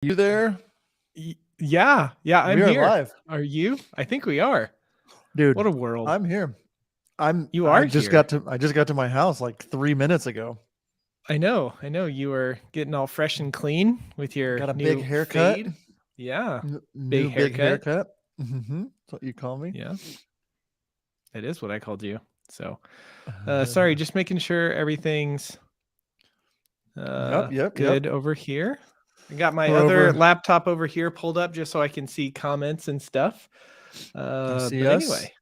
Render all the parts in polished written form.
You there? Yeah, I'm We are here. live, Are you? I think we are. dude. What a world. I'm here. I'm. You I are just here. got to. I just got to my house like 3 minutes ago. I know. You were getting all fresh and clean with your Got a big new haircut. fade. Yeah. New Big big haircut. haircut. That's what you call me. Yeah. That is what I called you. So, sorry, Uh, just making sure everything's yep. good over here. I got my We're other over. laptop over here pulled up just so I can see comments and stuff. I see But us. anyway.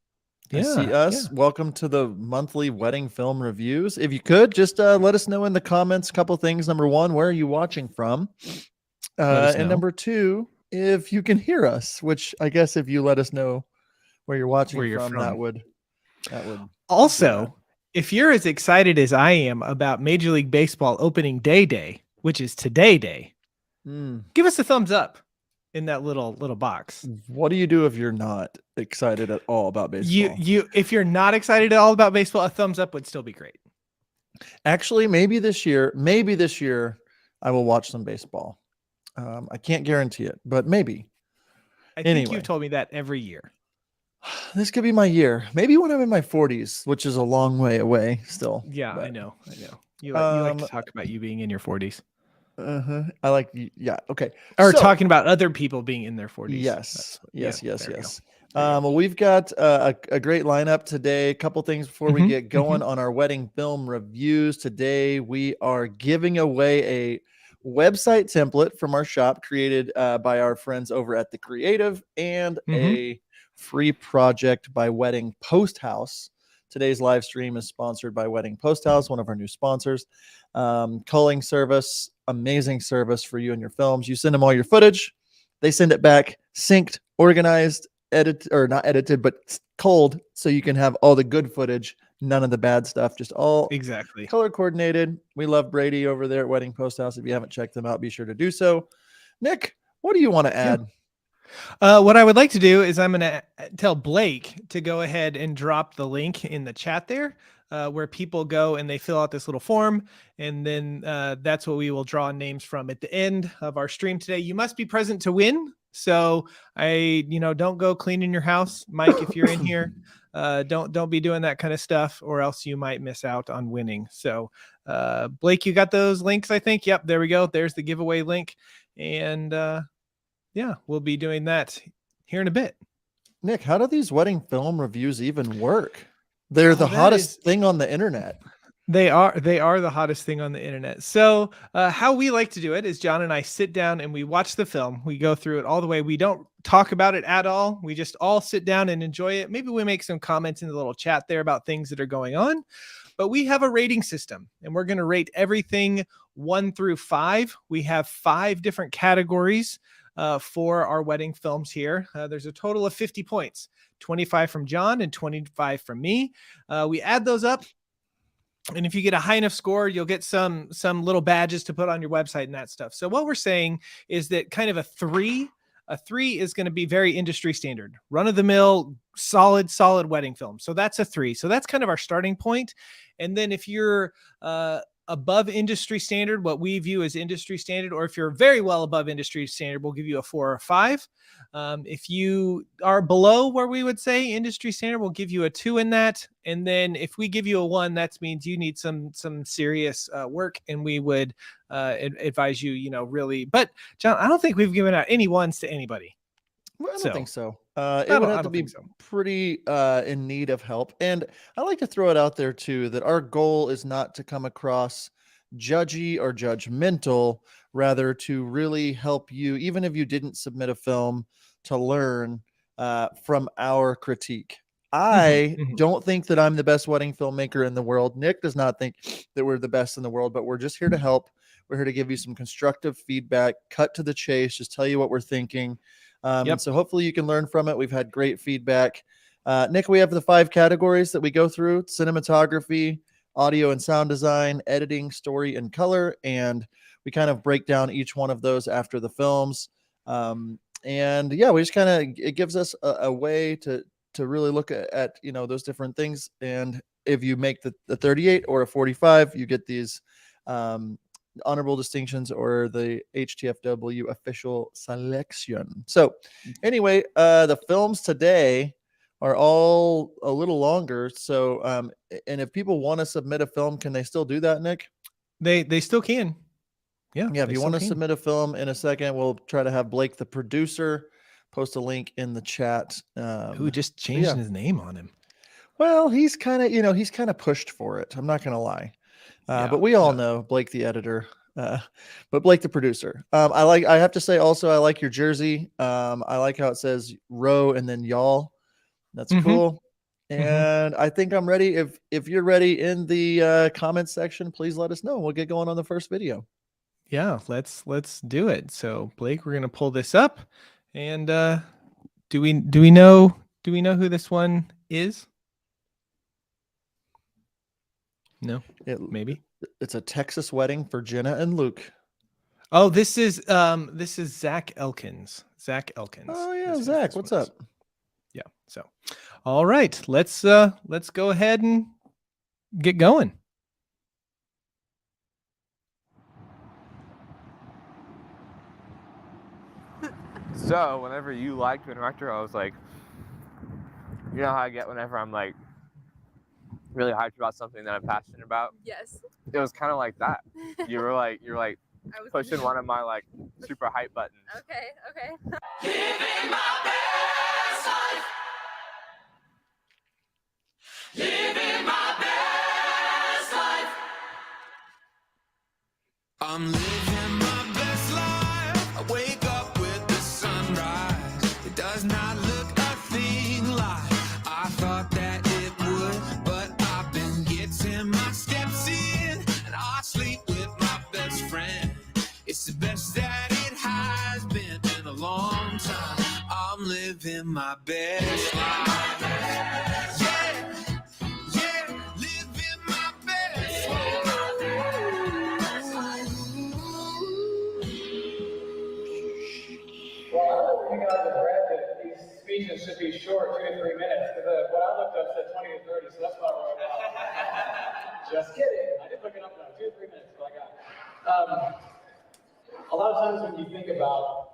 I see Yeah. us. Yeah. Welcome to the monthly wedding film reviews. If you could just let us know in the comments a couple things. Number one, where are you watching from? Let us And know number two, if you can hear us. Which I guess if you let us know where you're where watching you're from, that from. would that would do that. Also, if you're as excited as I am about Major League Baseball opening day, which is today, Mm. give us a thumbs up in that little box. What do you do if you're not excited at all about baseball? You if you're not excited at all about baseball, a thumbs up would still be great. Actually, maybe this year, I will watch some baseball. I can't guarantee it, but maybe. I think you've Anyway, told me that every year. this could be my year. Maybe when I'm in my 40s, which is a long way away still. Yeah, I But know. You like to um, talk about you being in your 40s I like yeah. Okay, or so talking about other people being in their 40s. yes, Yeah, yes, yes, there we go. yes. There you go. Well, we've got a great lineup today. A couple things before we get going on our wedding film reviews. Today, we are giving away a website template from our shop created by our friends over at The Creative and Mhm. a free project by Wedding Post House. Today's live stream is sponsored by Wedding Post House, one of our new sponsors. Culling service, amazing service for you and your films. You send them all your footage, they send it back synced, organized, edited, or not edited, but cold, so you can have all the good footage, none of the bad stuff, just all Exactly. color coordinated. We love Brady over there at Wedding Post House. If you haven't checked them out, be sure to do so. Nick, what do you want to Yeah. add? What I would like to do is I'm going to tell Blake to go ahead and drop the link in the chat there, where people go and they fill out this little form. And then that's what we will draw names from at the end of our stream today. You must be present to win. So don't go cleaning your house, Mike, if you're in here. Don't be doing that kind of stuff, or else you might miss out on winning. So, Blake, you got those links, I think. Yep, there we go. There's the giveaway link. And yeah, we'll be doing that here in a bit. Nick, how do these wedding film reviews even work? They're the That is hottest thing on the internet. they are the hottest thing on the internet. So how we like to do it is John and I sit down and we watch the film. We go through it all the way. We don't talk about it at all. We just all sit down and enjoy it. Maybe we make some comments in the little chat there about things that are going on. But we have a rating system and we're going to rate everything 1 through 5. We have 5 different categories for our wedding films here. There's a total of 50 points, 25 from John and 25 from me. We add those up. And if you get a high enough score, you'll get some little badges to put on your website and that stuff. So what we're saying is that kind of a three is going to be very industry standard, run of the mill, solid wedding film. So that's a 3. So that's kind of our starting point. And then if you're above industry standard, what we view as industry standard, or if you're very well above industry standard, we'll give you a 4 or a 5. If you are below where we would say industry standard, we'll give you a 2 in that. And then if we give you a 1, that means you need some serious work, and we would advise you, really. But John, I don't think we've given out any 1s to anybody. Well, I don't think so. I It would don't have I to don't be think so. pretty in need of help. And I like to throw it out there too that our goal is not to come across judgy or judgmental, rather to really help you, even if you didn't submit a film, to learn from our critique. I don't think that I'm the best wedding filmmaker in the world. Nick does not think that we're the best in the world, but we're just here to help. We're here to give you some constructive feedback, cut to the chase, just tell you what we're thinking. And so hopefully you can learn from it. We've had great feedback. Nick, we have the 5 categories that we go through: cinematography, audio and sound design, editing, story, and color. And we kind of break down each one of those after the films. And yeah, we just kind of, it gives us a way to really look at those different things. And if you make the 38 or a 45, you get these honorable distinctions or the HTFW official selection. So, anyway, the films today are all a little longer. So, and if people want to submit a film, can they still do that, Nick? They still can. Yeah. Yeah, if they you still want to can. submit a film in a second, we'll try to have Blake, the producer, post a link in the chat. Who just So changed yeah. his name on him? Well, he's kind of, he's kind of pushed for it. I'm not going to lie. Yeah, But we all no. know Blake, the editor, but Blake, the producer. I have to say also, I like your jersey. I like how it says row and then y'all. That's Mhm. cool. Mhm. And I think I'm ready. If you're ready in the comments section, please let us know. We'll get going on the first video. Yeah, let's do it. So Blake, we're gonna pull this up, and do we know who this one is? No, maybe. It's a Texas wedding for Jenna and Luke. Oh, this is Zach Elkins. Zach Elkins. Oh yeah, is who Zach, this what's one is. up? Yeah. So, all right, let's go ahead and get going. So, whenever you liked Twin Rector, I was like, you know how I get whenever I'm like really hyped about something that I'm passionate about? Yes. It was kind of like that. You were like I was pushing one of my like super hype buttons. Okay. Living my best life. Living my best life. I'm living my best life. I wake up with the sunrise. It does not look a thing like I thought that it would, but I've been getting my steps in, and I sleep with my best friend. It's the best that it has been in a long time. I'm living my best life. Yeah, living my best life. Well, you guys have read that these speeches should be short, 2 to 3 minutes, because what I looked up said 20 to 30, so that's what I wrote down. Just kidding. I did look it up though. 2 to 3 minutes, but I got it. A lot of times when you think about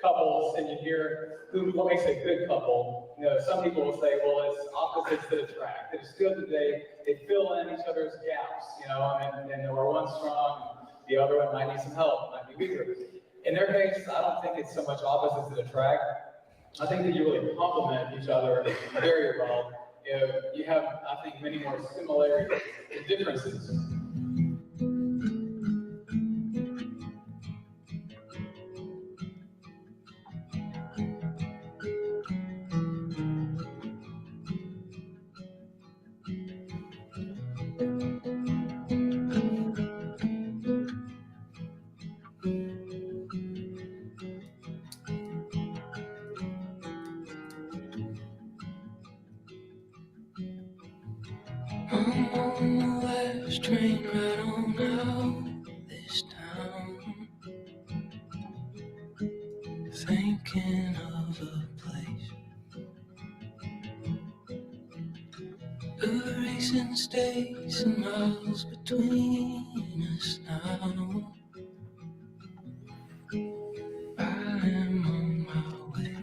couples and you hear what makes a good couple, some people will say, well, it's opposites that attract. It's good that they fill in each other's gaps, and where one's strong, the other one might need some help, might be weaker. In their case, I don't think it's so much opposites that attract. I think that you really complement each other very well. You have, I think, many more similarities than differences. I'm on the last train right on out this town, thinking of a place, erasing states and miles between us now. I am on my way,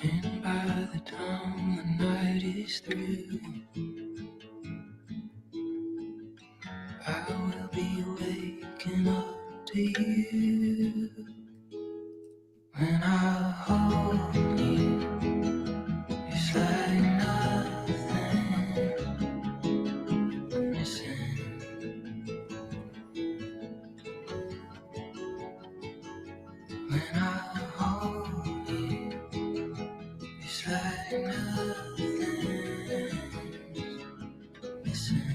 and by the time the night is through, I will be waking up to you. When I hold you, it's like nothing I'm missing. When I hold you, it's like nothing missing.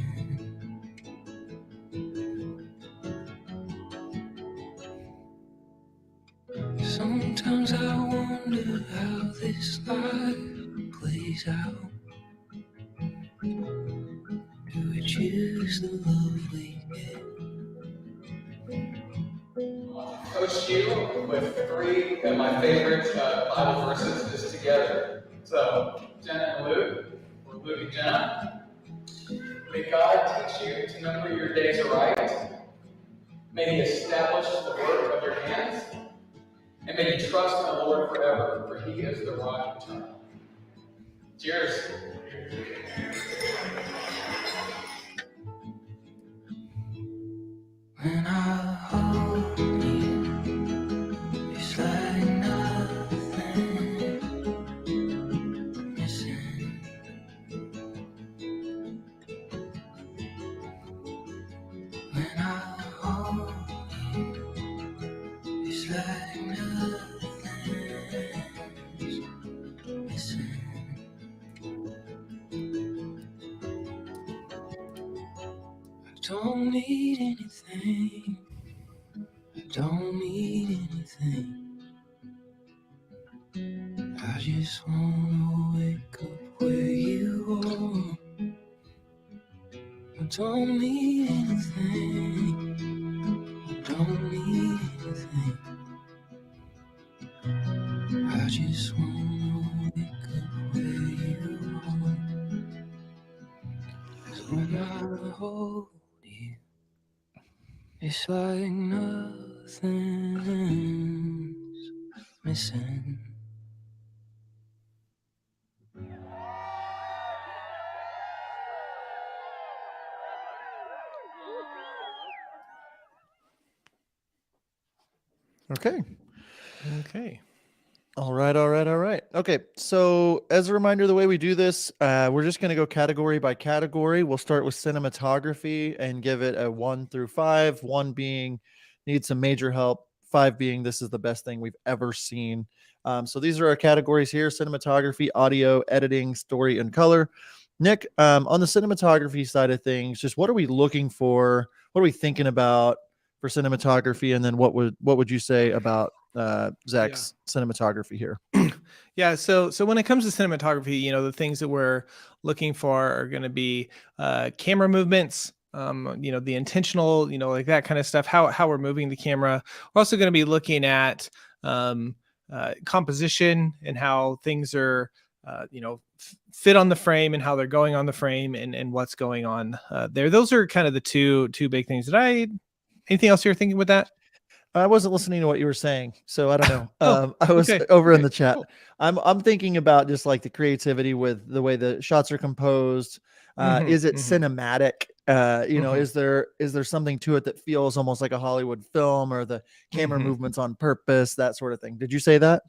Sometimes I wonder how this life plays out. Do we choose the love we get? Coach you with 3 of my favorite Bible verses just together. So, Jenna and Luke, or Luke and Jenna. May God teach you to number your days aright. May He establish the work of your hands. And may you trust in the Lord forever, for He is the rock eternal. Cheers. When I hold you, it's like nothing missing. When I hold you, it's like nothing's missing. I don't need anything. I don't need anything. I just wanna wake up where you are. I don't need anything. I don't need anything. I just wanna wake up where you are. 'Cause when I hold you, it's like nothing's missing. Okay. Okay. All right, all right, all right. Okay, so as a reminder, the way we do this, we're just going to go category by category. We'll start with cinematography and give it a 1 through 5, 1 being needs some major help, 5 being this is the best thing we've ever seen. So these are our categories here: cinematography, audio, editing, story, and color. Nick, on the cinematography side of things, just what are we looking for? What are we thinking about for cinematography? And then what would you say about Zach's cinematography here? Yeah, so when it comes to cinematography, the things that we're looking for are going to be camera movements, the intentional, like that kind of stuff, how we're moving the camera. We're also going to be looking at composition and how things are fit on the frame and how they're going on the frame and what's going on there. Those are kind of the two big things. Anything else you're thinking with that? I wasn't listening to what you were saying, so I don't know. Oh, I was okay, over in okay, the chat. cool. I'm thinking about just like the creativity with the way the shots are composed. Is it cinematic? Is there something to it that feels almost like a Hollywood film, or the camera movements on purpose, that sort of thing? Did you say that?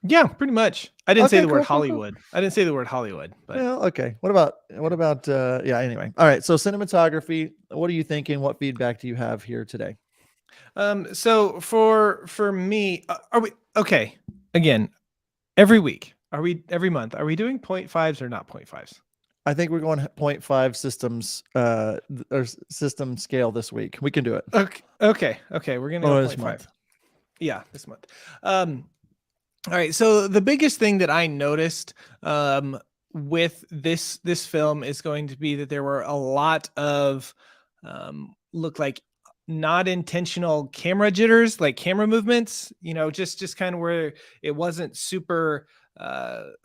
Yeah, pretty much. I didn't say Okay, the word cool. Hollywood. I didn't say the word Hollywood, but Well, okay. What about yeah, anyway. All right. So cinematography, what are you thinking? What feedback do you have here today? so for me, are we okay? Again, every week, every month, are we doing 0.5s or not 0.5s? I think we're going 0.5 systems or system scale this week. We can do it. Okay. We're gonna go This 0.5. month. Yeah, this month. All right. So the biggest thing that I noticed with this film is going to be that there were a lot of look like not intentional camera jitters, like camera movements, just kind of where it wasn't super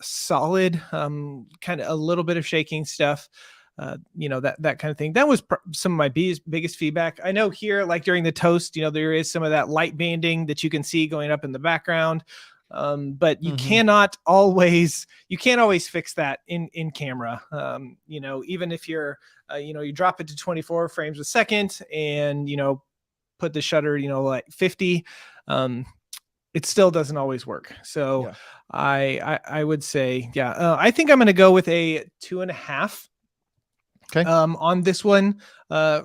solid, kind of a little bit of shaking stuff. That kind of thing. That was some of my biggest feedback. I know here, like during the toast, there is some of that light banding that you can see going up in the background. But you can't always fix that in camera. Even if you're, you drop it to 24 frames a second and, put the shutter, like 50, it still doesn't always work. So Yeah. I would say, I think I'm going to go with a 2.5. Okay. On this one,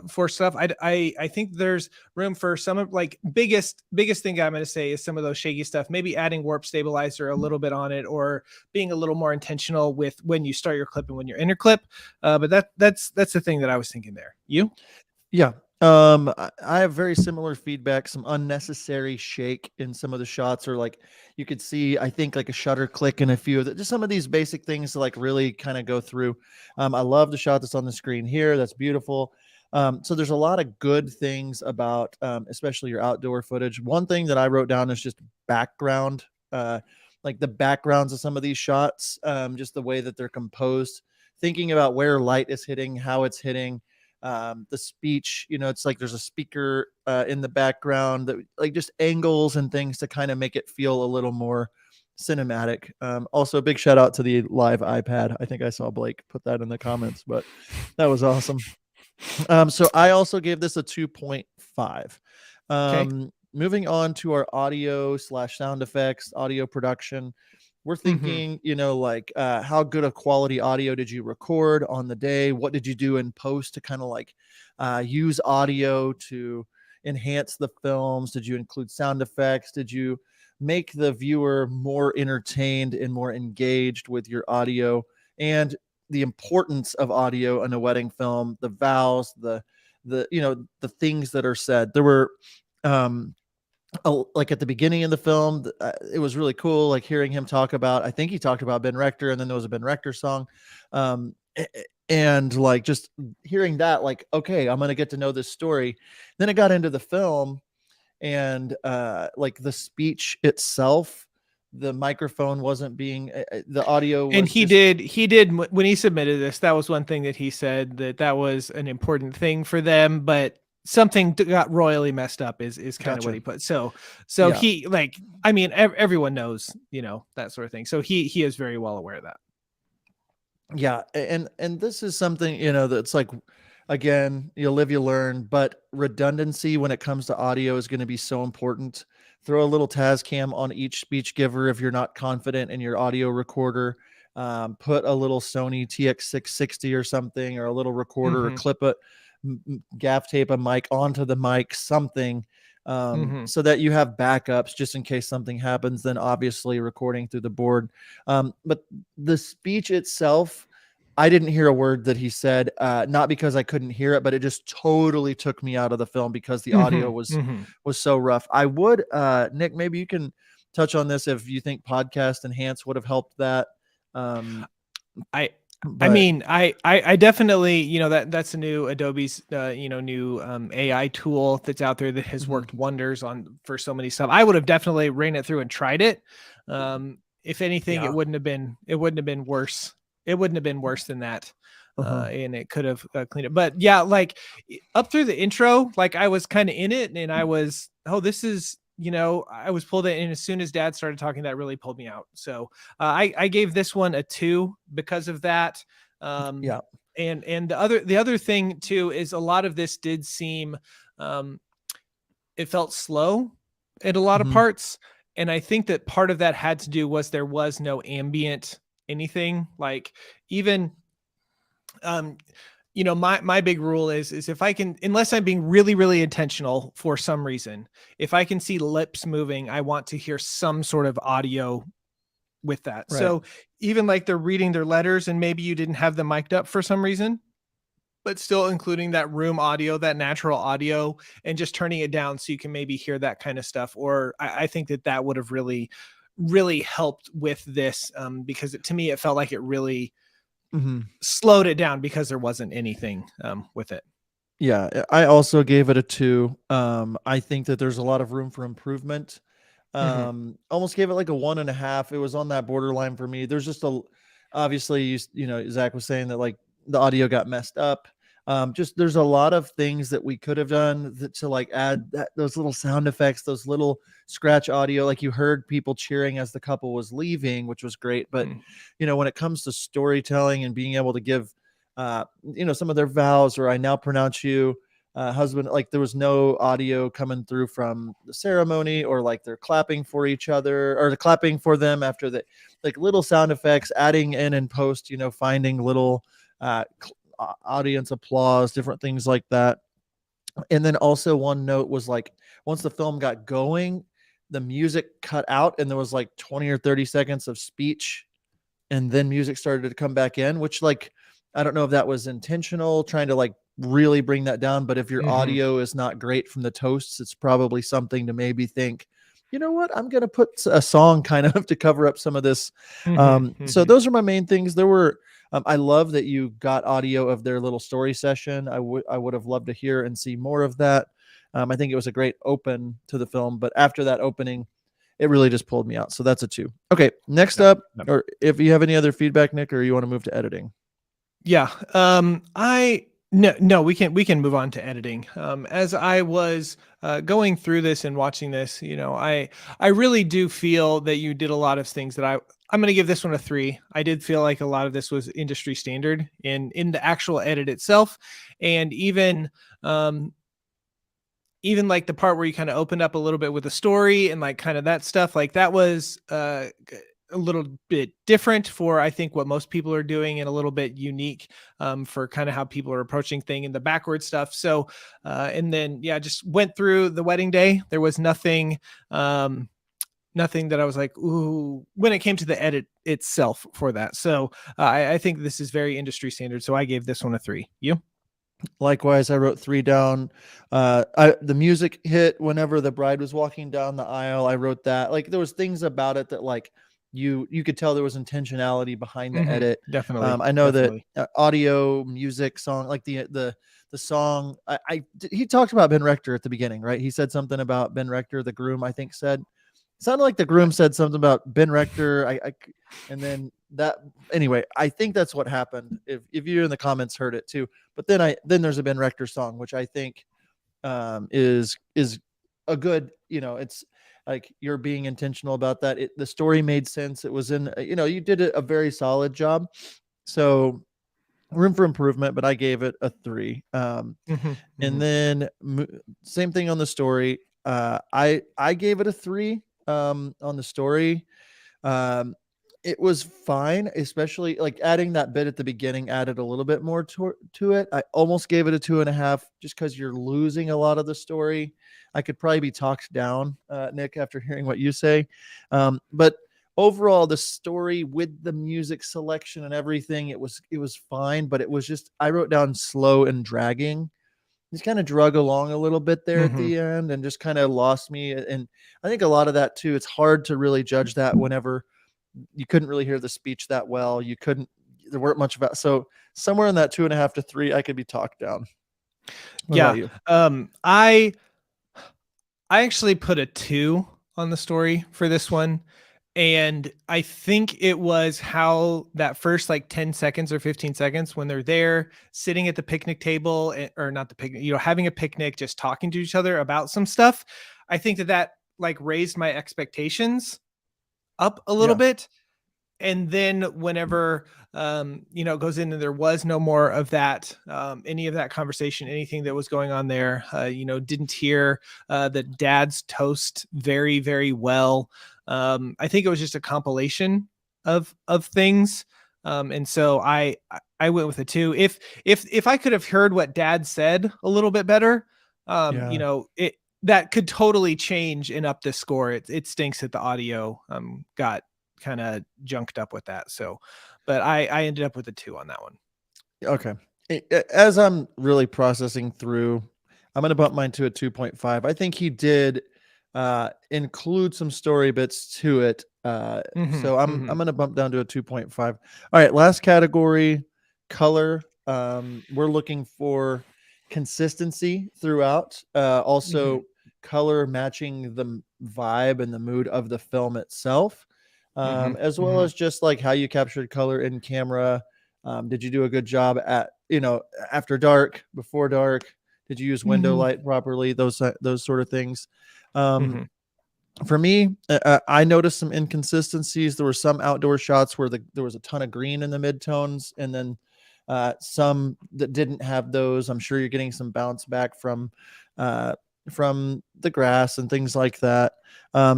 for stuff, I think there's room for some of like biggest thing I'm going to say is some of those shaky stuff. Maybe adding warp stabilizer a little bit on it, or being a little more intentional with when you start your clip and when you're in your clip. But that's the thing that I was thinking there. You? Yeah. I have very similar feedback. Some unnecessary shake in some of the shots, or like you could see, I think like a shutter click in a few of the, just some of these basic things to like really kind of go through. I love the shot that's on the screen here. That's beautiful. So there's a lot of good things about, especially your outdoor footage. One thing that I wrote down is just background, like the backgrounds of some of these shots, just the way that they're composed thinking about where light is hitting, how it's hitting, the speech, it's like there's a speaker in the background, that like just angles and things to kind of make it feel a little more cinematic. Also, a big shout out to the live iPad. I think I saw Blake put that in the comments, but that was awesome. So I also gave this a 2.5. Moving on to our audio / sound effects, audio production. We're thinking, like how good of quality audio did you record on the day? What did you do in post to kind of like use audio to enhance the films? Did you include sound effects? Did you make the viewer more entertained and more engaged with your audio? And the importance of audio in a wedding film, the vows, the the things that are said. There were like at the beginning of the film, it was really cool, like hearing him talk about, I think he talked about Ben Rector, and then there was a Ben Rector song. And like just hearing that, like, okay, I'm going to get to know this story. Then it got into the film, and like the speech itself, the microphone wasn't being, the audio was, and he did when he submitted this, that was one thing that he said, that was an important thing for them, but something got royally messed up is kind of what he put. So Yeah. he, like, I mean, everyone knows, that sort of thing. So he is very well aware of that. Yeah. And this is something, that's like, again, you live, you learn, but redundancy when it comes to audio is going to be so important. Throw a little Tascam on each speech giver if you're not confident in your audio recorder. Put a little Sony TX660 or something, or a little recorder, or clip it, gaff tape a mic onto the mic, something, so that you have backups just in case something happens. Then obviously recording through the board. But the speech itself, I didn't hear a word that he said, not because I couldn't hear it, but it just totally took me out of the film because the audio was so rough. I would, Nick, maybe you can touch on this if you think Podcast Enhance would have helped that. I mean, I definitely, that's a new Adobe's, new AI tool that's out there that has worked wonders for so many stuff. I would have definitely ran it through and tried it. If anything, it wouldn't have been worse. It wouldn't have been worse than that. And it could have cleaned it. But yeah, like up through the intro, like I was kind of in it, and I was, this is, I was pulled in, and as soon as Dad started talking, that really pulled me out. So I gave this one a 2 because of that. And the other thing too is a lot of this did seem, it felt slow at a lot of parts, and I think that part of that had to do was there was no ambient anything, like even my big rule is if I can, unless I'm being really, really intentional for some reason, if I can see lips moving, I want to hear some sort of audio with that. Right. So even like they're reading their letters and maybe you didn't have them mic'd up for some reason, but still including that room audio, that natural audio, and just turning it down so you can maybe hear that kind of stuff. Or I think that would have really, really helped with this, because to me, it felt like it really slowed it down because there wasn't anything with it. Yeah, I also gave it a 2. I think that there's a lot of room for improvement. Almost gave it like a 1.5. It was on that borderline for me. There's just obviously, Zach was saying that like the audio got messed up. Just there's a lot of things that we could have done to like add those little sound effects, those little scratch audio. Like you heard people cheering as the couple was leaving, which was great. But when it comes to storytelling and being able to give, some of their vows, or I now pronounce you husband, like there was no audio coming through from the ceremony, or like they're clapping for each other, or the clapping for them after the, like little sound effects, adding in post, finding little audience applause, different things like that. And then also one note was like, once the film got going, the music cut out and there was like 20 or 30 seconds of speech, and then music started to come back in, which like, I don't know if that was intentional, trying to like really bring that down. But if your audio is not great from the toasts, it's probably something to maybe think, you know what, I'm going to put a song kind of to cover up some of this. So those are my main things. There were, I love that you got audio of their little story session. I would have loved to hear and see more of that. I think it was a great open to the film, but after that opening, it really just pulled me out. So that's a 2. Okay, next up, or if you have any other feedback, Nick, or you want to move to editing. Yeah. No, we can move on to editing. As I was going through this and watching this, I really do feel that you did a lot of things that I'm going to give this one a 3. I did feel like a lot of this was industry standard in the actual edit itself, and um, even like the part where you kind of opened up a little bit with the story and like kind of that stuff, like that was a little bit different for I think what most people are doing, and a little bit unique for kind of how people are approaching thing and the backward stuff. So and then yeah, just went through the wedding day. There was nothing that I was like, ooh, when it came to the edit itself for that. So I think this is very industry standard. So I gave this one a 3. You? Likewise, I wrote 3 down. The music hit whenever the bride was walking down the aisle. I wrote that. Like there was things about it that like you could tell there was intentionality behind the edit. Definitely. I know that Definitely. audio, music, song, like the song. He talked about Ben Rector at the beginning, right? He said something about Ben Rector, the groom. I think said sounded like the groom said something about Ben Rector. And then that anyway, I think that's what happened. If you in the comments heard it too. But then there's a Ben Rector song, which I think is a good, it's like you're being intentional about that. The story made sense. It was in, you did a very solid job. So room for improvement, but I gave it a 3. And then same thing on the story. I gave it a 3 on the story. Um, it was fine, especially like adding that bit at the beginning added a little bit more to it. I almost gave it a 2.5 just because you're losing a lot of the story. I could probably be talked down, Nick, after hearing what you say. But overall, the story with the music selection and everything, it was fine, but it was just I wrote down slow and dragging. Just kind of drug along a little bit there at the end and just kind of lost me. And I think a lot of that too, it's hard to really judge that whenever you couldn't really hear the speech that well. There weren't much about, so somewhere in that 2.5 to 3, I could be talked down. What Yeah. about you? I actually put a 2 on the story for this one. And I think it was how that first like 10 seconds or 15 seconds when they're there sitting at the picnic table, or not the picnic, having a picnic, just talking to each other about some stuff. I think that like raised my expectations up a little Yeah. bit. And then whenever it goes in and there was no more of that, any of that conversation, anything that was going on there, didn't hear the dad's toast very, very well. I think it was just a compilation of things. And so I went with a 2. If I could have heard what dad said a little bit better, Yeah. it that could totally change and up the score. It stinks that the audio got kind of junked up with that. So, but I ended up with a 2 on that one. Okay. As I'm really processing through, I'm going to bump mine to a 2.5. I think he did include some story bits to it. So I'm going to bump down to a 2.5. All right, last category, color. We're looking for consistency throughout. Also color matching the vibe and the mood of the film itself. As well as just like how you captured color in camera. Did you do a good job at, after dark, before dark? Did you use window light properly? Those sort of things. For me, I noticed some inconsistencies. There were some outdoor shots where there was a ton of green in the midtones, and then some that didn't have those. I'm sure you're getting some bounce back from the grass and things like that.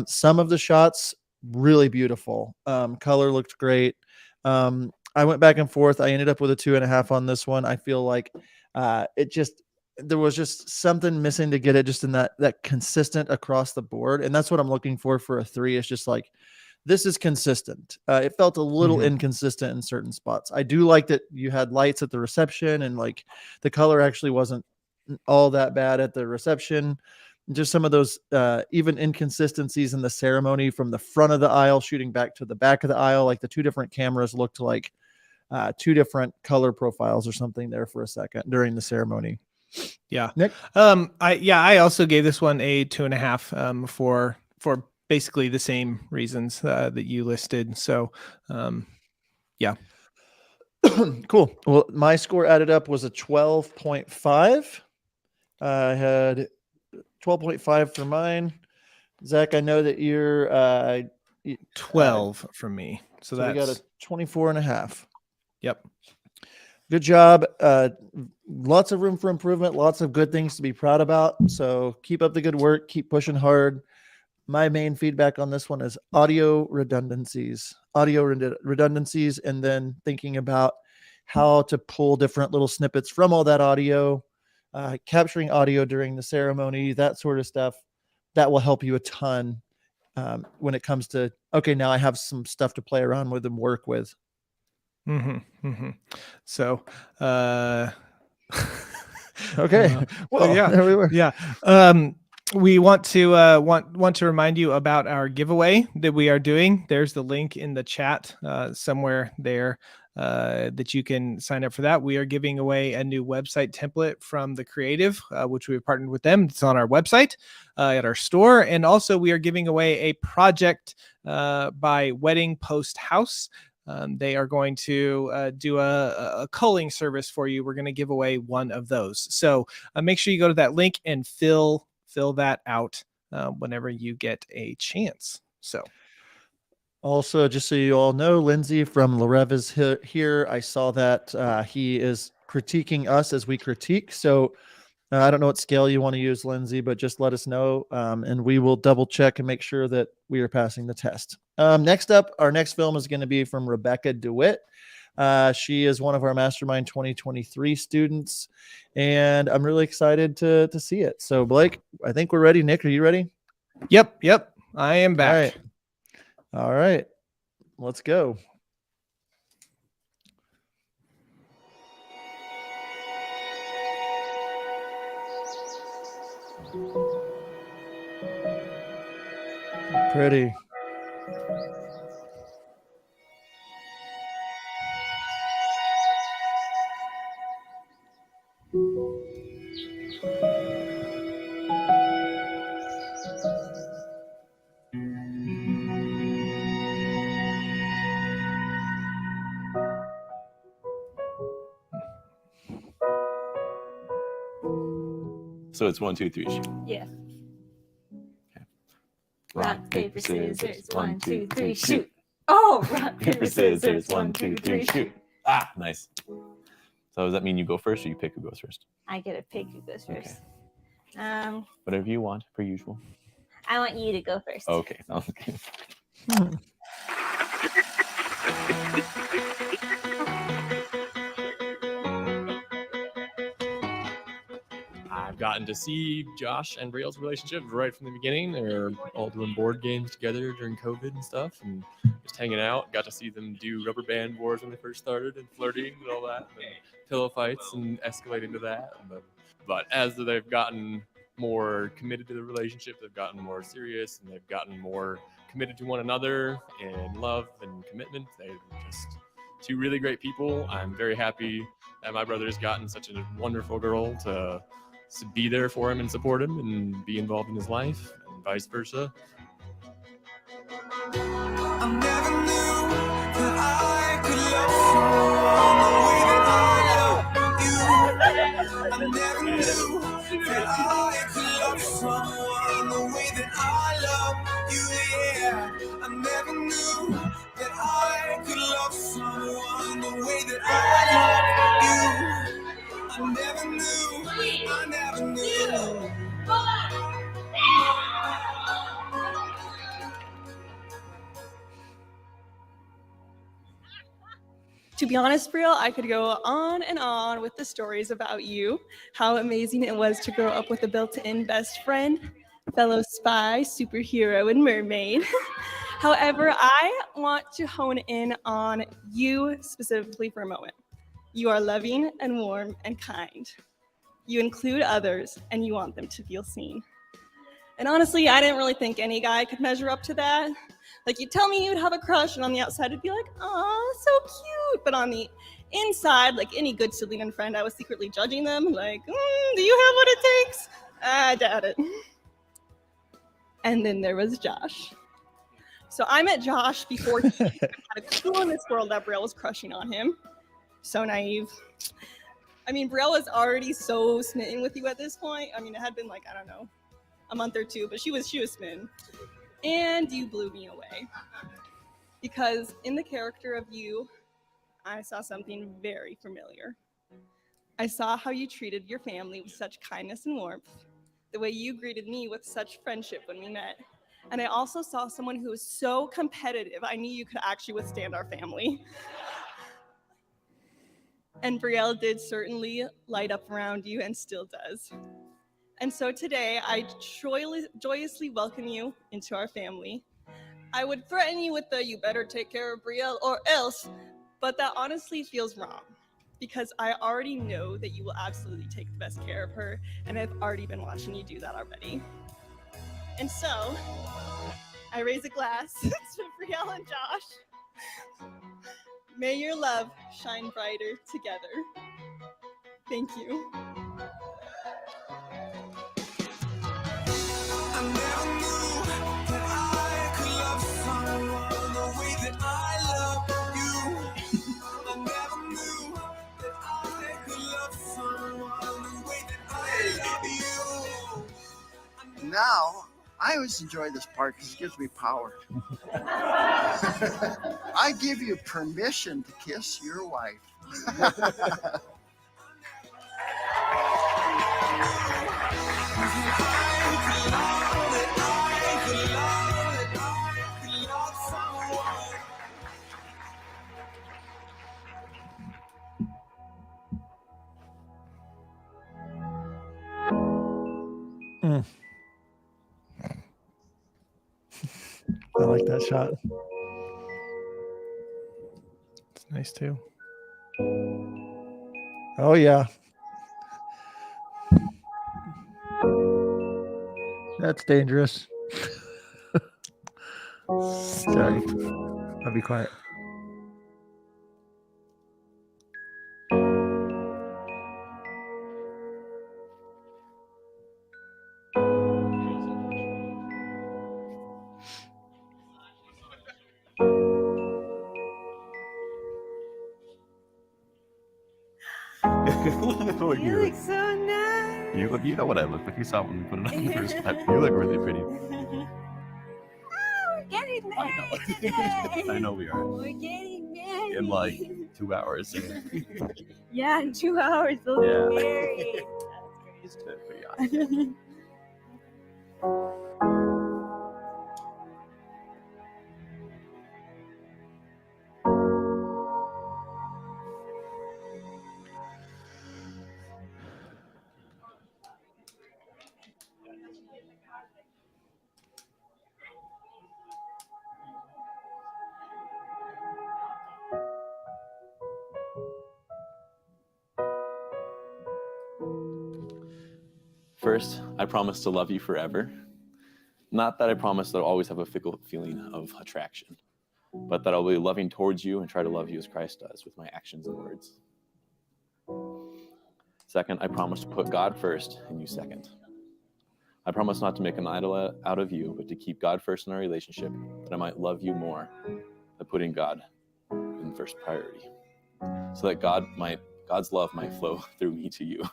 Some of the shots really beautiful. Color looked great. I went back and forth. I ended up with a 2.5 on this one. I feel like there was just something missing to get it just in that consistent across the board. And that's what I'm looking for a 3. It's just like, this is consistent. It felt a little inconsistent in certain spots. I do like that you had lights at the reception, and like the color actually wasn't all that bad at the reception. Just some of those even inconsistencies in the ceremony from the front of the aisle shooting back to the back of the aisle. Like the two different cameras looked like 2 different color profiles or something there for a second during the ceremony. Yeah. Nick? I also gave this one a 2.5 for basically the same reasons that you listed. So yeah. Cool. Well, my score added up was a 12.5. I had 12.5 for mine. Zach, I know that you're 12 from me. So we got a that's 24 and a half. yep. Good job. Lots of room for improvement, lots of good things to be proud about. So keep up the good work, keep pushing hard. My main feedback on this one is audio redundancies, and then thinking about how to pull different little snippets from all that audio, capturing audio during the ceremony, that sort of stuff. That will help you a ton when it comes to, okay, now I have some stuff to play around with and work with. So, okay. Well, yeah, there we were. yeah. We want to want to remind you about our giveaway that we are doing. There's the link in the chat somewhere there that you can sign up for that. We are giving away a new website template from The Creative, which we've partnered with them. It's on our website at our store. And also we are giving away a project by Wedding Post House. They are going to do a culling service for you. We're going to give away one of those. So make sure you go to that link and fill that out whenever you get a chance. So also, just so you all know, Lindsay from Larev is here. I saw that he is critiquing us as we critique. So I don't know what scale you want to use, Lindsay, but just let us know, and we will double check and make sure that we are passing the test. Next up, our next film is going to be from Rebecca DeWitt. She is one of our Mastermind 2023 students, and I'm really excited to see it. So, Blake, I think we're ready. Nick, are you ready? Yep. I am back. All right. Let's go. Pretty. So it's 1, 2, 3, shoot. Yeah. Okay. Rock, paper, scissors, 1, 2, 3, shoot. Oh, rock, paper, scissors, 1, 2, 3, shoot. Ah, nice. So does that mean you go first or you pick who goes first? I get to pick who goes first. Okay. Whatever you want, per usual. I want you to go first. Okay. Okay. I've gotten to see Josh and Brielle's relationship right from the beginning. They're all doing board games together during COVID and stuff, and just hanging out. Got to see them do rubber band wars when they first started, and flirting and all that, and then pillow fights and escalate into that. But as they've gotten more committed to the relationship, they've gotten more serious, and they've gotten more committed to one another in love and commitment. They're just two really great people. I'm very happy that my brother has gotten such a wonderful girl to be there for him and support him and be involved in his life, and vice versa. I never knew that I could love someone the way that I love you. I never knew that I could love someone the way that I love you. Yeah, I never knew that I could love someone the way that I love you. I never knew. I never knew. To be honest, Brielle, I could go on and on with the stories about you, how amazing it was to grow up with a built-in best friend, fellow spy, superhero, and mermaid. However, I want to hone in on you specifically for a moment. You are loving and warm and kind. You include others and you want them to feel seen. And honestly, I didn't really think any guy could measure up to that. Like, you'd tell me you'd have a crush, and on the outside, it'd be like, "Aw, so cute." But on the inside, like any good sibling and friend, I was secretly judging them. Like, do you have what it takes? I doubt it. And then there was Josh. So I met Josh before he had a clue in this world that Brielle was crushing on him. So naive. I mean, Brielle was already so smitten with you at this point. I mean, it had been like, I don't know, a month or two, but she was smitten. And you blew me away. Because in the character of you, I saw something very familiar. I saw how you treated your family with such kindness and warmth, the way you greeted me with such friendship when we met. And I also saw someone who was so competitive, I knew you could actually withstand our family. And Brielle did certainly light up around you and still does. And so today, I joyously welcome you into our family. I would threaten you with the "you better take care of Brielle or else," but that honestly feels wrong because I already know that you will absolutely take the best care of her, and I've already been watching you do that already. And so, I raise a glass to Brielle and Josh. May your love shine brighter together. Thank you. I never knew that I could love someone the way that I love you. I never knew that I could love someone the way that I love you. Now, I always enjoy this part because it gives me power. I give you permission to kiss your wife. I like that shot. It's nice too. Oh yeah. That's dangerous. Sorry. I'll be quiet. Look, You look so nice. you know what I look like. You saw when we put it on the first time. You look really pretty. Oh, we're getting married today. I know we are. We're getting married. In like 2 hours. Yeah, in 2 hours we'll Yeah. get married. It's pretty awesome. First, I promise to love you forever. Not that I promise that I'll always have a fickle feeling of attraction, but that I'll be loving towards you and try to love you as Christ does with my actions and words. Second, I promise to put God first and you second. I promise not to make an idol out of you, but to keep God first in our relationship, that I might love you more by putting God in first priority, so that God's love might flow through me to you.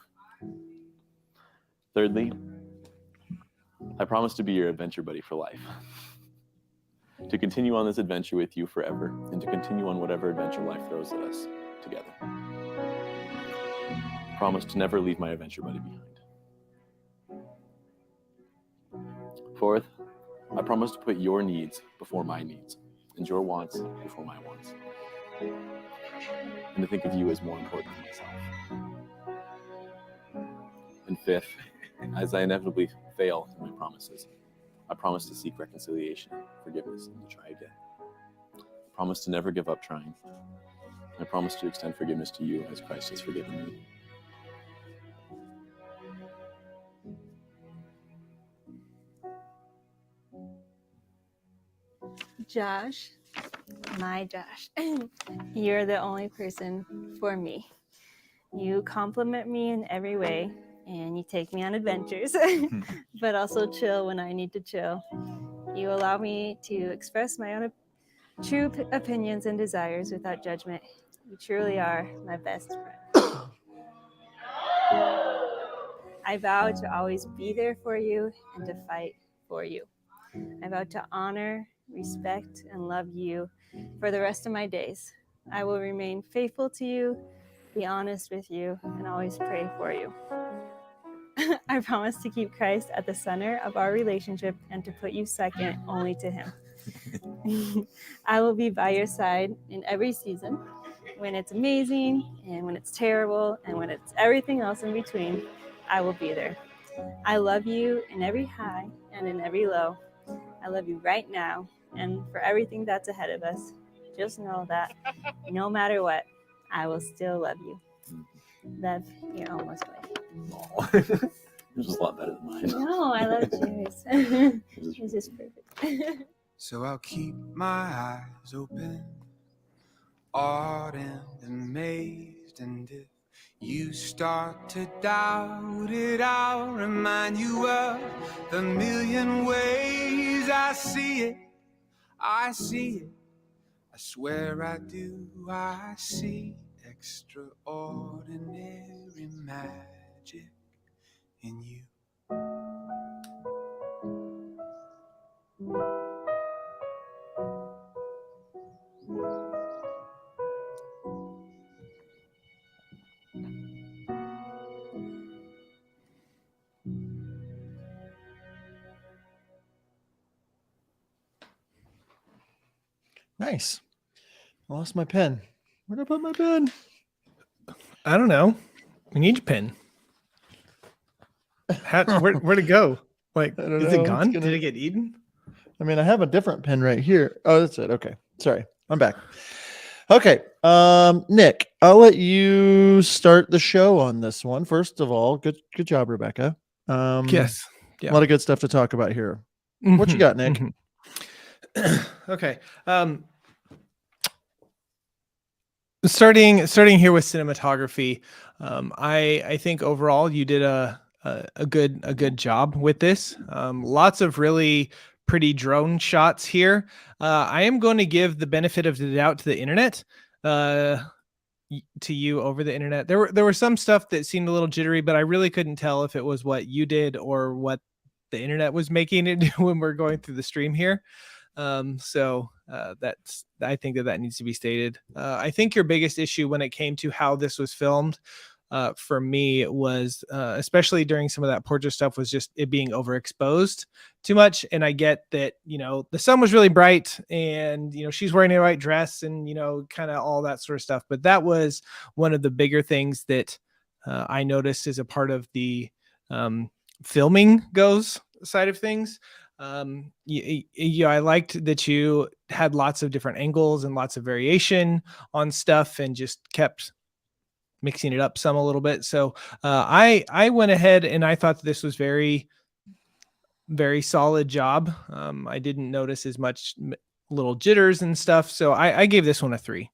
Thirdly, I promise to be your adventure buddy for life, to continue on this adventure with you forever, and to continue on whatever adventure life throws at us together. I promise to never leave my adventure buddy behind. Fourth, I promise to put your needs before my needs, and your wants before my wants, and to think of you as more important than myself. And fifth, as I inevitably fail in my promises, I promise to seek reconciliation, forgiveness, and to try again. I promise to never give up trying. I promise to extend forgiveness to you as Christ has forgiven me. Josh, my Josh, you're the only person for me. You compliment me in every way, and you take me on adventures, but also chill when I need to chill. You allow me to express my own true opinions and desires without judgment. You truly are my best friend. I vow to always be there for you and to fight for you. I vow to honor, respect, and love you for the rest of my days. I will remain faithful to you, be honest with you, and always pray for you. I promise to keep Christ at the center of our relationship and to put you second only to Him. I will be by your side in every season, when it's amazing and when it's terrible and when it's everything else in between. I will be there. I love you in every high and in every low. I love you right now and for everything that's ahead of us. Just know that no matter what, I will still love you. That's your almost wife. Yours was a lot better than mine. No, I love yours. This is perfect. So I'll keep my eyes open, ardent and amazed, and if you start to doubt it, I'll remind you of the million ways I see it. I see it. I swear I do. I see extraordinary magic in you. Nice. I lost my pen. Where'd I put my pen? I don't know. We need your pen. Where'd it go? Like, I don't is know. it It's gone? gonna- Did it get eaten? I mean, I have a different pen right here. Oh, that's it. Okay. Sorry. I'm back. Okay. Nick, I'll let you start the show on this one. First of all, good job, Rebecca. Yes. A lot of good stuff to talk about here. What you Mhm, got, Nick? mhm. Okay. Starting here with cinematography, I think overall you did a good job with this. Lots of really pretty drone shots here. I am going to give the benefit of the doubt to the internet. To you over the internet. There were some stuff that seemed a little jittery, but I really couldn't tell if it was what you did or what the internet was making it when we're going through the stream here. That's, I think that needs to be stated. I think your biggest issue when it came to how this was filmed, for me was, especially during some of that portrait stuff, was just it being overexposed too much. And I get that, the sun was really bright and, she's wearing a white dress and, kind of all that sort of stuff. But that was one of the bigger things that I noticed as a part of the filming goes side of things. I liked that you had lots of different angles and lots of variation on stuff and just kept mixing it up some a little bit. So I went ahead and I thought this was very, very solid job. I didn't notice as much little jitters and stuff. So I gave this one a 3.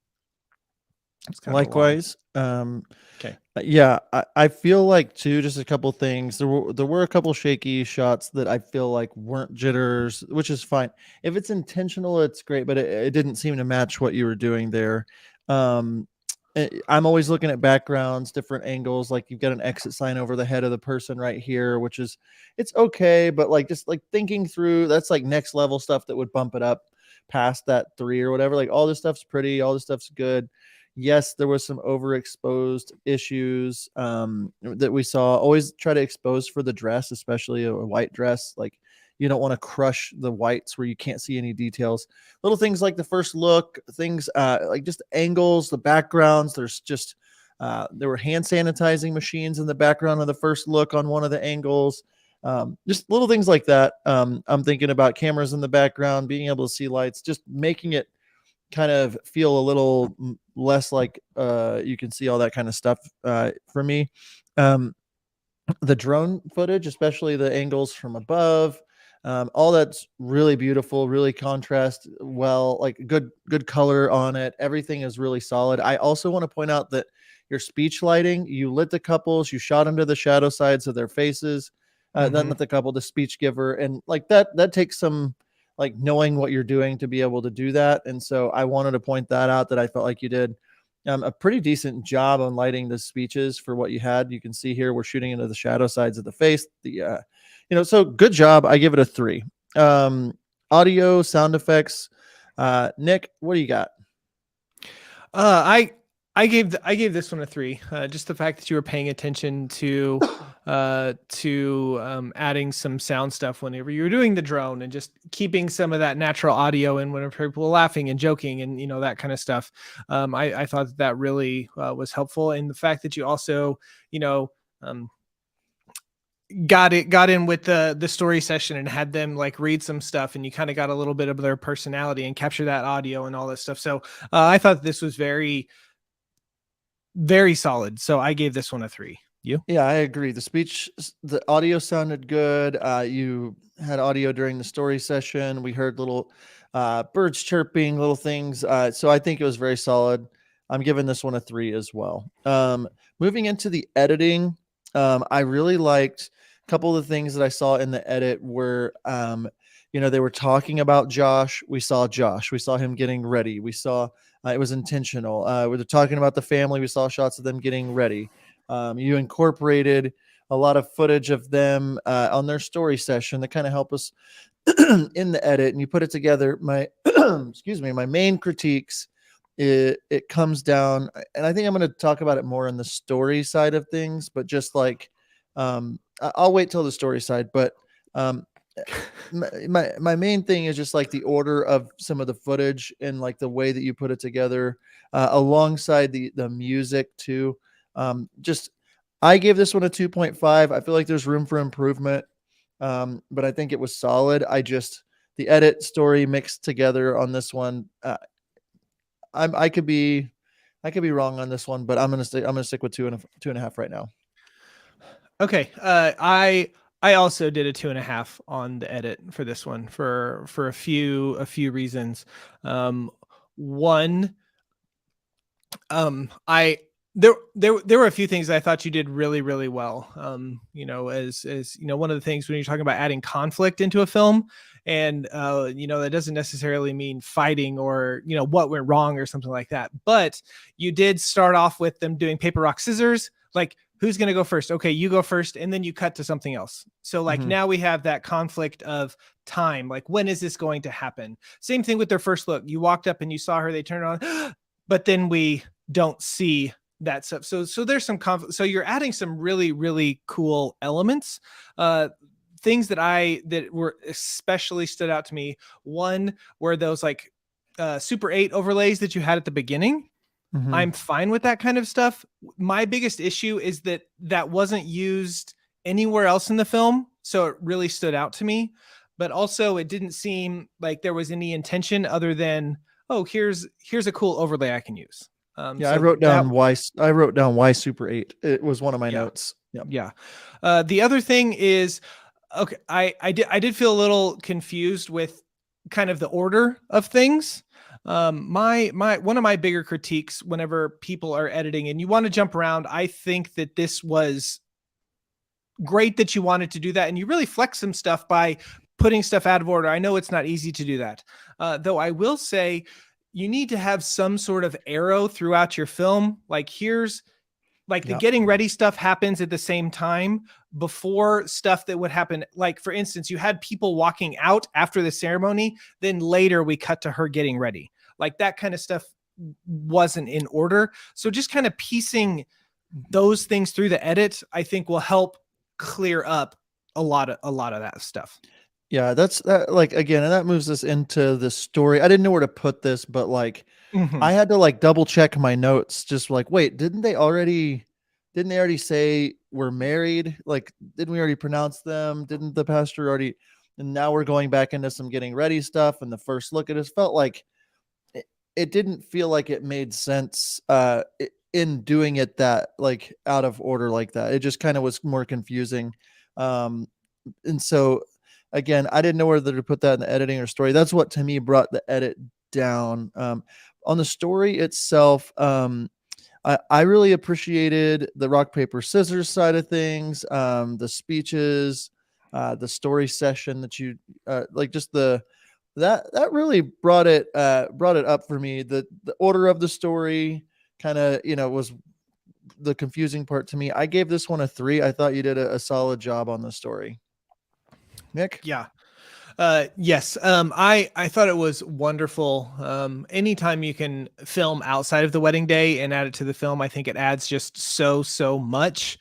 Likewise. Okay. Yeah, I feel like too, just a couple things. There were a couple shaky shots that I feel like weren't jitters, which is fine. If it's intentional, it's great, but it didn't seem to match what you were doing there. I'm always looking at backgrounds, different angles. Like you've got an exit sign over the head of the person right here, which is, it's okay, but like just like thinking through, that's like next level stuff that would bump it up past that 3 or whatever. Like all this stuff's pretty, all this stuff's good. Yes, there was some overexposed issues that we saw. Always try to expose for the dress, especially a white dress. Like you don't want to crush the whites where you can't see any details. Little things like the first look, things like just angles, the backgrounds. There's just there were hand sanitizing machines in the background of the first look on one of the angles. Just little things like that. I'm thinking about cameras in the background, being able to see lights, just making it kind of feel a little less like you can see all that kind of stuff for me. The drone footage, especially the angles from above, all that's really beautiful, really contrast well, like good color on it. Everything is really solid. I also want to point out that your speech lighting, you lit the couples, you shot them to the shadow sides of their faces, then not the couple, the speech giver, and like that takes some like knowing what you're doing to be able to do that. And so I wanted to point that out, that I felt like you did a pretty decent job on lighting the speeches for what you had. You can see here we're shooting into the shadow sides of the face. So good job. I give it a 3. Audio, sound effects. Nick, what do you got? I gave this one a 3. Just the fact that you were paying attention to adding some sound stuff whenever you were doing the drone, and just keeping some of that natural audio in whenever people were laughing and joking and that kind of stuff. I thought that really was helpful, and the fact that you also got in with the story session and had them like read some stuff, and you kind of got a little bit of their personality and capture that audio and all this stuff. So I thought this was very, very solid. So I gave this one a 3. You? Yeah, I agree. The audio sounded good. You had audio during the story session. We heard little birds chirping, little things. So I think it was very solid. I'm giving this one a 3 as well. Moving into the editing, I really liked a couple of the things that I saw in the edit were, they were talking about Josh. We saw him getting ready. We saw it was intentional. We were talking about the family. We saw shots of them getting ready. You incorporated a lot of footage of them on their story session that kind of help us in the edit, and you put it together. My my main critiques, it comes down, and I think I'm going to talk about it more on the story side of things, but just like I'll wait till the story side. But my main thing is just like the order of some of the footage and like the way that you put it together, alongside the music too. I gave this one a 2.5. I feel like there's room for improvement, but I think it was solid. The edit story mixed together on this one. I could be wrong on this one, but I'm gonna stick with 2.5 right now. Okay. I also did a 2.5 on the edit for this one for a few reasons. One, there were a few things I thought you did really, really well. As one of the things when you're talking about adding conflict into a film, and that doesn't necessarily mean fighting or what went wrong or something like that, but you did start off with them doing paper, rock, scissors, like who's going to go first? Okay, you go first, and then you cut to something else. So like now we have that conflict of time, like when is this going to happen? Same thing with their first look. You walked up and you saw her, they turned on, but then we don't see that stuff. So there's some conflict. So you're adding some really, really cool elements. Things that were especially stood out to me. One were those like Super 8 overlays that you had at the beginning. I'm fine with that kind of stuff. My biggest issue is that wasn't used anywhere else in the film, so it really stood out to me. But also, it didn't seem like there was any intention other than, oh, here's a cool overlay I can use. I wrote down why Super 8. It was one of my notes. Yep. Yeah. The other thing is, okay, I did feel a little confused with kind of the order of things. My one of my bigger critiques whenever people are editing and you want to jump around, I think that this was great that you wanted to do that, and you really flex some stuff by putting stuff out of order. I know it's not easy to do that, though I will say you need to have some sort of arrow throughout your film. Like here's like the getting ready stuff happens at the same time before stuff that would happen. Like, for instance, you had people walking out after the ceremony, then later we cut to her getting ready. Like that kind of stuff wasn't in order. So just kind of piecing those things through the edit, I think will help clear up a lot of that stuff. Yeah, that's like, again, and that moves us into the story. I didn't know where to put this, but like I had to like double check my notes, just like, wait, didn't they already say we're married? Like, didn't we already pronounce them? Didn't the pastor already? And now we're going back into some getting ready stuff. And the first look, it felt like it didn't feel like it made sense in doing it that like out of order like that. It just kind of was more confusing. And so again, I didn't know whether to put that in the editing or story. That's what to me brought the edit down. On the story itself, I really appreciated the rock, paper, scissors side of things, the speeches, the story session that you like, just that really brought it up for me. The order of the story kind of, was the confusing part to me. I gave this one a 3. I thought you did a solid job on the story. Nick? Yeah. Yes. I thought it was wonderful. Anytime you can film outside of the wedding day and add it to the film, I think it adds just so much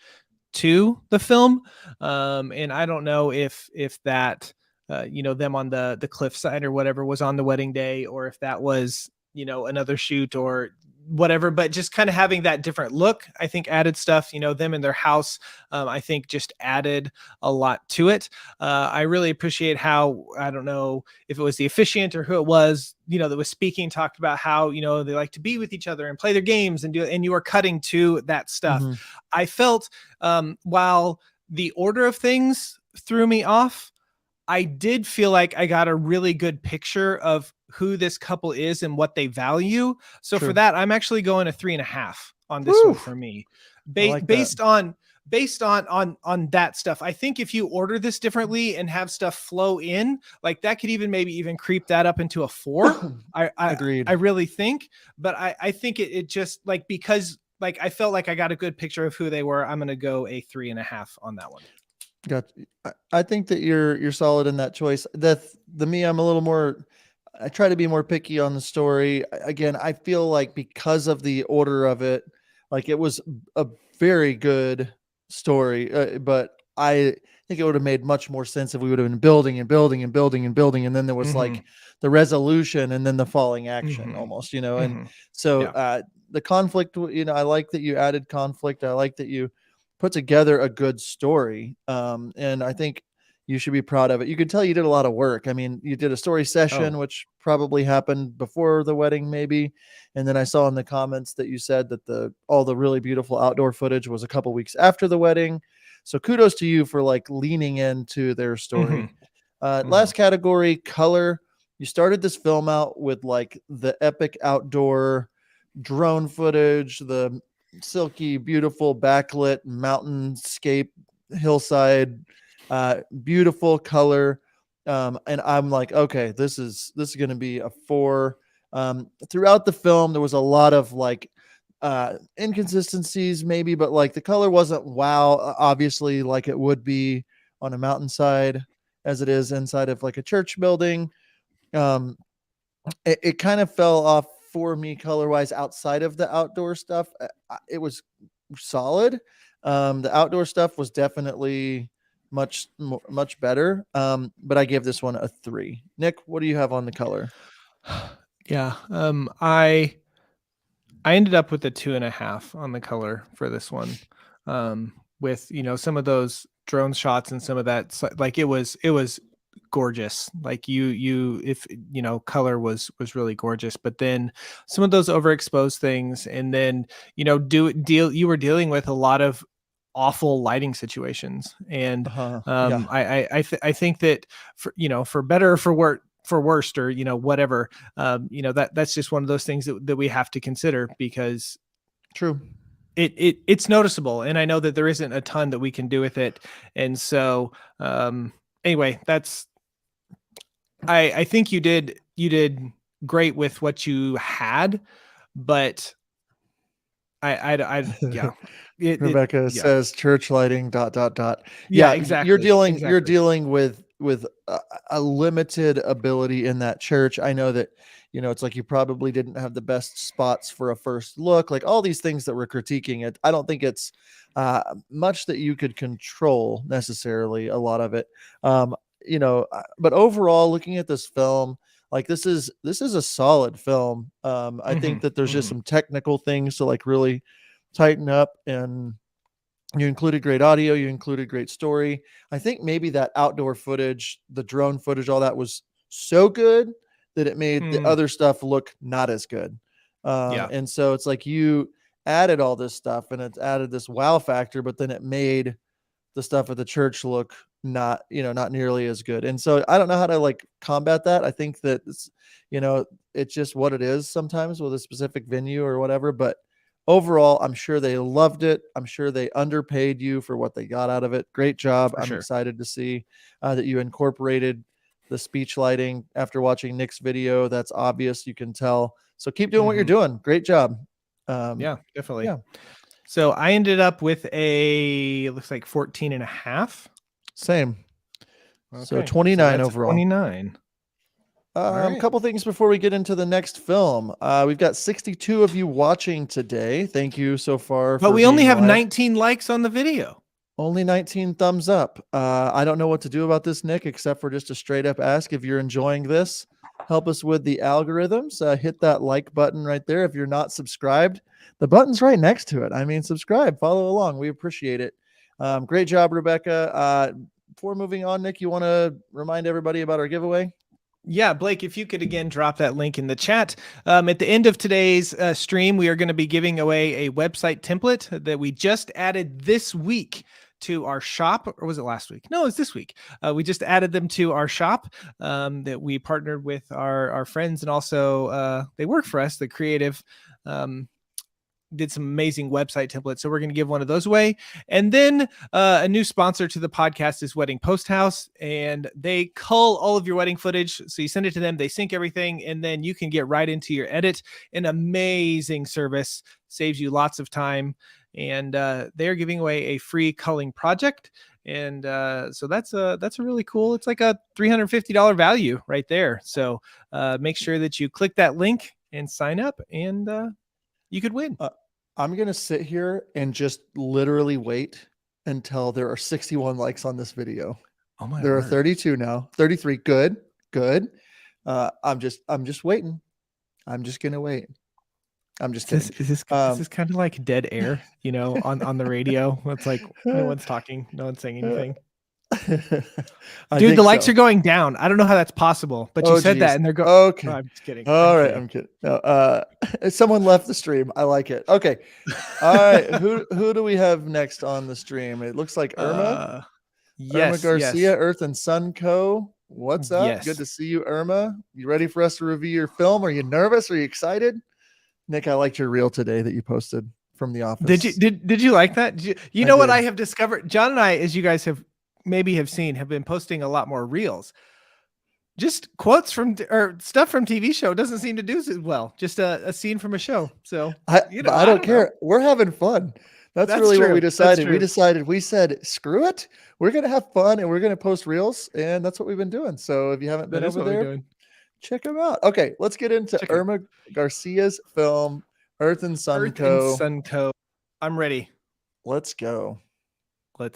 to the film. And I don't know if that, them on the cliffside or whatever was on the wedding day, or if that was, another shoot or whatever, but just kind of having that different look, I think added stuff, them in their house, I think just added a lot to it. I really appreciate how, I don't know if it was the officiant or who it was, that was speaking, talked about how, they like to be with each other and play their games and you were cutting to that stuff. Mhm. I felt, while the order of things threw me off, I did feel like I got a really good picture of who this couple is and what they value. So for True. that, I'm actually going a 3.5 on this one Woo! for me. I like that. Based on that stuff. I think if you order this differently and have stuff flow in, like that could maybe even creep that up into a 4. Agreed. I really think, but I think it just like, because like I felt like I got a good picture of who they were. I'm going to go a 3.5 on that one. Got. I think that you're solid in that choice. The me, I'm a little more. I try to be more picky on the story. Again, I feel like because of the order of it, like it was a very good story, but I think it would have made much more sense if we would have been building and building and building and building, and then there was like the resolution and then the falling action almost, and so Yeah. the conflict, I like that you added conflict. I like that you put together a good story, and I think you should be proud of it. You could tell you did a lot of work. I mean, you did a story session, which probably happened before the wedding, maybe. And then I saw in the comments that you said that all the really beautiful outdoor footage was a couple weeks after the wedding. So kudos to you for like leaning into their story. Last category, color. You started this film out with like the epic outdoor drone footage, the silky, beautiful backlit mountainscape, hillside, beautiful color. And I'm like, okay, this is going to be a 4. Throughout the film, there was a lot of like inconsistencies maybe, but like the color wasn't wow, obviously, like it would be on a mountainside as it is inside of like a church building. It kind of fell off for me color wise outside of the outdoor stuff. It was solid. The outdoor stuff was definitely much better. But I gave this one a 3. Nick, what do you have on the color? Yeah. I ended up with a 2.5 on the color for this one. With, some of those drone shots and some of that, like it was gorgeous. Like if color was really gorgeous, but then some of those overexposed things, and then, you were dealing with a lot of awful lighting situations. And Yeah. I think that for better or for worst, or whatever, that's just one of those things that we have to consider, because True. It's noticeable, and I know that there isn't a ton that we can do with it. And so anyway, I think you did great with what you had, but yeah. Rebecca says church lighting ... Yeah, exactly. You're dealing with a limited ability in that church. I know that, it's like you probably didn't have the best spots for a first look, like all these things that we're critiquing it. I don't think it's much that you could control necessarily, a lot of it. But overall, looking at this film, like this is a solid film. I think that there's just some technical things to like really tighten up, and you included great audio, you included great story. I think maybe that outdoor footage, the drone footage, all that was so good that it made the other stuff look not as good. And so it's like you added all this stuff and it added this wow factor, but then it made the stuff at the church look not nearly as good. And so I don't know how to like combat that. I think that it's just what it is sometimes with a specific venue or whatever. But overall, I'm sure they loved it. I'm sure they underpaid you for what they got out of it. Great job. I'm excited to see that you incorporated the speech lighting after watching Nick's video. That's obvious. You can tell. So keep doing what you're doing. Great job. Yeah, definitely. Yeah. So I ended up with it looks like 14 and a half. Same. So Okay, 29 that's a overall. 29. All A right. couple things before we get into the next film. We've got 62 of you watching today. Thank you so far. But for we only being have live. 19 likes on the video. Only 19 thumbs up. I don't know what to do about this, Nick, except for just a straight up ask if you're enjoying this. Help us with the algorithms. Hit that like button right there. If you're not subscribed, the button's right next to it. I mean, subscribe, follow along. We appreciate it. Great job, Rebecca. Before moving on, Nick, you want to remind everybody about our giveaway? Yeah, Blake, if you could again drop that link in the chat. At the end of today's stream, we are going to be giving away a website template that we just added this week to our shop. Or was it last week? No, it's this week. We just added them to our shop that we partnered with our friends, and also they work for us, the creative. Did some amazing website templates. So we're going to give one of those away. And then a new sponsor to the podcast is Wedding Post House, and they cull all of your wedding footage. So you send it to them, they sync everything, and then you can get right into your edit. An amazing service, saves you lots of time. And they're giving away a free culling project. And so that's a really cool, it's like a $350 value right there. So make sure that you click that link and sign up, and you could win. I'm going to sit here and just literally wait until there are 61 likes on this video. Oh my There word. are 32 now, 33. Good. I'm just waiting. I'm just going to wait. I'm just kidding. Is this kind of like dead air, on the radio? It's like no one's talking, no one's saying anything. Dude, the likes are going down. I don't know how that's possible, but you said that, and they're going. Okay. No, I'm just kidding. All right, I'm kidding. No, someone left the stream. I like it. Okay. All right. Who do we have next on the stream? It looks like Irma. Irma Garcia, Earth and Sun Co. What's up? Yes. Good to see you, Irma. You ready for us to review your film? Are you nervous? Are you excited? Nick, I liked your reel today that you posted from the office. Did you like that? You know what I have discovered? John and I, as you guys have seen, have been posting a lot more reels. Just quotes from or stuff from TV show doesn't seem to do as well. Just a scene from a show. So I don't care. Know. We're having fun. That's really true. What we decided. We said, screw it. We're gonna have fun and we're gonna post reels, and that's what we've been doing. So if you haven't been over there, check them out. Okay, let's get into Irma Garcia's film, Earth and Sun Co. I'm ready. Let's go. I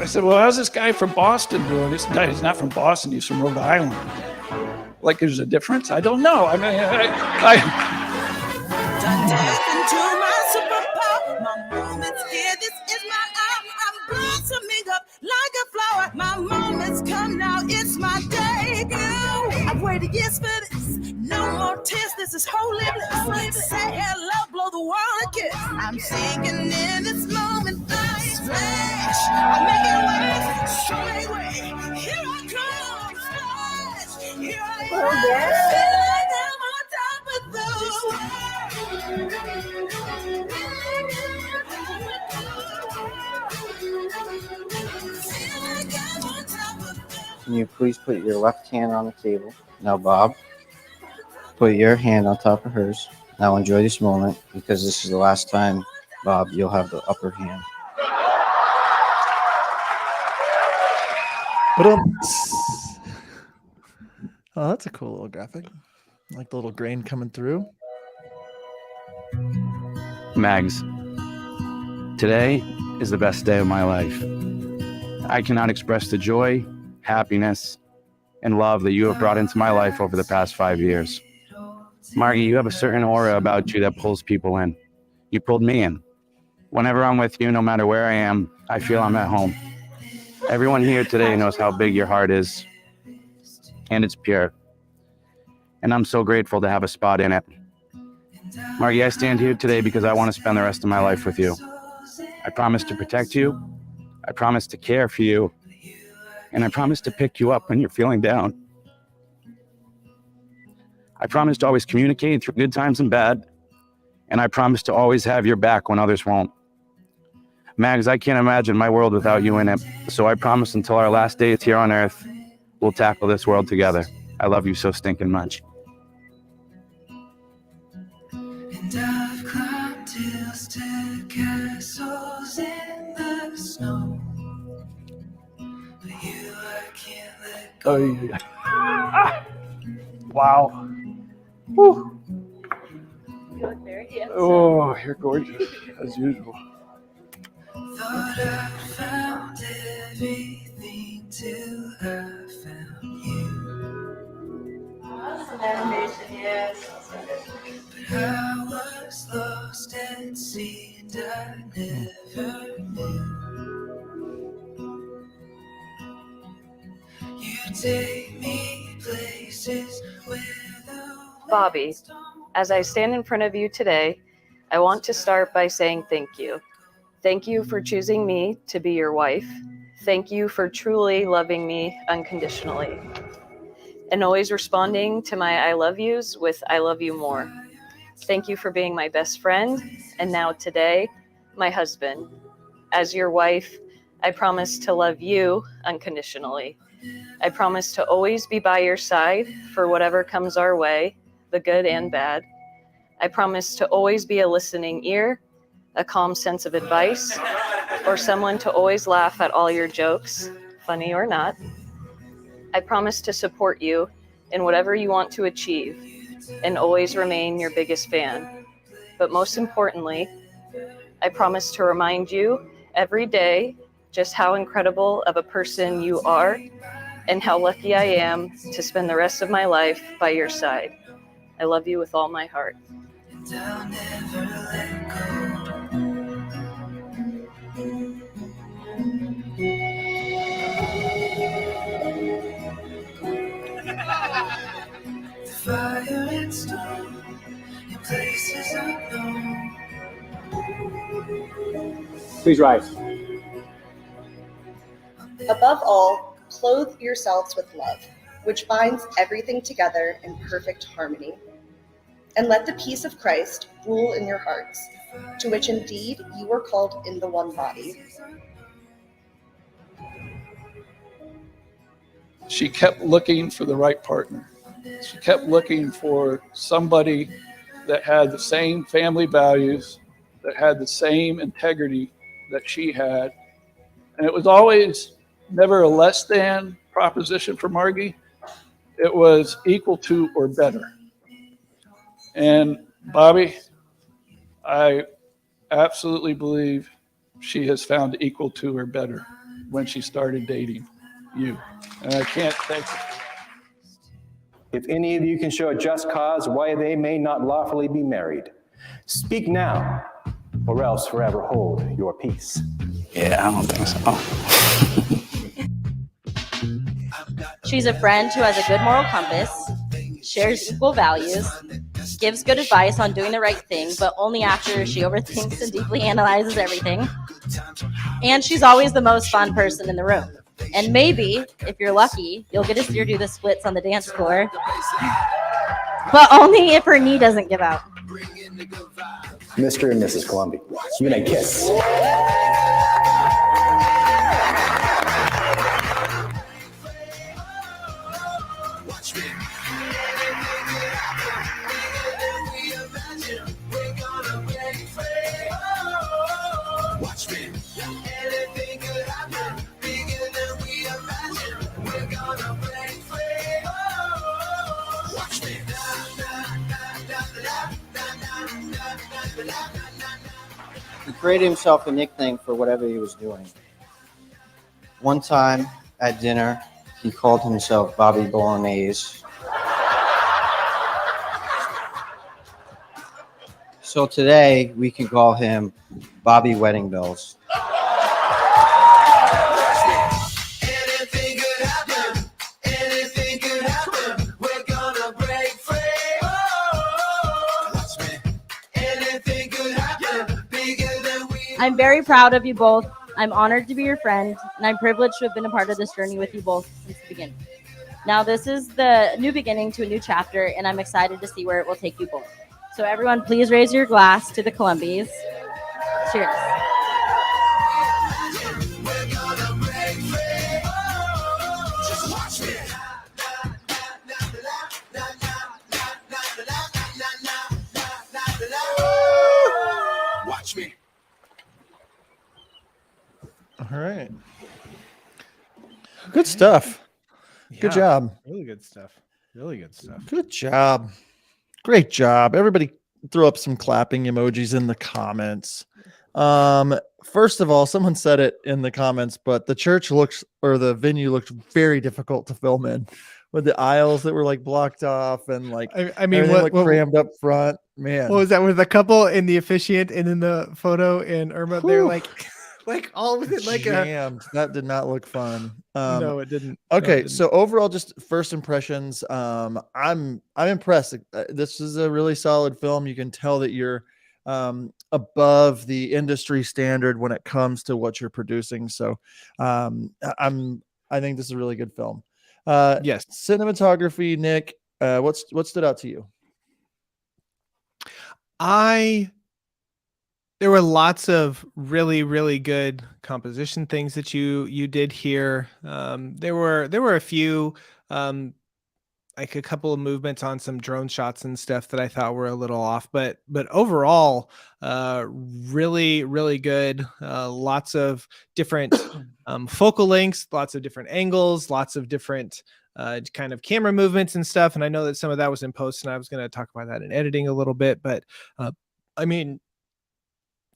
said, well, how's this guy from Boston doing? This guy is not from Boston. He's from Rhode Island. Like there's a difference? I don't know. I mean, My moments come now, it's my day, girl. I've waited years for this. No more tears, this is holy bliss. Say hello, blow the world a kiss. I'm sinking in this moment, like splash. I'm making waves, straight way. Here I come, splash. Here I am, feel like I'm on top of Can you please put your left hand on the table? Now, Bob, put your hand on top of hers. Now enjoy this moment, because this is the last time, Bob, you'll have the upper hand. Oh, that's a cool little graphic. I like the little grain coming through. Mags, today is the best day of my life. I cannot express the joy, happiness, and love that you have brought into my life over the past 5 years. Margie, you have a certain aura about you that pulls people in. You pulled me in. Whenever I'm with you, no matter where I am, I feel I'm at home. Everyone here today knows how big your heart is, and it's pure. And I'm so grateful to have a spot in it. Margie, I stand here today because I want to spend the rest of my life with you. I promise to protect you. I promise to care for you. And I promise to pick you up when you're feeling down. I promise to always communicate through good times and bad. and I promise to always have your back when others won't. Mags, I can't imagine my world without you in it, so I promise until our last days here on Earth, we'll tackle this world together. I love you so stinking much. And I've climbed hills to castles in the snow. But you, I can't let go. Oh, yeah. Wow. Woo. You look very handsome. Oh, you're gorgeous, as usual. Thought I found everything till I found you. Awesome animation, yes. But I was lost at sea and I never knew. You take me places where the Bobby, as I stand in front of you today, I want to start by saying thank you. Thank you for choosing me to be your wife. Thank you for truly loving me unconditionally and always responding to my I love yous with I love you more. Thank you for being my best friend and now today, my husband. As your wife, I promise to love you unconditionally. I promise to always be by your side for whatever comes our way, the good and bad. I promise to always be a listening ear, a calm sense of advice, or someone to always laugh at all your jokes, funny or not. I promise to support you in whatever you want to achieve and always remain your biggest fan. But most importantly, I promise to remind you every day just how incredible of a person you are and how lucky I am to spend the rest of my life by your side. I love you with all my heart. and I'll never let go. The fire and storm in places unknown. Please rise. Above all, clothe yourselves with love, which binds everything together in perfect harmony. And let the peace of Christ rule in your hearts, to which indeed you were called in the one body. She kept looking for the right partner. She kept looking for somebody that had the same family values, that had the same integrity that she had. And it was always never a less than proposition for Margie. It was equal to or better. And Bobby, I absolutely believe she has found equal to or better when she started dating you. And I can't thank you. If any of you can show a just cause why they may not lawfully be married, speak now, or else forever hold your peace. Yeah, I don't think so. She's a friend who has a good moral compass, shares equal values, gives good advice on doing the right thing, but only after she overthinks and deeply analyzes everything. And she's always the most fun person in the room. And maybe, if you're lucky, you'll get to see her do the splits on the dance floor. But only if her knee doesn't give out. Mr. and Mrs. Columbia, you may kiss. He created himself a nickname for whatever he was doing. One time at dinner, he called himself Bobby Bolognese. So today, we can call him Bobby Wedding Bells. I'm very proud of you both. I'm honored to be your friend, and I'm privileged to have been a part of this journey with you both since the beginning. Now, this is the new beginning to a new chapter, and I'm excited to see where it will take you both. So everyone, please raise your glass to the Columbies. Cheers. Watch me. All right. Good stuff. Good Yeah, job. Really good stuff. Really good stuff. Good job. Great job. Everybody throw up some clapping emojis in the comments. First of all, someone said it in the comments, but the church looks, or the venue looked very difficult to film in, with the aisles that were like blocked off and like I mean, everything what crammed up front. Man, what was that with the couple and the officiant and in the photo and Irma? They're Whew. like all within like a. jammed. That did not look fun. No, it didn't. No, it Okay, didn't. so overall, just first impressions. I'm impressed. This is a really solid film. You can tell that you're above the industry standard when it comes to what you're producing. So I think this is a really good film. Yes. Cinematography, Nick. What stood out to you? There were lots of really, really good composition things that you did here. There were a few, like a couple of movements on some drone shots and stuff that I thought were a little off, but overall, really, really good. Lots of different focal lengths, lots of different angles, lots of different kind of camera movements and stuff. And I know that some of that was in post, and I was going to talk about that in editing a little bit, but I mean,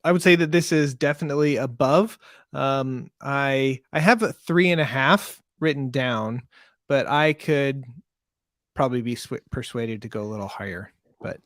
I would say that this is definitely above. I have a 3.5 written down, but I could probably be persuaded to go a little higher. But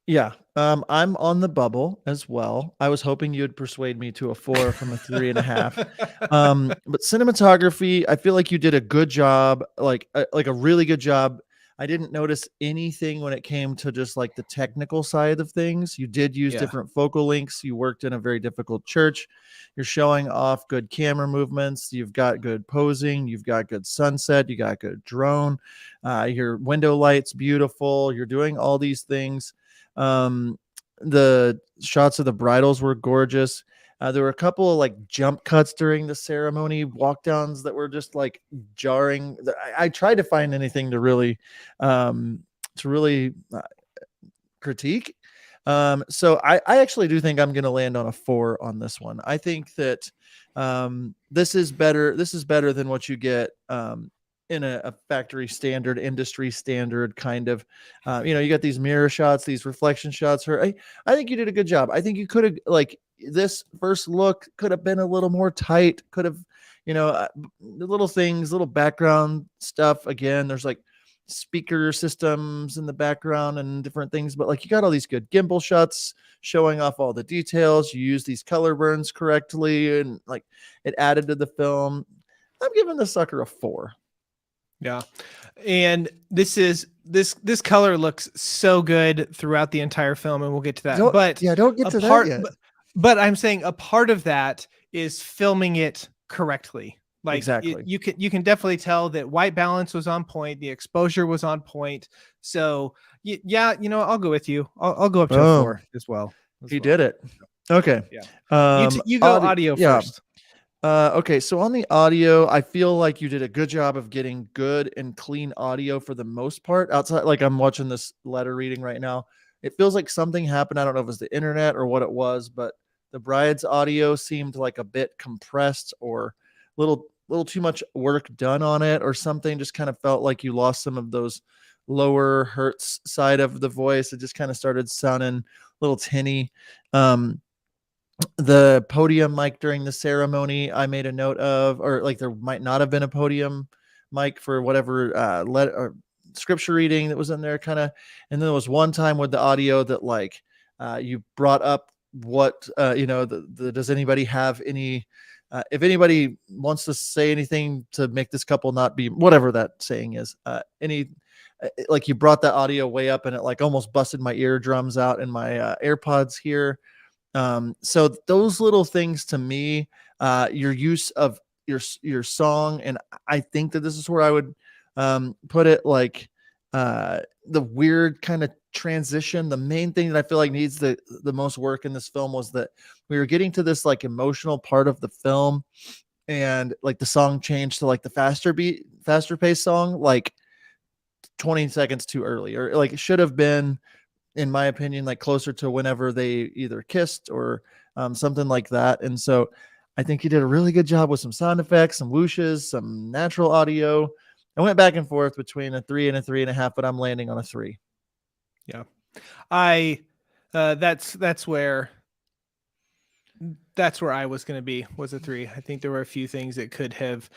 yeah, I'm on the bubble as well. I was hoping you'd persuade me to a 4 from a 3.5. But cinematography, I feel like you did a good job, like a really good job. I didn't notice anything when it came to just like the technical side of things. You did use different focal lengths. You worked in a very difficult church. You're showing off good camera movements. You've got good posing. You've got good sunset. You got good drone. Your window light's beautiful. You're doing all these things. The shots of the bridals were gorgeous. There were a couple of like jump cuts during the ceremony, walk downs that were just like jarring. I tried to find anything to really critique. So I actually do think I'm going to land on a 4 on this one. I think that this is better. This is better than what you get in a factory standard, industry standard kind of, you got these mirror shots, these reflection shots. I think you did a good job. I think you could have, like, this first look could have been a little more tight, could have, the little things, little background stuff. Again, there's like speaker systems in the background and different things, but like you got all these good gimbal shots showing off all the details. You use these color burns correctly, and like it added to the film. I'm giving this sucker a 4. Yeah. And this color looks so good throughout the entire film, and we'll get to that. Don't get to that yet. But I'm saying a part of that is filming it correctly. Like exactly. You can definitely tell that white balance was on point, the exposure was on point. So yeah, I'll go with you. I'll go up to a 4 as well. He did it. Okay. Yeah. You go audio first. Okay, so on the audio, I feel like you did a good job of getting good and clean audio for the most part. Outside, like I'm watching this letter reading right now, it feels like something happened. I don't know if it was the internet or what it was, but the bride's audio seemed like a bit compressed or little too much work done on it or something. Just kind of felt like you lost some of those lower hertz side of the voice. It just kind of started sounding a little tinny. The podium mic during the ceremony, I made a note of, or like there might not have been a podium mic for whatever or scripture reading that was in there, kind of. And then there was one time with the audio that like you brought up what does anybody have any if anybody wants to say anything to make this couple not be, whatever that saying is, like you brought that audio way up and it like almost busted my eardrums out in my AirPods here. So those little things to me, your use of your song, and I think that this is where I would put it, like the weird kind of transition. The main thing that I feel like needs the most work in this film was that we were getting to this like emotional part of the film, and like the song changed to like the faster paced song, like 20 seconds too early, or like it should have been, in my opinion, like closer to whenever they either kissed or something like that. And so I think he did a really good job with some sound effects, some whooshes, some natural audio. I went back and forth between a 3 and a 3.5, but I'm landing on a 3. Yeah. That's where I was going to be, was a 3. I think there were a few things that could have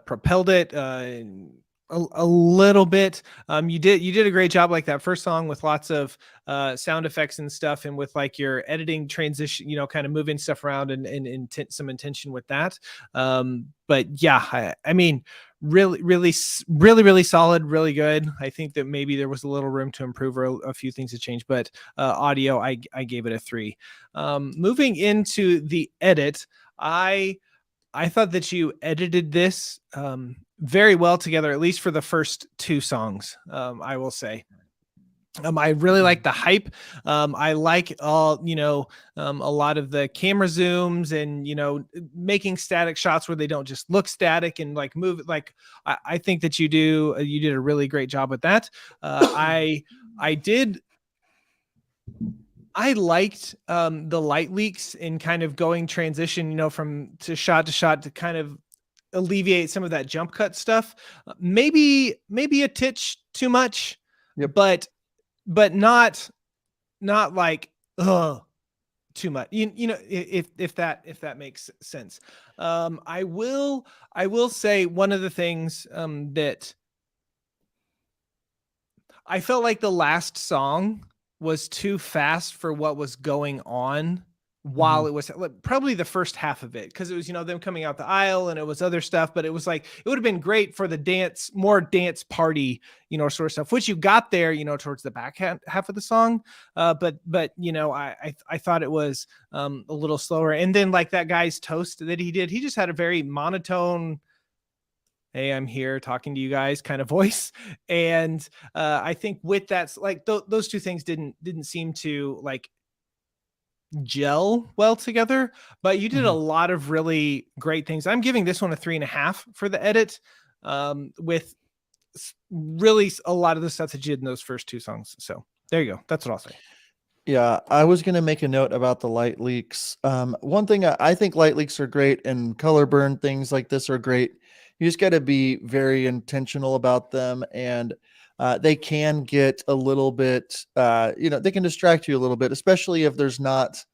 propelled it a little bit. You did a great job, like that first song with lots of sound effects and stuff, and with like your editing transition, kind of moving stuff around and some intention with that. But yeah, I mean, really solid, really good. I think that maybe there was a little room to improve or a few things to change, but audio, I gave it a 3. Moving into the edit, I thought that you edited this very well together, at least for the first 2 songs. I will say. I really like the hype. I like all, a lot of the camera zooms and, making static shots where they don't just look static and like move. Like, I think that you did a really great job with that. I liked the light leaks and kind of going transition, from to shot to kind of alleviate some of that jump cut stuff. Maybe a titch too much, but not like too much. If that makes sense. I will say one of the things that I felt like the last song was too fast for what was going on while it was probably the first half of it, because it was them coming out the aisle and it was other stuff, but it was like it would have been great for the more dance party sort of stuff, which you got there towards the back half of the song, but I thought it was a little slower. And then like that guy's toast that he just had a very monotone, hey, I'm here talking to you guys kind of voice. And I think with that, like those 2 things didn't seem to like gel well together, but you did a lot of really great things. I'm giving this one a 3.5 for the edit, with really a lot of the stuff that you did in those first 2 songs. So there you go. That's what I'll say. Yeah, I was going to make a note about the light leaks. One thing, I think light leaks are great, and color burn things like this are great. You just got to be very intentional about them, and they can get a little bit, they can distract you a little bit, especially if there's not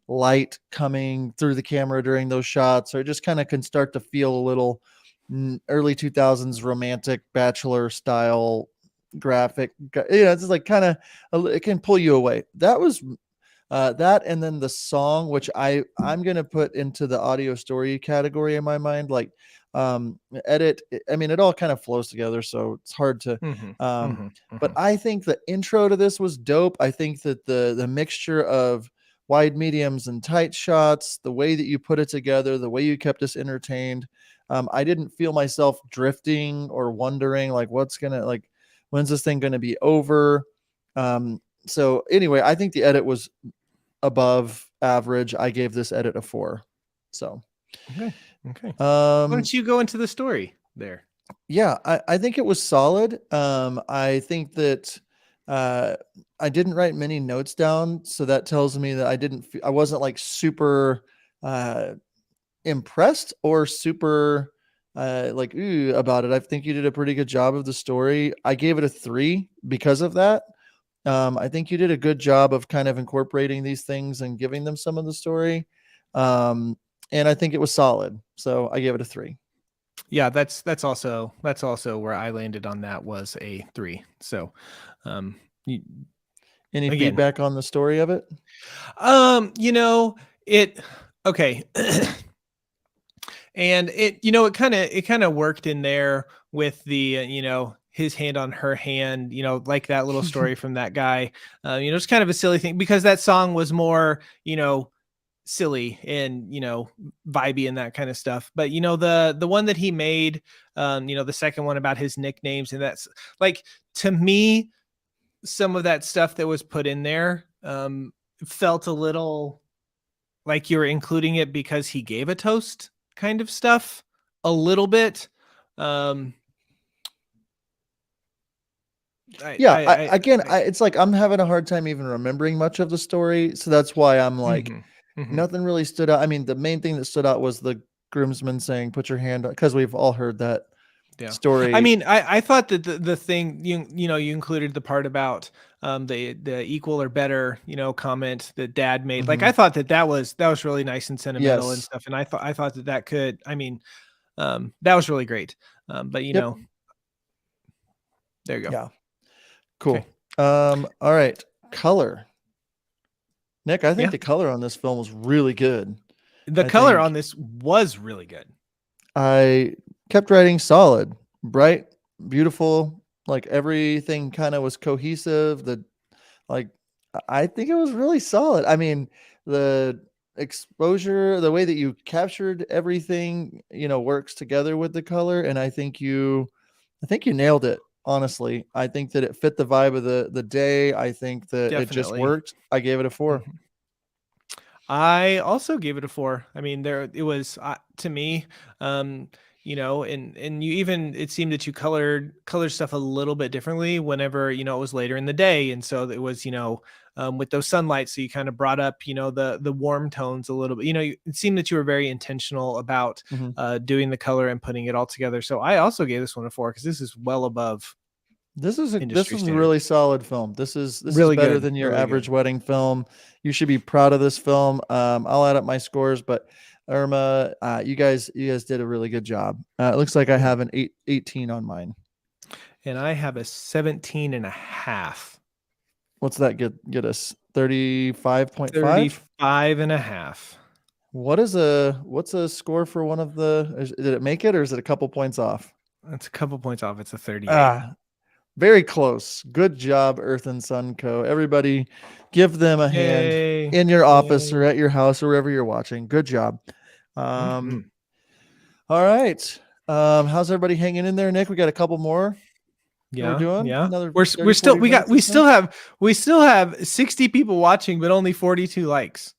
light coming through the camera during those shots, or it just kind of can start to feel a little early 2000s romantic bachelor style graphic. It's just like kind of, it can pull you away. That was that, and then the song, which I'm gonna put into the audio story category in my mind. Like edit, I mean, it all kind of flows together, so it's hard to but I think the intro to this was dope. I think that the mixture of wide, mediums, and tight shots, the way that you put it together, the way you kept us entertained, I didn't feel myself drifting or wondering like when's this thing going to be over. So anyway, I think the edit was above average. I gave this edit a 4. So okay. Why don't you go into the story there? Yeah, I think it was solid. I think that I didn't write many notes down, so that tells me that I wasn't like super impressed or super like ooh about it. I think you did a pretty good job of the story. I gave it a 3 because of that. I think you did a good job of kind of incorporating these things and giving them some of the story. And I think it was solid. So I gave it a 3. Yeah, that's also where I landed on that, was a 3. So any feedback on the story of it? It okay. And it kind of worked in there with the his hand on her hand, like that little story from that guy. It's kind of a silly thing because that song was more, silly and, vibey and that kind of stuff. But, the one that he made, the second one about his nicknames, and that's like, to me, some of that stuff that was put in there felt a little like you were including it because he gave a toast kind of stuff a little bit. It's like I'm having a hard time even remembering much of the story, so that's why I'm like, nothing really stood out. I mean, the main thing that stood out was the groomsman saying, "Put your hand on," because we've all heard that story. I mean, I thought that the thing you included the part about the equal or better comment that Dad made. Like, I thought that was really nice and sentimental and Yes. stuff, and I thought that could, I mean, that was really great. But there you go. Yeah. Cool. All right. Color. Nick, I think the color on this film was really good. The color on this was really good. I kept writing solid, bright, beautiful, like everything kind of was cohesive. I think it was really solid. I mean, the exposure, the way that you captured everything, works together with the color. And I think you nailed it. Honestly, I think that it fit the vibe of the day. I think that it just Definitely. worked. I gave it a 4. I also gave it a 4. I mean, it was to me, and you even, it seemed that you colored stuff a little bit differently whenever, it was later in the day. And so it was, with those sunlights, so you kind of brought up, the warm tones a little bit, it seemed that you were very intentional about doing the color and putting it all together. So I also gave this one a 4 because this is well above. This is a standard. really solid film. This is Really better good, than your really average good. wedding film. You should be proud of this film. I'll add up my scores, but Irma, you guys did a really good job. It looks like I have an 18 on mine. And I have a 17.5. What's that get us? 35.5? 35.5. What's a score for one of the, did it make it or is it a couple points off? It's a couple points off. It's a 38. Very close. Good job, Earth and Sun Co. Everybody give them a hand in your office or at your house or wherever you're watching. Good job. All right. How's everybody hanging in there, Nick? We got a couple more. Yeah. We're doing Yeah. we still have 60 people watching, but only 42 likes.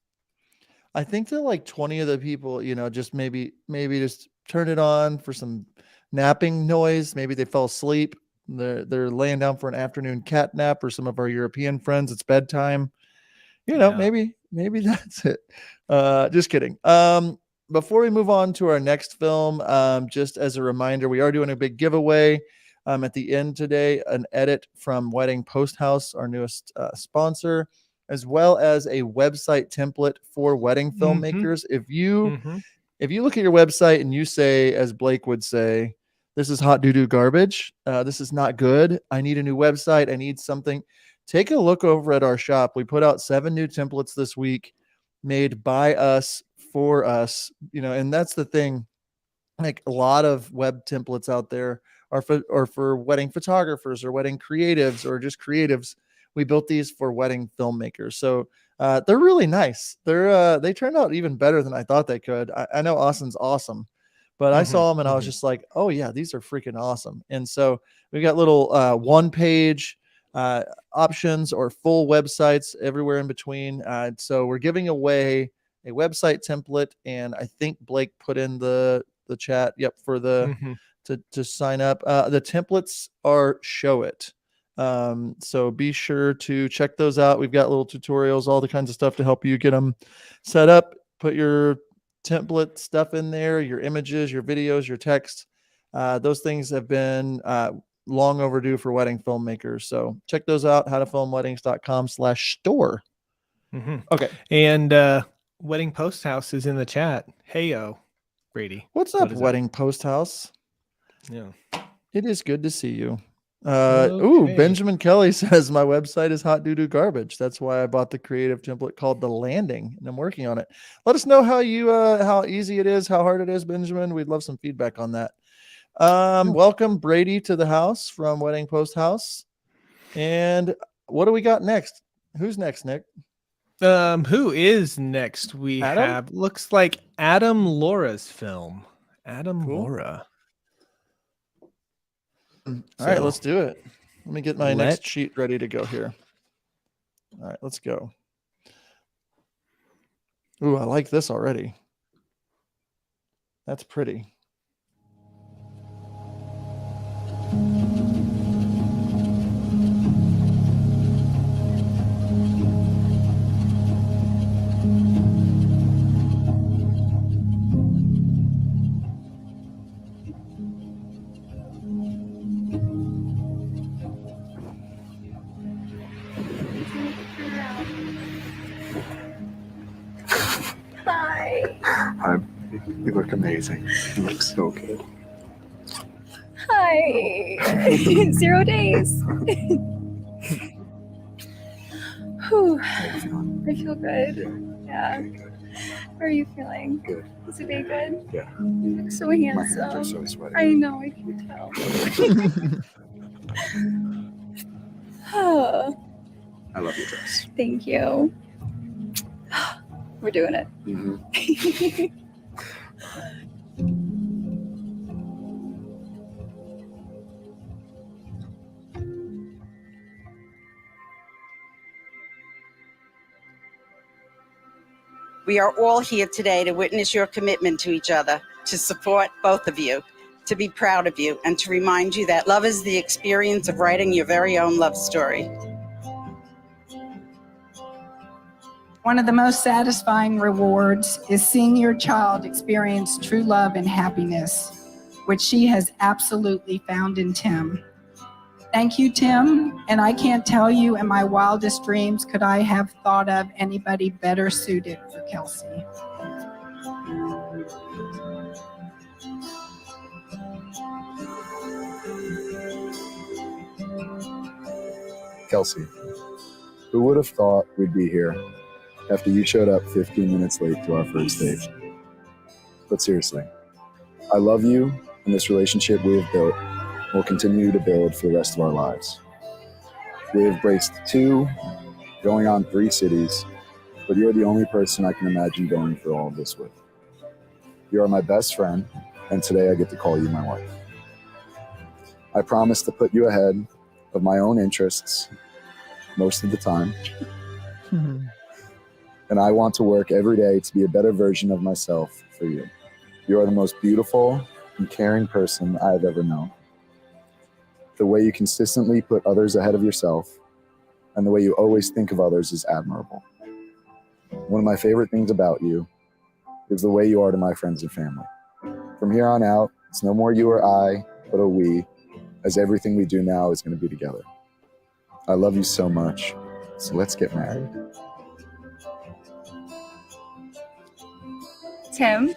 I think that like 20 of the people, just maybe just turn it on for some napping noise. Maybe they fell asleep. They're laying down for an afternoon cat nap, or some of our European friends, it's bedtime. Maybe that's it. Just kidding. Before we move on to our next film, just as a reminder, we are doing a big giveaway at the end today, an edit from Wedding Post House, our newest sponsor, as well as a website template for wedding filmmakers. If you look at your website and you say, as Blake would say, "This is hot doo-doo garbage. This is not good. I need a new website. I need something." Take a look over at our shop. We put out 7 new templates this week made by us for us, and that's the thing. Like a lot of web templates out there are for wedding photographers or wedding creatives or just creatives. We built these for wedding filmmakers. So they're really nice. They turned out even better than I thought they could. I know Austin's awesome. But I saw them and I was just like, oh yeah, these are freaking awesome. And so we got little 1-page options or full websites everywhere in between. So we're giving away a website template, and I think Blake put in the chat. Yep, for the to sign up. The templates are Show It. So be sure to check those out. We've got little tutorials, all the kinds of stuff to help you get them set up. Put your template stuff in there, your images, your videos, your text. Those things have been long overdue for wedding filmmakers. So check those out, howtofilmweddings.com/store. Okay. And Wedding Post House is in the chat. Heyo, Brady. What's up, Wedding Post House? Yeah. It is good to see you. Ooh, Benjamin Kelly says my website is hot doo-doo garbage. That's why I bought the creative template called The Landing, and I'm working on it. Let us know how easy it is, how hard it is, Benjamin. We'd love some feedback on that. Welcome Brady to the house from Wedding Post House. And what do we got next? Who's next, Nick? Who is next? We Adam? have looks like Adam Laura's film. Adam Cool. Laura. All right, So, let's do it. Let me get my next sheet ready to go here. All right, let's go. Ooh, I like this already. That's pretty. Hi. Hi. You look amazing. You look so good. Hi. 0 days. Whew. I feel good. Yeah. How are you feeling? Good. Is the day good? Yeah. You look so My handsome. hands are so sweaty. I know, I can tell. Oh, I love your dress. thank you. We're doing it. Mm-hmm. We are all here today to witness your commitment to each other, to support both of you, to be proud of you, and to remind you that love is the experience of writing your very own love story. One of the most satisfying rewards is seeing your child experience true love and happiness, which she has absolutely found in Tim. Thank you, Tim, and I can't tell you in my wildest dreams could I have thought of anybody better suited for Kelsey. Kelsey, who would have thought we'd be here after you showed up 15 minutes late to our first date? But seriously, I love you, and this relationship we have built will continue to build for the rest of our lives. We have braced 2, going on 3 cities, but you're the only person I can imagine going through all of this with. You are my best friend, and today I get to call you my wife. I promise to put you ahead of my own interests most of the time, and I want to work every day to be a better version of myself for you. You are the most beautiful and caring person I have ever known. The way you consistently put others ahead of yourself and the way you always think of others is admirable. One of my favorite things about you is the way you are to my friends and family. From here on out, it's no more you or I, but a we, as everything we do now is going to be together. I love you so much, so let's get married. Tim,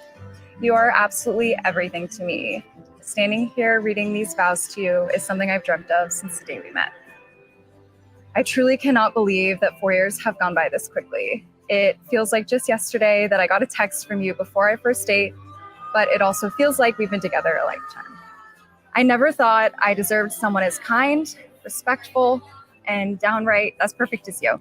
you are absolutely everything to me. Standing here reading these vows to you is something I've dreamt of since the day we met. I truly cannot believe that 4 years have gone by this quickly. It feels like just yesterday that I got a text from you before our first date, but it also feels like we've been together a lifetime. I never thought I deserved someone as kind, respectful, and downright as perfect as you.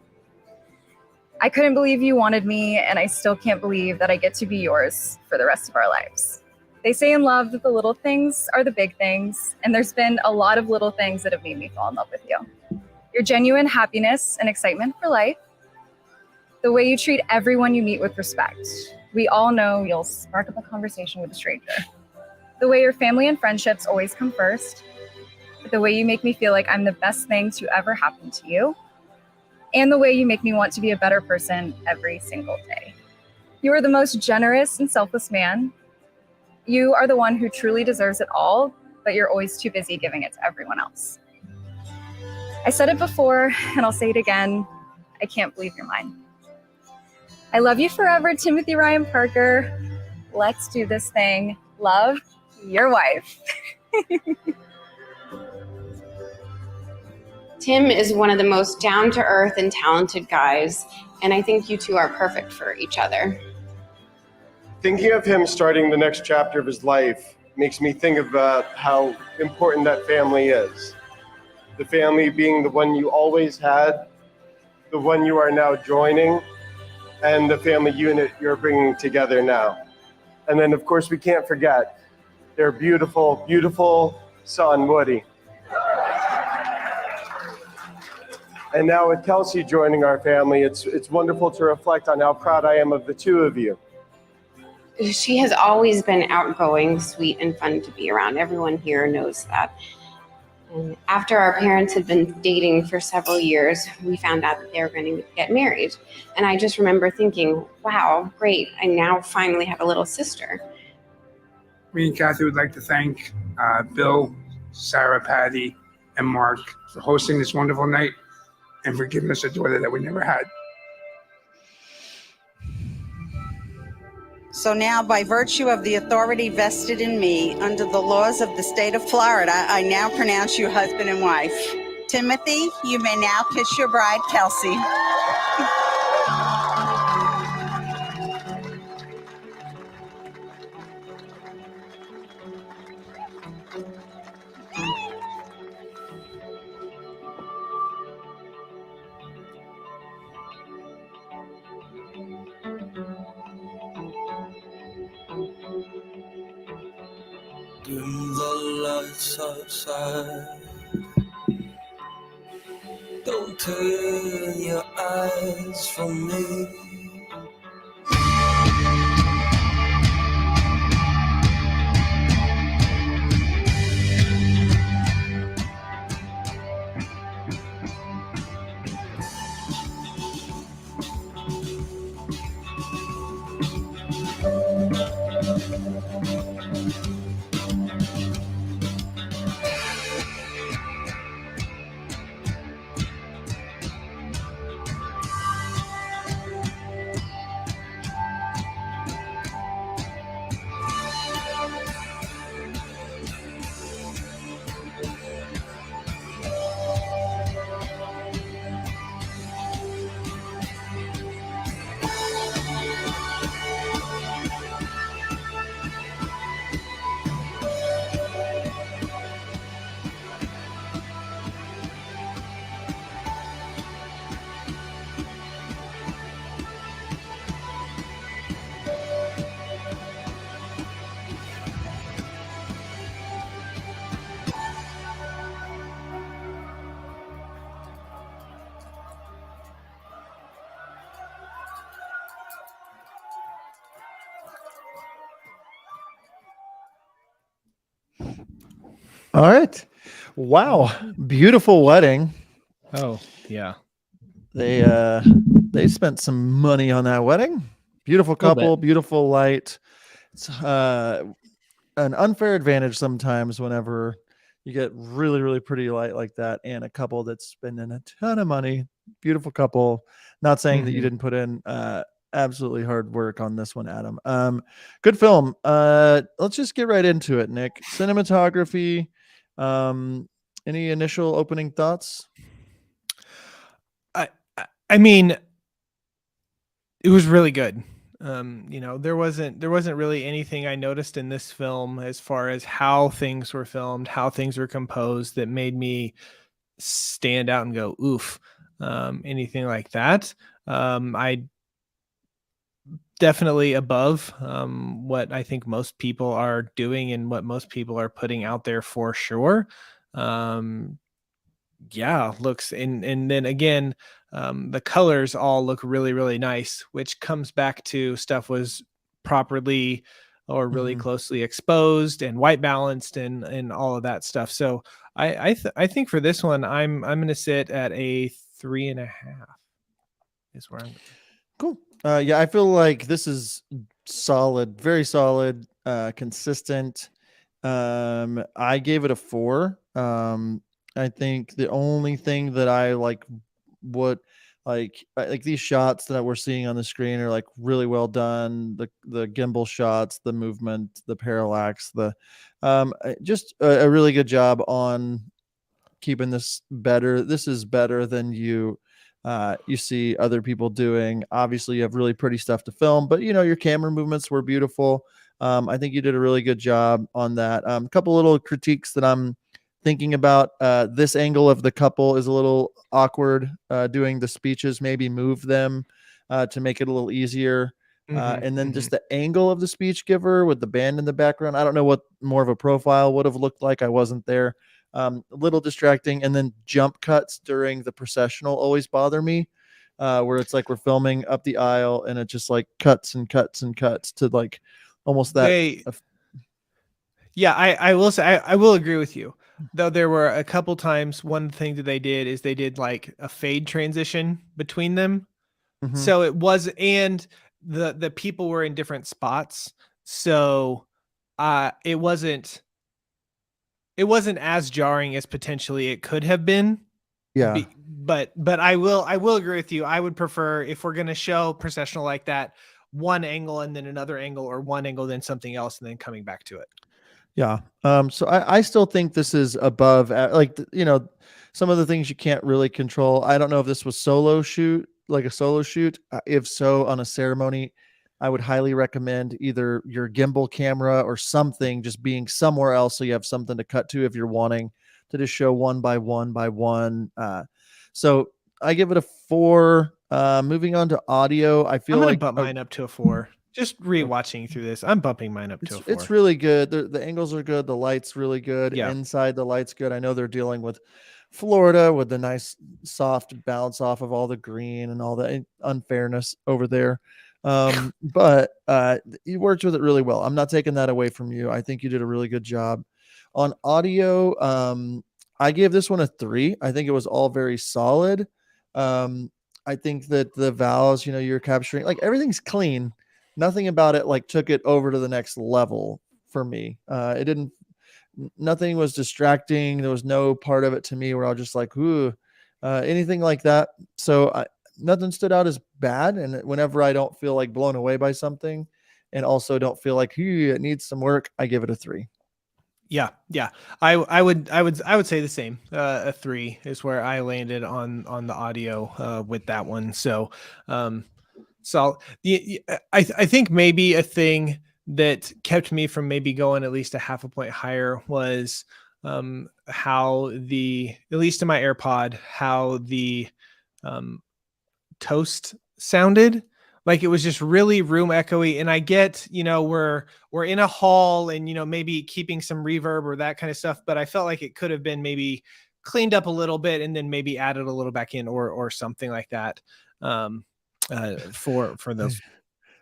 I couldn't believe you wanted me, and I still can't believe that I get to be yours for the rest of our lives. They say in love that the little things are the big things, and there's been a lot of little things that have made me fall in love with you. Your genuine happiness and excitement for life, the way you treat everyone you meet with respect. We all know you'll spark up a conversation with a stranger. The way your family and friendships always come first, the way you make me feel like I'm the best thing to ever happen to you, and the way you make me want to be a better person every single day. You are the most generous and selfless man. You are the one who truly deserves it all, but you're always too busy giving it to everyone else. I said it before, and I'll say it again. I can't believe you're mine. I love you forever, Timothy Ryan Parker. Let's do this thing. Love, your wife. Tim is one of the most down-to-earth and talented guys, and I think you two are perfect for each other. Thinking of him starting the next chapter of his life makes me think about how important that family is. The family being the one you always had, the one you are now joining, and the family unit you're bringing together now. And then, of course, we can't forget their beautiful, beautiful son, Woody. And now with Kelsey joining our family, it's wonderful to reflect on how proud I am of the two of you. She has always been outgoing, sweet, and fun to be around. Everyone here knows that. And after our parents had been dating for several years, we found out that they were going to get married. And I just remember thinking, wow, great, I now finally have a little sister. Me and Kathy would like to thank Bill, Sarah, Patty, and Mark for hosting this wonderful night and for giving us a daughter that we never had. So now, by virtue of the authority vested in me under the laws of the state of Florida, I now pronounce you husband and wife. Timothy, you may now kiss your bride, Kelsey. Dim the lights outside. Don't turn your eyes from me. All right. Wow. Beautiful wedding. Oh, yeah. They spent some money on that wedding. Beautiful couple, beautiful light. It's an unfair advantage sometimes whenever you get really, really pretty light like that and a couple that's spending a ton of money. Beautiful couple. Not saying that you didn't put in absolutely hard work on this one, Adam. Good film. Let's just get right into it, Nick. Cinematography. Any initial opening thoughts? I mean, it was really good. There wasn't really anything I noticed in this film as far as how things were filmed, how things were composed that made me stand out and go, oof, anything like that. I definitely above what I think most people are doing and what most people are putting out there for sure. Looks and then again, the colors all look really, really nice, which comes back to stuff was properly or really closely exposed and white balanced and all of that stuff. So I think for this one, I'm gonna sit at a 3.5 is where I'm Cool. I feel like this is solid, very solid, consistent. I gave it a 4. I think the only thing that I like like these shots that we're seeing on the screen are like really well done. The gimbal shots, the movement, the parallax, just a really good job on keeping this better. This is better than you see other people doing. Obviously, you have really pretty stuff to film, but your camera movements were beautiful. I think you did a really good job on that. A couple little critiques that I'm thinking about. This angle of the couple is a little awkward. Doing the speeches, maybe move them to make it a little easier. Mhm, And then mhm. just the angle of the speech giver with the band in the background. I don't know what more of a profile would have looked like. I wasn't there. A little distracting. And then jump cuts during the processional always bother me, where it's like we're filming up the aisle and it just like cuts and cuts and cuts to like almost that. They Yeah, I will say I will agree with you. Though there were a couple times, one thing that they did is they did like a fade transition between them. Mhm. So it was, and the people were in different spots. So it wasn't as jarring as potentially it could have been. Yeah. But I will agree with you. I would prefer, if we're going to show processional like that, one angle and then another angle, or one angle then something else and then coming back to it. Yeah. So I still think this is above, like, some of the things you can't really control. I don't know if this was like a solo shoot. If so, on a ceremony, I would highly recommend either your gimbal camera or something just being somewhere else so you have something to cut to if you're wanting to just show one by one by one. So I give it a 4. Moving on to audio, I I'm feel gonna like bump mine up to a 4. Just rewatching through this, I'm bumping mine up to a 4. it's really good. The angles are good. The light's really good. Yeah. Inside, the light's good. I know they're dealing with Florida with the nice soft bounce off of all the green and all the unfairness over there. But you worked with it really well. I'm not taking that away from you. I think you did a really good job. On audio, I gave this one a 3. I think it was all very solid. I think that the vowels, you're capturing, like, everything's clean. Nothing about it like took it over to the next level for me. It didn't. Nothing was distracting. There was no part of it to me where I was just like, ooh, anything like that. So nothing stood out as bad. And whenever I don't feel like blown away by something, and also don't feel like, it needs some work, I give it a 3. Yeah, yeah. I would say the same. A 3 is where I landed on the audio with that one. So, I think maybe a thing that kept me from maybe going at least a half a point higher was how at least in my AirPod, how the toast sounded. Like, it was just really room echoey. And I get, we're in a hall and, maybe keeping some reverb or that kind of stuff, but I felt like it could have been maybe cleaned up a little bit and then maybe added a little back in, or something like that. For those.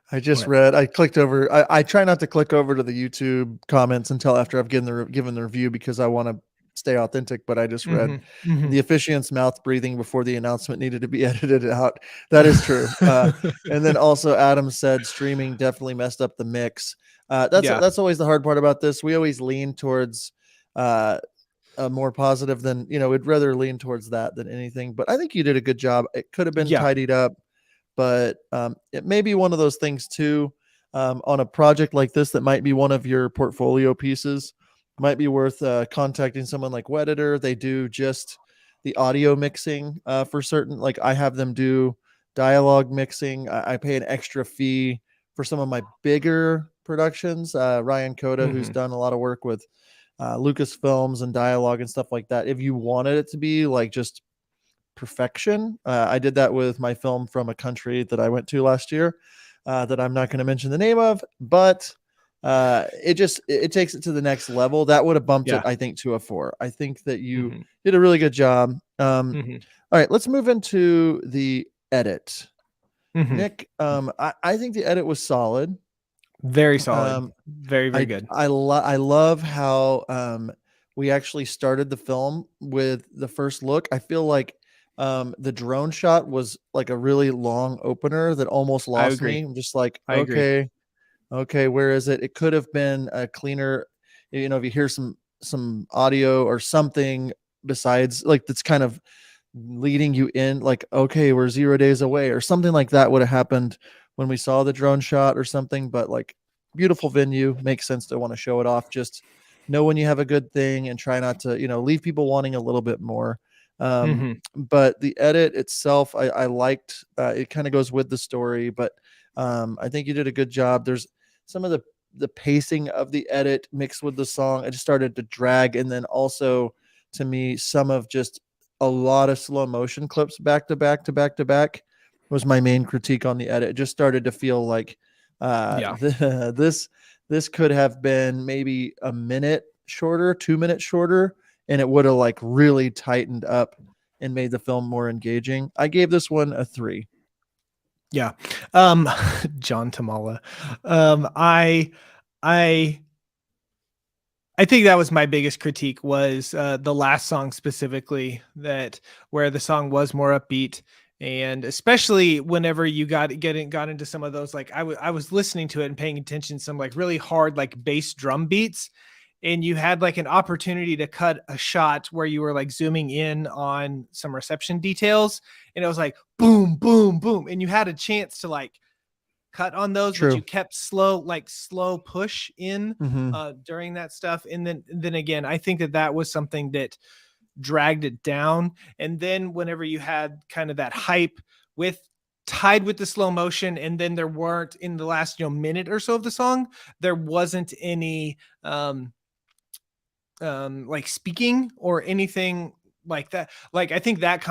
I clicked over. I try not to click over to the YouTube comments until after I've given the review, because I want to stay authentic. But I just read the officiant's mouth breathing before the announcement needed to be edited out. That is true. And then also Adam said streaming definitely messed up the mix. That's always the hard part about this. We always lean towards a more positive than, we'd rather lean towards that than anything. But I think you did a good job. It could have been tidied up. But it may be one of those things too, on a project like this that might be one of your portfolio pieces. Might be worth contacting someone like Weditor. They do just the audio mixing for certain. Like, I have them do dialogue mixing. I pay an extra fee for some of my bigger productions. Ryan Coda, who's done a lot of work with Lucasfilms and dialogue and stuff like that. If you wanted it to be like just perfection. I did that with my film from a country that I went to last year, that I'm not going to mention the name of, but it takes it to the next level. That would have bumped it, I think, to a 4. I think that you did a really good job. All right, let's move into the edit. Nick, I think the edit was solid. Very solid. Very, very good. I love how we actually started the film with the first look. I feel like the drone shot was like a really long opener that almost lost me. I'm just like, okay, where is it? It could have been a cleaner, if you hear some audio or something besides, like, that's kind of leading you in, like, okay, we're 0 days away, or something like that would have happened when we saw the drone shot or something. But like, beautiful venue, makes sense to want to show it off. Just know when you have a good thing and try not to, leave people wanting a little bit more. But the edit itself, I liked. It kind of goes with the story, but I think you did a good job. There's some of the pacing of the edit mixed with the song, it just started to drag. And then also, to me, some of just a lot of slow motion clips back to back to back to back was my main critique on the edit. It just started to feel like Yeah. this could have been maybe a minute shorter, 2 minutes shorter, and it would have like really tightened up and made the film more engaging. I gave this one a 3. Yeah. John Tamala. I think that was my biggest critique was the last song specifically, that where the song was more upbeat, and especially whenever you got into some of those, like I was listening to it and paying attention to some like really hard like bass drum beats, and you had like an opportunity to cut a shot where you were like zooming in on some reception details, and it was like boom boom boom, and you had a chance to like cut on those, but True. you kept slow push in Mhm. during that stuff. And then again, I think that was something that dragged it down. And then whenever you had kind of that hype with tied with the slow motion, and then there weren't in the last minute or so of the song, there wasn't any like speaking or anything like that. Like I think that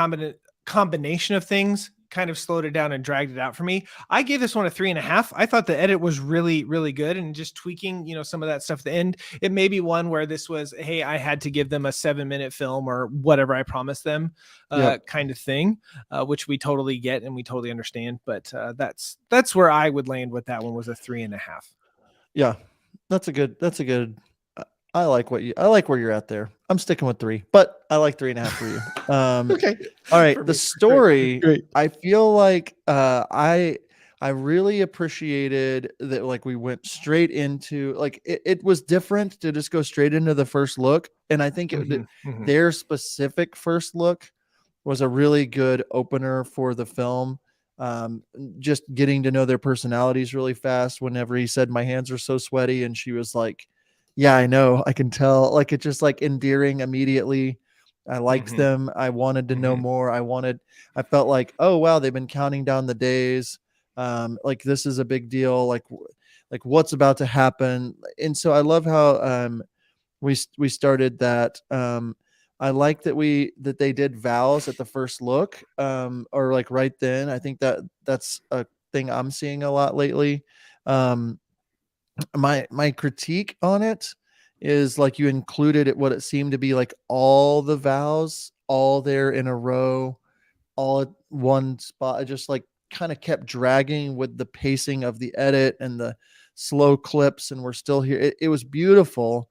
combination of things kind of slowed it down and dragged it out for me. I gave this one a 3.5. I thought the edit was really, really good, and just tweaking, some of that stuff at the end. It may be one where this was, hey, I had to give them a 7-minute film or whatever I promised them, Yep. kind of thing, which we totally get and we totally understand. But that's where I would land with that one, was a 3.5. Yeah. That's a good I like where you're at there. I'm sticking with 3, but I like 3.5 for you. Okay. All right. For The me. story, Great. I feel like I really appreciated that, like, we went straight into, like, it was different to just go straight into the first look. And I think Mhm, mhm. their specific first look was a really good opener for the film. Just getting to know their personalities really fast. Whenever he said, "My hands are so sweaty," and she was like, "Yeah, I know. I can tell." Like, it's just like endearing immediately. I liked Mhm. them. I wanted to know Mhm. more. I felt like, oh wow, they've been counting down the days. Like, this is a big deal. Like what's about to happen. And so I love how we started that. I like that they did vows at the first look, or like right then. I think that's a thing I'm seeing a lot lately. Um, my critique on it is, like, you included it what it seemed to be like all the vows all there in a row, all at one spot. It just like kind of kept dragging with the pacing of the edit and the slow clips, and we're still here. It was beautiful.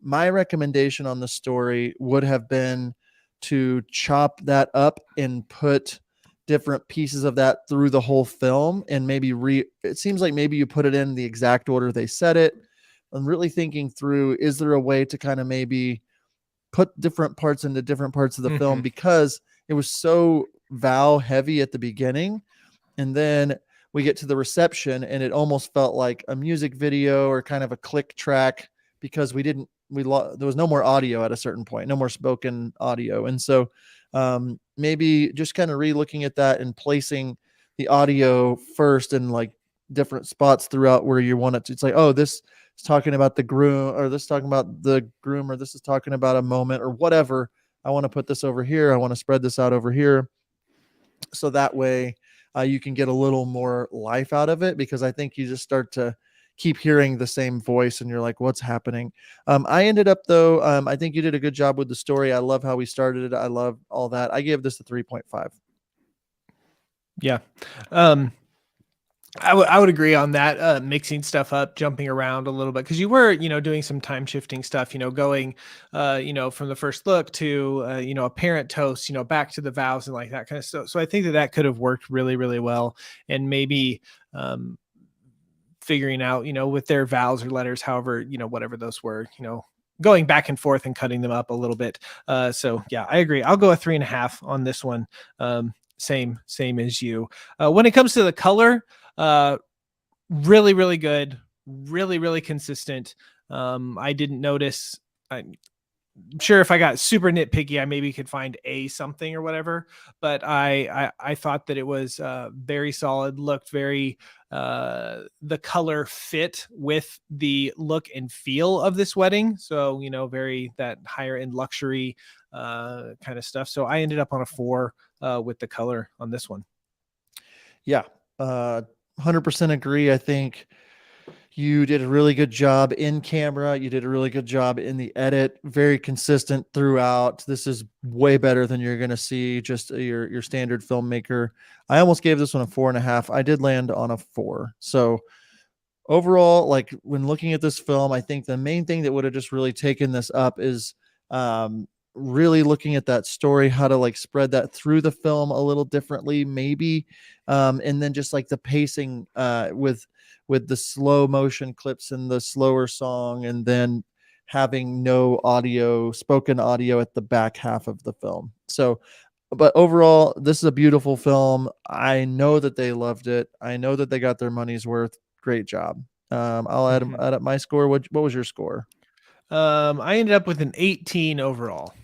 My recommendation on the story would have been to chop that up and put different pieces of that through the whole film, and maybe it seems like maybe you put it in the exact order they said it. I'm really thinking through, is there a way to kind of maybe put different parts into different parts of the film, Mhm. because it was so vow heavy at the beginning, and then we get to the reception and it almost felt like a music video or kind of a click track, because there was no more audio at a certain point, no more spoken audio. And so maybe just kind of re-looking at that and placing the audio first in like different spots throughout where you want it to. It's like, oh, this is talking about the groom, or this is talking about the groom, or this is talking about a moment or whatever. I want to put this over here. I want to spread this out over here. So that way you can get a little more life out of it, because I think you just start to keep hearing the same voice and you're like, what's happening? I ended up though, I think you did a good job with the story. I love how we started it. I love all that. I gave this a 3.5. Yeah. Um, I would agree on that, mixing stuff up, jumping around a little bit, because you were, doing some time shifting stuff, going, from the first look to, a parent toast, back to the vows and like that kind of stuff. So I think that could have worked really, really well. And maybe figuring out, with their vows or letters, however, whatever those were, going back and forth and cutting them up a little bit. So yeah, I agree. I'll go a 3.5 on this one. Same as you. When it comes to the color, really, really good, really, really consistent. I didn't notice. I'm sure if I got super nitpicky, I maybe could find something or whatever. But I thought that it was very solid. Looked very the color fit with the look and feel of this wedding. So very that higher end luxury kind of stuff. So I ended up on a 4 with the color on this one. Yeah, 100% agree. I think you did a really good job in camera. You did a really good job in the edit. Very consistent throughout. This is way better than you're going to see just your standard filmmaker. I almost gave this one a 4.5. I did land on a 4. So overall, like when looking at this film, I think the main thing that would have just really taken this up is really looking at that story, how to like spread that through the film a little differently, maybe. And then just like the pacing with the slow motion clips and the slower song, and then having no spoken audio at the back half of the film. So but overall, this is a beautiful film. I know that they loved it. I know that they got their money's worth. Great job. I'll add up my score. What was your score? I ended up with an 18 overall.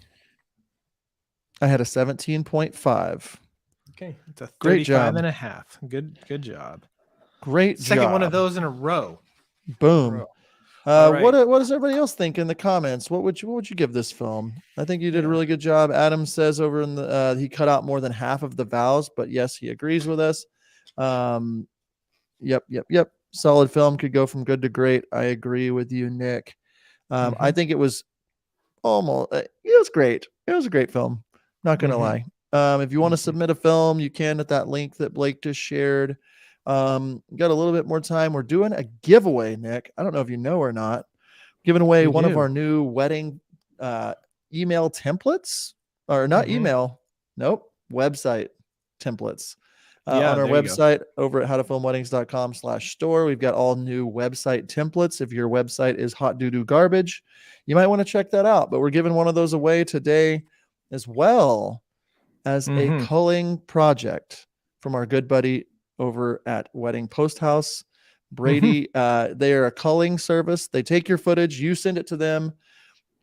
I had a 17.5. Okay, it's a 35 Great job. and a half. Good job. Great Second job. one of those in a row. Boom. All right. What does everybody else think in the comments? What would you give this film? I think you did a really good job. Adam says over in the he cut out more than half of the vows, but yes, he agrees with us. Yep. Solid film, could go from good to great. I agree with you, Nick. I think it was almost it was great. It was a great film. Not gonna lie. If you want to submit a film, you can at that link that Blake just shared. Got a little bit more time. We're doing a giveaway, Nick. I don't know if you know or not. Giving away one of our new wedding email templates, or not email. Nope. Website templates. On our website over at howtofilmweddings.com/store. We've got all new website templates. If your website is hot doo-doo garbage, you might want to check that out. But we're giving one of those away today, as well as a culling project from our good buddy over at Wedding Post House. Brady, they are a culling service. They take your footage, you send it to them.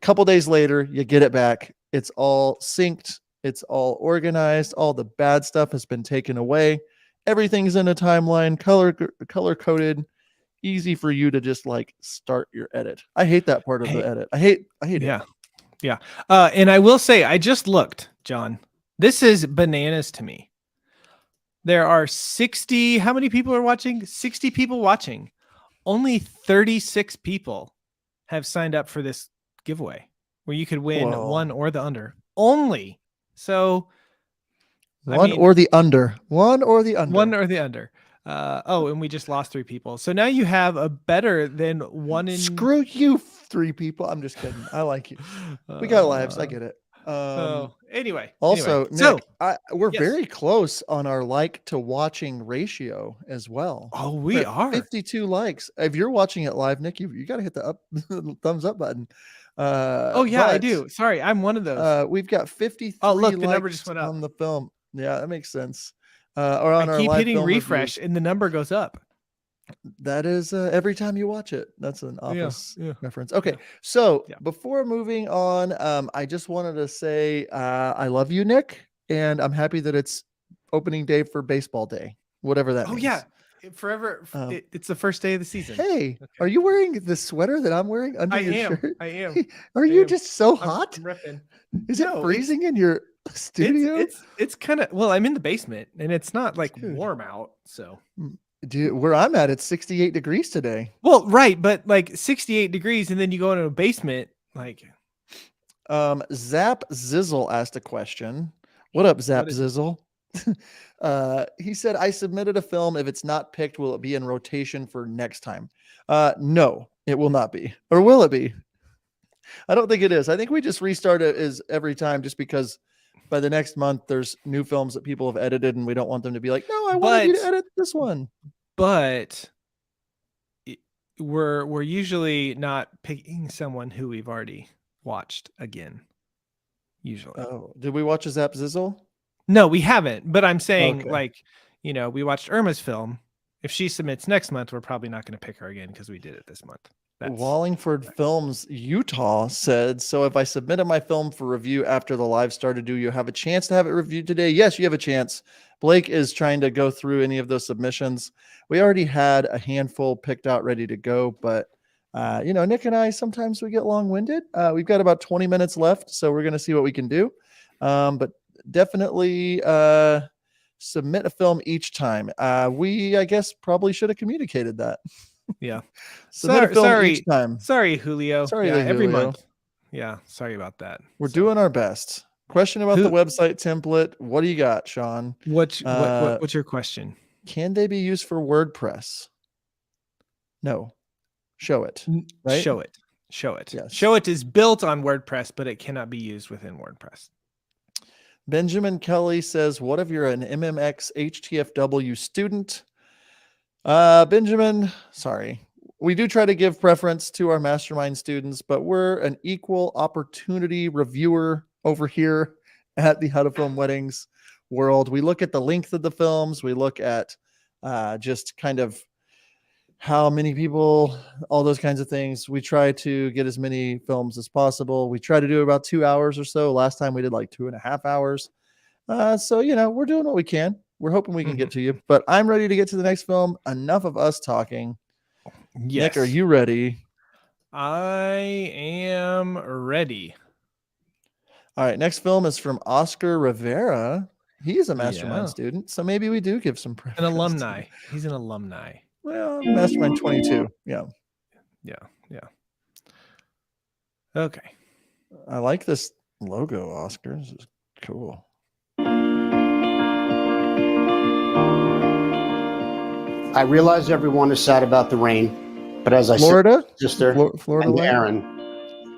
A couple days later, you get it back. It's all synced. It's all organized. All the bad stuff has been taken away. Everything's in a timeline, color coded, easy for you to just like start your edit. I hate that part of the edit. I hate it. Yeah. And I will say, I just looked, John. This is bananas to me. There are 60. How many people are watching? 60 people watching. Only 36 people have signed up for this giveaway, where you could win one or the under. Only. So one or the under. And we just lost 3 people. So now you have a better than 1 in. Screw you, 3 people. I'm just kidding. I like you. We got lives. I get it. Anyway. Also, Nick, we're very close on our like to watching ratio as well. Oh, we are 52 likes. If you're watching it live, Nick, you got to hit the thumbs up button. I do. Sorry, I'm one of those. We've got 53. Oh, look, the likes number just went up on the film. Yeah, that makes sense. Or on I our keep live hitting film refresh, reviews. and the number goes up. That is every time you watch it. That's an Office reference. Okay, so before moving on, I just wanted to say I love you, Nick, and I'm happy that it's opening day for baseball day, whatever that means. Yeah, forever. It's the first day of the season. Hey, are you wearing the sweater that I'm wearing under your shirt? I am. Are you just so hot? I'm repping. Is it freezing in your studio? It's kind of, well, I'm in the basement, and it's not like warm out, so. Dude, where I'm at, it's 68 degrees today. Well, right, but like 68 degrees, and then you go into a basement, like. Zap Zizzle asked a question. What up, Zap Zizzle? He said, I submitted a film. If it's not picked, will it be in rotation for next time? No, it will not be. Or will it be? I don't think it is. I think we just restart it as every time, just because by the next month there's new films that people have edited, and we don't want them to be like, no, I wanted you to edit this one. But we're usually not picking someone who we've already watched again. Usually. Oh, did we watch a Zap Zizzle? No, we haven't. But I'm saying, we watched Irma's film. If she submits next month, we're probably not going to pick her again because we did it this month. Wallingford Films Utah said, so if I submitted my film for review after the live started, do you have a chance to have it reviewed today? Yes, you have a chance. Blake is trying to go through any of those submissions. We already had a handful picked out ready to go, but Nick and I, sometimes we get long-winded. We've got about 20 minutes left, so we're going to see what we can do. But definitely submit a film each time. I guess, probably should have communicated that. Yeah. Submit a film each time. Sorry, Julio. Sorry, yeah, every Julio. month. Yeah, sorry about that. We're doing our best. Question about the website template. What do you got, Sean? What's your question? Can they be used for WordPress? No. Show it. Right? Show it. Show it. Yes. Show it is built on WordPress, but it cannot be used within WordPress. Benjamin Kelly says, what if you're an MMX HTFW student? Benjamin, sorry. We do try to give preference to our mastermind students, but we're an equal opportunity reviewer over here at the How to Film Weddings world. We look at the length of the films. We look at just kind of how many people, all those kinds of things. We try to get as many films as possible. We try to do about 2 hours or so. Last time we did like 2.5 hours. So, we're doing what we can. We're hoping we can get to you, but I'm ready to get to the next film. Enough of us talking. Yes. Nick, are you ready? I am ready. All right. Next film is from Oscar Rivera. He's a mastermind student, so maybe we do give some preference. An alumni. He's an alumni. Well, mastermind 22. Yeah. Okay. I like this logo, Oscar. This is cool. I realize everyone is sad about the rain, but as I Florida, said, sister Florida and way? Aaron,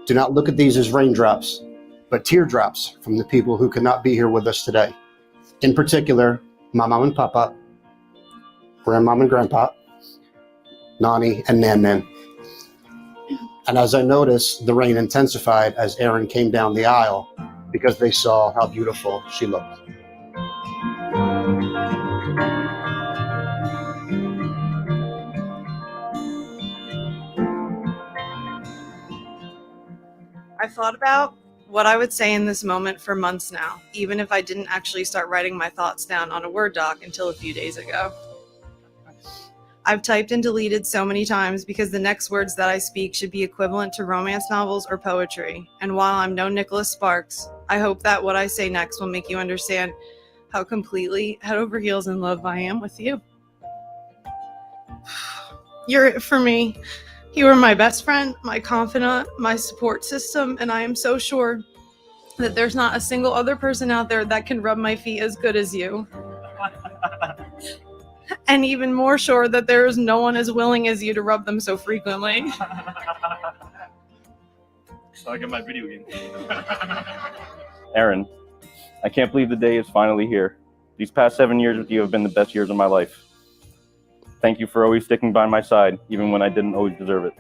do not look at these as raindrops, but teardrops from the people who could not be here with us today. In particular, my mom and papa, grandmom and grandpa, Nani and Nan Nan. And as I noticed, the rain intensified as Aaron came down the aisle because they saw how beautiful she looked. I've thought about what I would say in this moment for months now, even if I didn't actually start writing my thoughts down on a Word doc until a few days ago. I've typed and deleted so many times because the next words that I speak should be equivalent to romance novels or poetry. And while I'm no Nicholas Sparks, I hope that what I say next will make you understand how completely head over heels in love I am with you. You're it for me. You are my best friend, my confidant, my support system, and I am so sure that there's not a single other person out there that can rub my feet as good as you. And even more sure that there is no one as willing as you to rub them so frequently. So I get my video game. Aaron, I can't believe the day is finally here. These past 7 years with you have been the best years of my life. Thank you for always sticking by my side, even when I didn't always deserve it.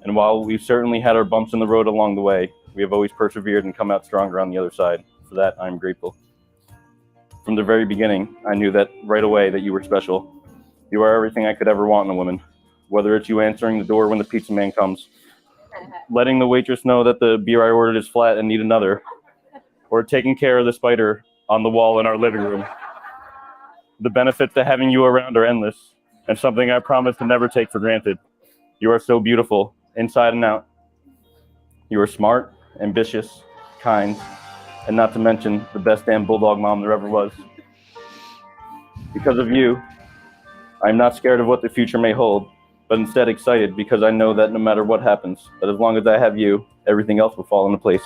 And while we've certainly had our bumps in the road along the way, we have always persevered and come out stronger on the other side. For that, I'm grateful. From the very beginning, I knew that right away that you were special. You are everything I could ever want in a woman. Whether it's you answering the door when the pizza man comes, letting the waitress know that the beer I ordered is flat and need another, or taking care of the spider on the wall in our living room. The benefits to having you around are endless, and something I promise to never take for granted. You are so beautiful, inside and out. You are smart, ambitious, kind, and not to mention the best damn bulldog mom there ever was. Because of you, I'm not scared of what the future may hold, but instead excited because I know that no matter what happens, that as long as I have you, everything else will fall into place.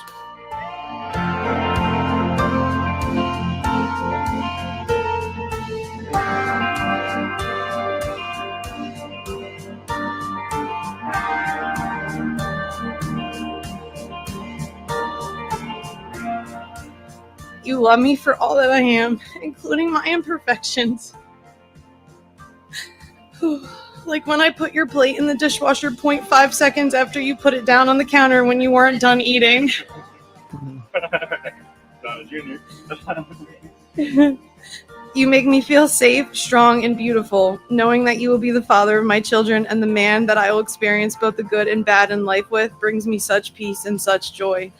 You love me for all that I am, including my imperfections. Like when I put your plate in the dishwasher 0.5 seconds after you put it down on the counter when you weren't done eating. Junior. You make me feel safe, strong, and beautiful, knowing that you will be the father of my children and the man that I will experience both the good and bad in life with brings me such peace and such joy.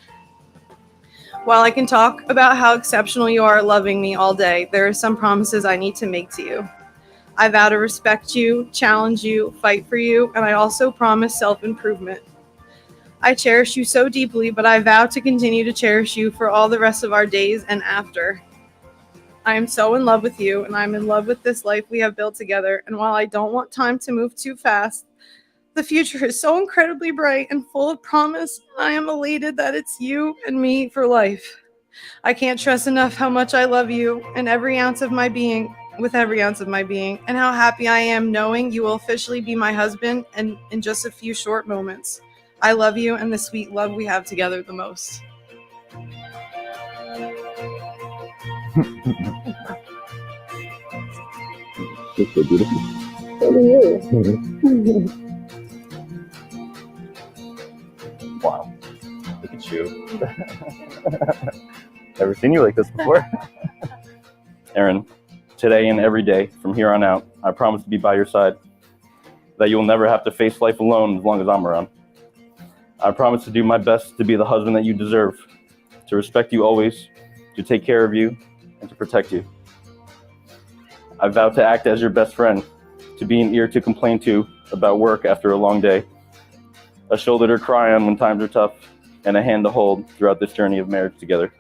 While I can talk about how exceptional you are loving me all day, there are some promises I need to make to you. I vow to respect you, challenge you, fight for you, and I also promise self-improvement. I cherish you so deeply, but I vow to continue to cherish you for all the rest of our days and after. I am so in love with you, and I'm in love with this life we have built together. And while I don't want time to move too fast, the future is so incredibly bright and full of promise. I am elated that it's you and me for life. I can't stress enough how much I love you and every ounce of my being, with every ounce of my being, and how happy I am knowing you will officially be my husband and in just a few short moments. I love you and the sweet love we have together the most. It's so beautiful. Wow. Look at you. Never seen you like this before. Erin, today and every day from here on out, I promise to be by your side. That you'll never have to face life alone as long as I'm around. I promise to do my best to be the husband that you deserve, to respect you always, to take care of you, and to protect you. I vow to act as your best friend, to be an ear to complain to about work after a long day, a shoulder to cry on when times are tough, and a hand to hold throughout this journey of marriage together.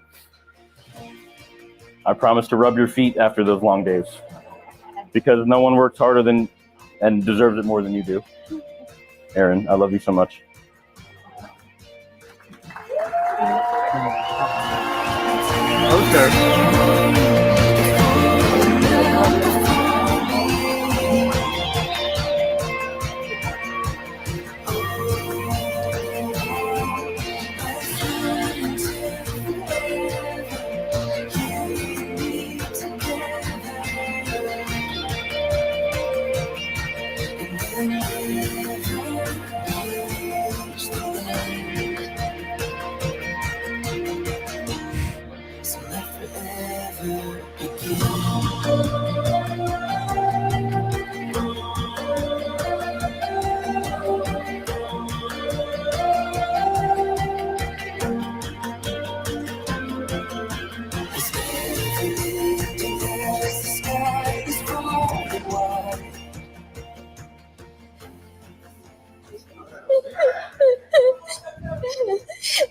I promise to rub your feet after those long days, because no one works harder than and deserves it more than you do. Erin, I love you so much.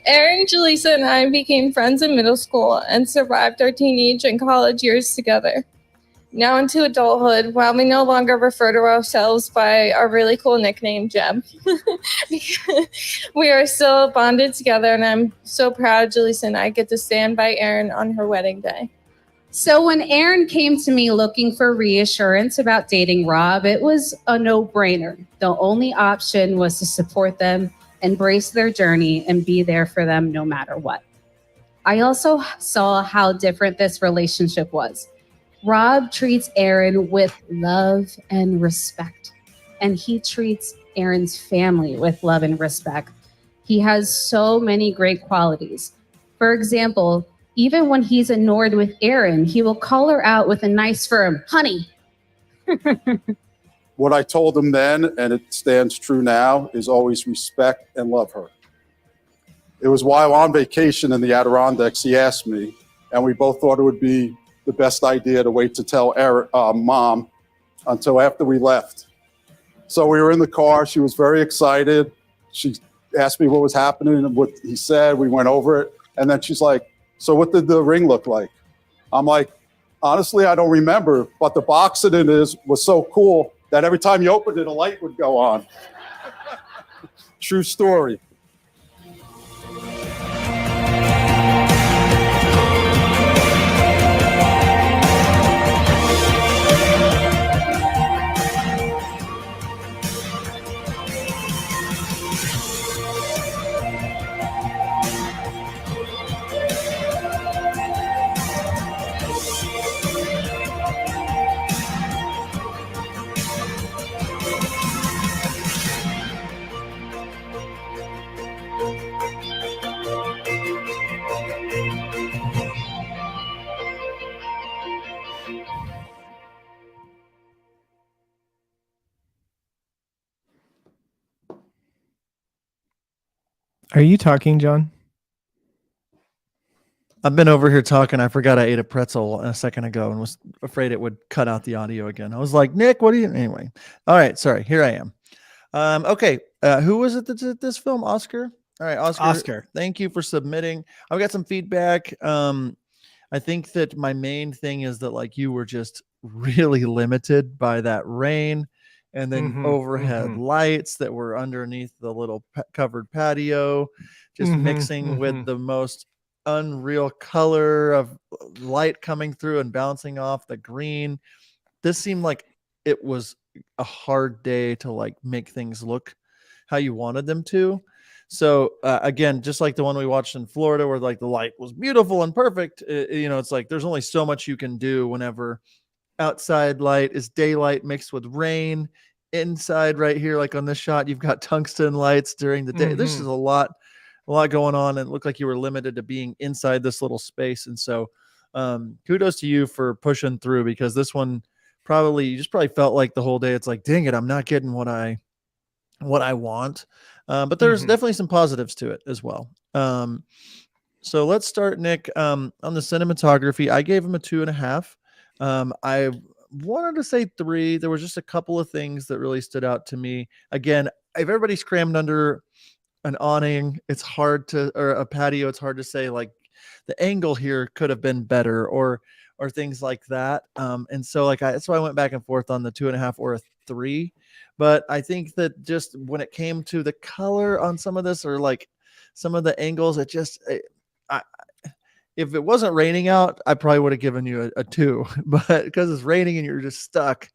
Erin, Jaleesa, and I became friends in middle school and survived our teenage and college years together. Now into adulthood, while we no longer refer to ourselves by our really cool nickname, Jeb, we are still bonded together, and I'm so proud Jaleesa and I get to stand by Erin on her wedding day. So when Erin came to me looking for reassurance about dating Rob, it was a no-brainer. The only option was to support them, embrace their journey, and be there for them no matter what. I also saw how different this relationship was. Rob treats Erin with love and respect, and he treats Erin's family with love and respect. He has so many great qualities. For example, even when he's annoyed with Erin, he will call her out with a nice firm, honey. What I told him then, and it stands true now, is always respect and love her. It was while on vacation in the Adirondacks, he asked me, and we both thought it would be the best idea to wait to tell Mom until after we left. So we were in the car. She was very excited. She asked me what was happening and what he said. We went over it. And then she's like, so what did the ring look like? I'm like, honestly, I don't remember. But the box it in was so cool that every time you opened it, a light would go on. True story. Are you talking, John? I've been over here talking. I forgot I ate a pretzel a second ago and was afraid it would cut out the audio again. I was like, Nick, what do you... Anyway. All right. Sorry. Here I am. Okay. Who was it that did this film? Oscar? All right. Oscar. Oscar. Thank you for submitting. I've got some feedback. I think that my main thing is that like you were just really limited by that rain and then Mhm, overhead mhm. lights that were underneath the little covered patio, just Mhm, mixing with mhm. the most unreal color of light coming through and bouncing off the green. This seemed like it was a hard day to like make things look how you wanted them to. So again, just like the one we watched in Florida, where like the light was beautiful and perfect, it's like there's only so much you can do whenever outside light is daylight mixed with rain. Inside, right here, like on this shot, you've got tungsten lights during the day. This is Mhm. a lot going on, and it looked like you were limited to being inside this little space. And so, kudos to you for pushing through, because this one probably you just probably felt like the whole day it's like, dang it, I'm not getting what I want. But there's Mhm. definitely some positives to it as well. So let's start, Nick. On the cinematography, I gave him a 2.5. I wanted to say 3. There was just a couple of things that really stood out to me. Again, if everybody's crammed under an awning, it's hard to, or a patio, it's hard to say like the angle here could have been better, or things like that. And so like that's why I went back and forth on the 2.5 or a 3. But I think that just when it came to the color on some of this, or like some of the angles, I, if it wasn't raining out, I probably would have given you a 2, but because it's raining and you're just stuck,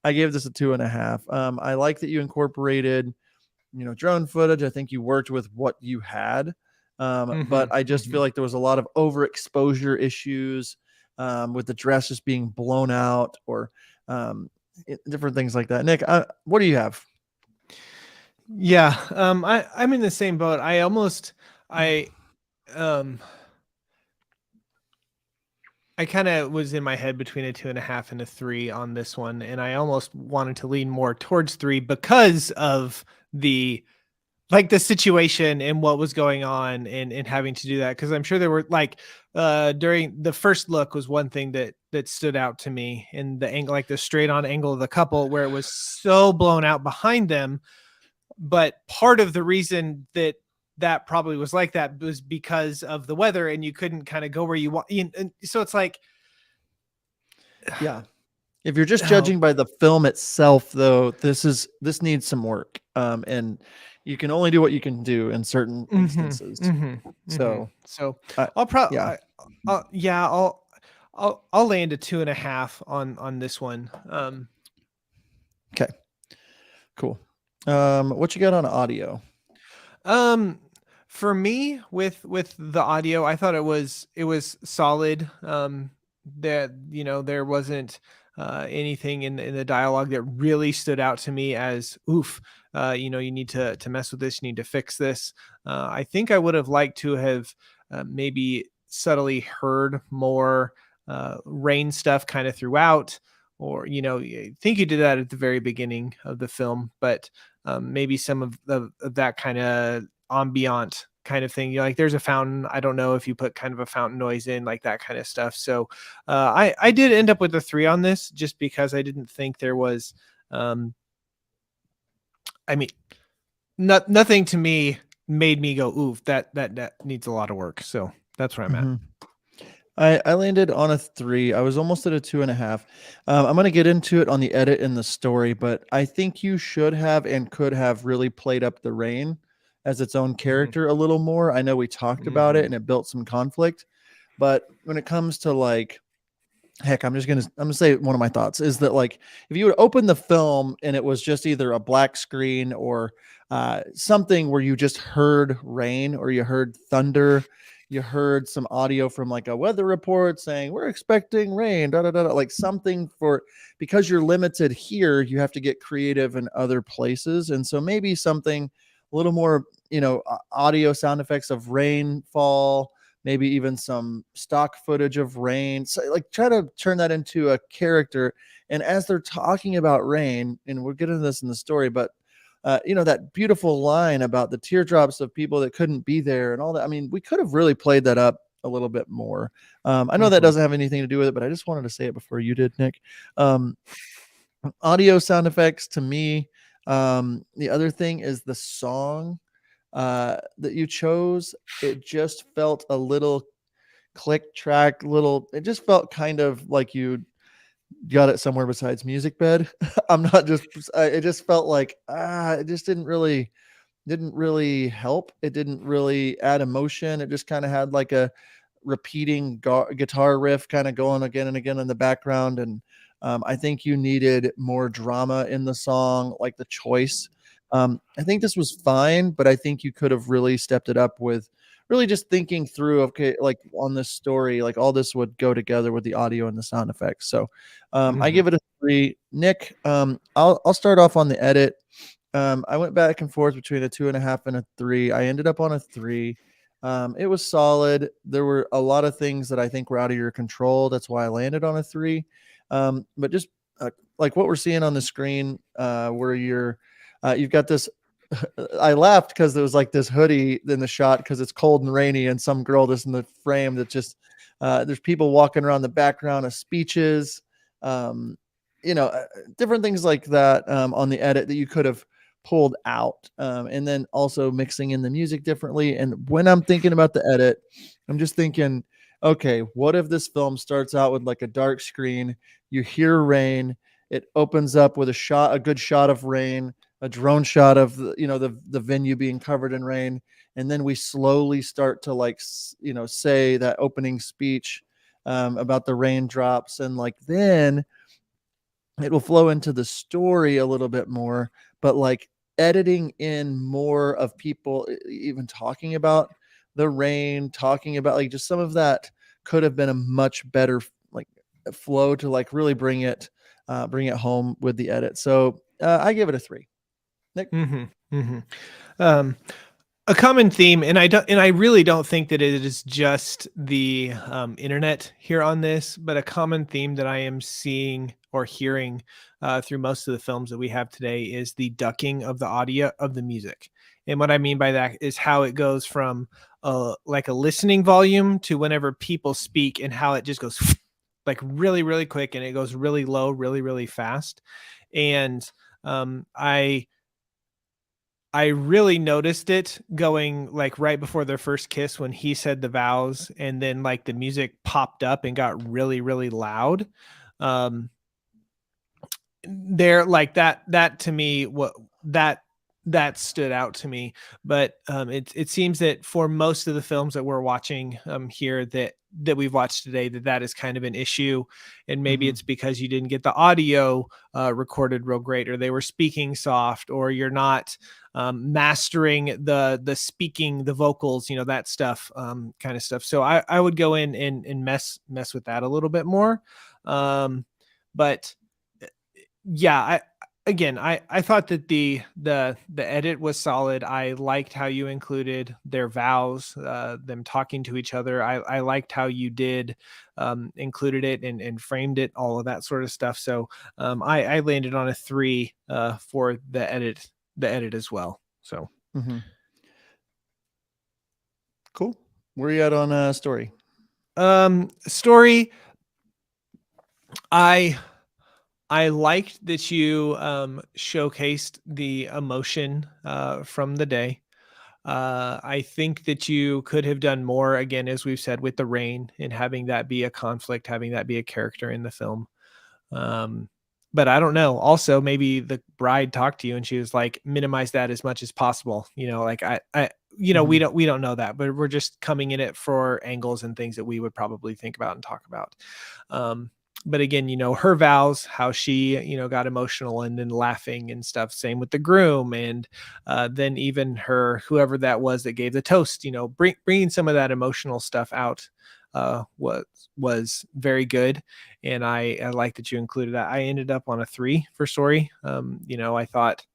I gave this a 2.5. I like that you incorporated, drone footage. I think you worked with what you had. But Mhm, I just feel mhm. like there was a lot of overexposure issues, with the dress just being blown out, or different things like that. Nick, what do you have? Yeah, I'm in the same boat. Um I kind of was in my head between a 2.5 and a 3 on this one, and I almost wanted to lean more towards 3 because of the the situation and what was going on, and having to do that, because I'm sure there were during the first look was one thing that stood out to me, and the angle, like the straight on angle of the couple where it was so blown out behind them. But part of the reason that probably was like that was because of the weather, and you couldn't kind of go where you want. And so it's like, Yeah. If you're just oh, judging by the film itself, though, this needs some work. And you can only do what you can do in certain mhm, instances. mhm, mhm. So, So uh, I'll yeah. probably, yeah, I'll land a 2.5 on this one. Okay. Cool. What you got on audio? Um, for me, with the audio, I thought it was solid. That there wasn't anything in the dialogue that really stood out to me as oof. You need to mess with this. You need to fix this. I think I would have liked to have maybe subtly heard more rain stuff kind of throughout, or I think you did that at the very beginning of the film, but maybe some of that kind of ambient kind of thing. Like there's a fountain. I don't know if you put kind of a fountain noise in, like that kind of stuff. So I did end up with a 3 on this, just because I didn't think there was. Um, I mean, nothing to me made me go, "Ooh, that needs a lot of work." So that's where I'm at. Mhm. I landed on a 3. I was almost at a 2.5. I'm going to get into it on the edit and the story, but I think you should have and could have really played up the rain as its own Mhm. character a little more. I know we talked about it Mhm. and it built some conflict, but when it comes to like, heck, I'm gonna say one of my thoughts is that like if you would open the film and it was just either a black screen, or something where you just heard rain, or you heard thunder, you heard some audio from like a weather report saying we're expecting rain, da da da, da, like something for, because you're limited here, you have to get creative in other places, and so maybe something a little more, audio sound effects of rainfall, maybe even some stock footage of rain. So like try to turn that into a character. And as they're talking about rain, and we'll get into this in the story, but that beautiful line about the teardrops of people that couldn't be there and all that. I mean, we could have really played that up a little bit more. I know that Mhm. doesn't have anything to do with it, but I just wanted to say it before you did, Nick. Um, Audio sound effects to me. The other thing is the song that you chose. It just felt a little click track little. It just felt kind of like you got it somewhere besides music bed. I'm not just. It just felt like it just didn't really help. It didn't really add emotion. It just kind of had like a repeating guitar riff kind of going again and again in the background. And I think you needed more drama in the song, like the choice. I think this was fine, but I think you could have really stepped it up with really just thinking through, okay, like on this story, like all this would go together with the audio and the sound effects. So I Mhm. give it a 3. Nick, I'll start off on the edit. I went back and forth between a 2.5 and a 3. I ended up on a 3. It was solid. There were a lot of things that I think were out of your control. That's why I landed on a 3. But just like what we're seeing on the screen, where you've got this. I laughed because there was like this hoodie in the shot because it's cold and rainy, and some girl just in the frame that just there's people walking around the background of speeches, um, different things like that on the edit that you could have pulled out, and then also mixing in the music differently. And when I'm thinking about the edit, I'm just thinking, okay, what if this film starts out with like a dark screen, you hear rain, it opens up with a good shot of rain, a drone shot of the venue being covered in rain, and then we slowly start to like say that opening speech about the raindrops, and like then it will flow into the story a little bit more, but like editing in more of people even talking about the rain, talking about like just some of that could have been a much better like flow to like really bring it home with the edit. So I give it a 3. Nick? Mhm, mhm. Um, a common theme, and I really don't think that it is just the internet here on this, but a common theme that I am seeing or hearing through most of the films that we have today is the ducking of the audio of the music. And what I mean by that is how it goes from like a listening volume to whenever people speak, and how it just goes like really, really quick, and it goes really low, really, really fast. And I really noticed it going like right before their first kiss when he said the vows, and then like the music popped up and got really, really loud. Um, there like that to me, what that stood out to me. But it seems that for most of the films that we're watching here that we've watched today, that is kind of an issue. And maybe Mhm. it's because you didn't get the audio recorded real great, or they were speaking soft, or you're not mastering the speaking, the vocals, that stuff, kind of stuff. So I would go in and mess with that a little bit more. But yeah, I thought that the edit was solid. I liked how you included their vows, them talking to each other. I liked how you did included it and framed it, all of that sort of stuff. So I landed on a 3 for the edit as well. So Mhm. Cool. Where you at on story? story, I liked that you showcased the emotion from the day. I think that you could have done more, again, as we've said, with the rain and having that be a conflict, having that be a character in the film. Um, but I don't know. Also, maybe the bride talked to you and she was like, minimize that as much as possible. Like we Mhm. don't know that, but we're just coming in it for angles and things that we would probably think about and talk about. Um, but again, her vows, how she, got emotional and then laughing and stuff. Same with the groom, and then even whoever that was that gave the toast. Bringing some of that emotional stuff out was very good, and I like that you included that. I ended up on a 3 for story. I thought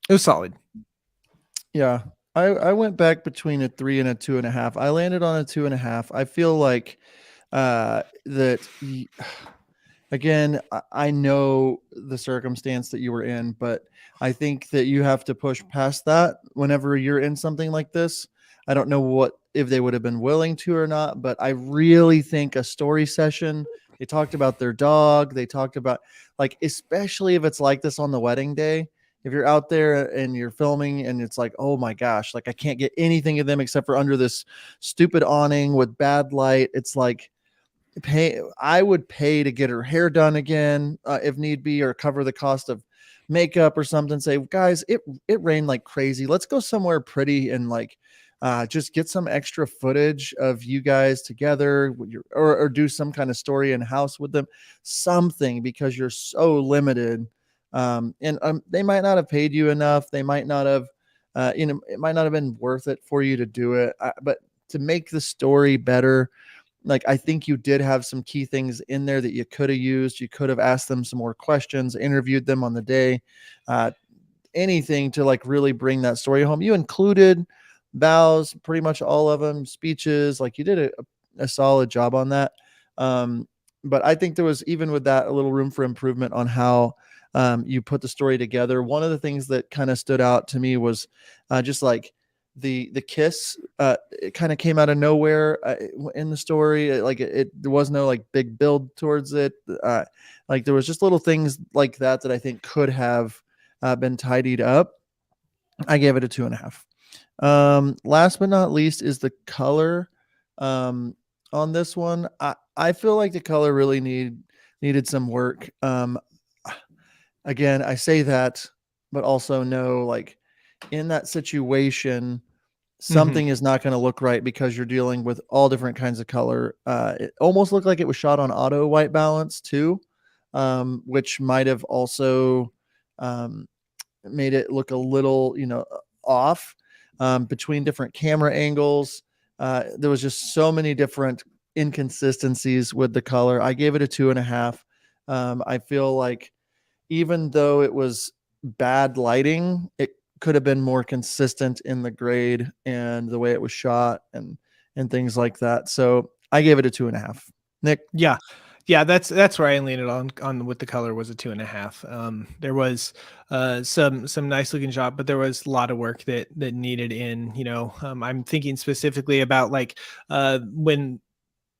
it was solid. Yeah. I went back between a 3 and a 2.5. I landed on a 2.5. I feel like that again, I know the circumstance that you were in, but I think that you have to push past that whenever you're in something like this. I don't know what if they would have been willing to or not, but I really think a story session. They talked about their dog. They talked about like, especially if it's like this on the wedding day, if you're out there and you're filming and it's like, oh my gosh, like I can't get anything of them except for under this stupid awning with bad light. It's like, I would pay to get her hair done again, if need be, or cover the cost of makeup or something. Say, guys, it rained like crazy. Let's go somewhere pretty and like just get some extra footage of you guys together with or do some kind of story in house with them, something, because you're so limited. And they might not have paid you enough. They might not have, it might not have been worth it for you to do it. But to make the story better, like I think you did have some key things in there that you could have used. You could have asked them some more questions, interviewed them on the day, anything to like really bring that story home. You included vows, pretty much all of them, speeches. Like you did a solid job on that. But I think there was, even with that, a little room for improvement on how you put the story together. One of the things that kind of stood out to me was just like the kiss. It kind of came out of nowhere in the story. There was no like big build towards it. Like there was just little things like that I think could have been tidied up. I gave it a 2.5. Last but not least is the color. On this one, I feel like the color really needed some work. Again, I say that, but also know, like, in that situation, something is not going to look right because you're dealing with all different kinds of color. It almost looked like it was shot on auto white balance too, which might have also made it look a little, off between different camera angles. There was just so many different inconsistencies with the color. I gave it a 2.5. I feel like even though it was bad lighting, it could have been more consistent in the grade and the way it was shot and things like that. So I gave it a 2.5. Nick? Yeah. That's where I landed on with the color, was a 2.5. There was some nice looking shot, but there was a lot of work that needed in. I'm thinking specifically about like when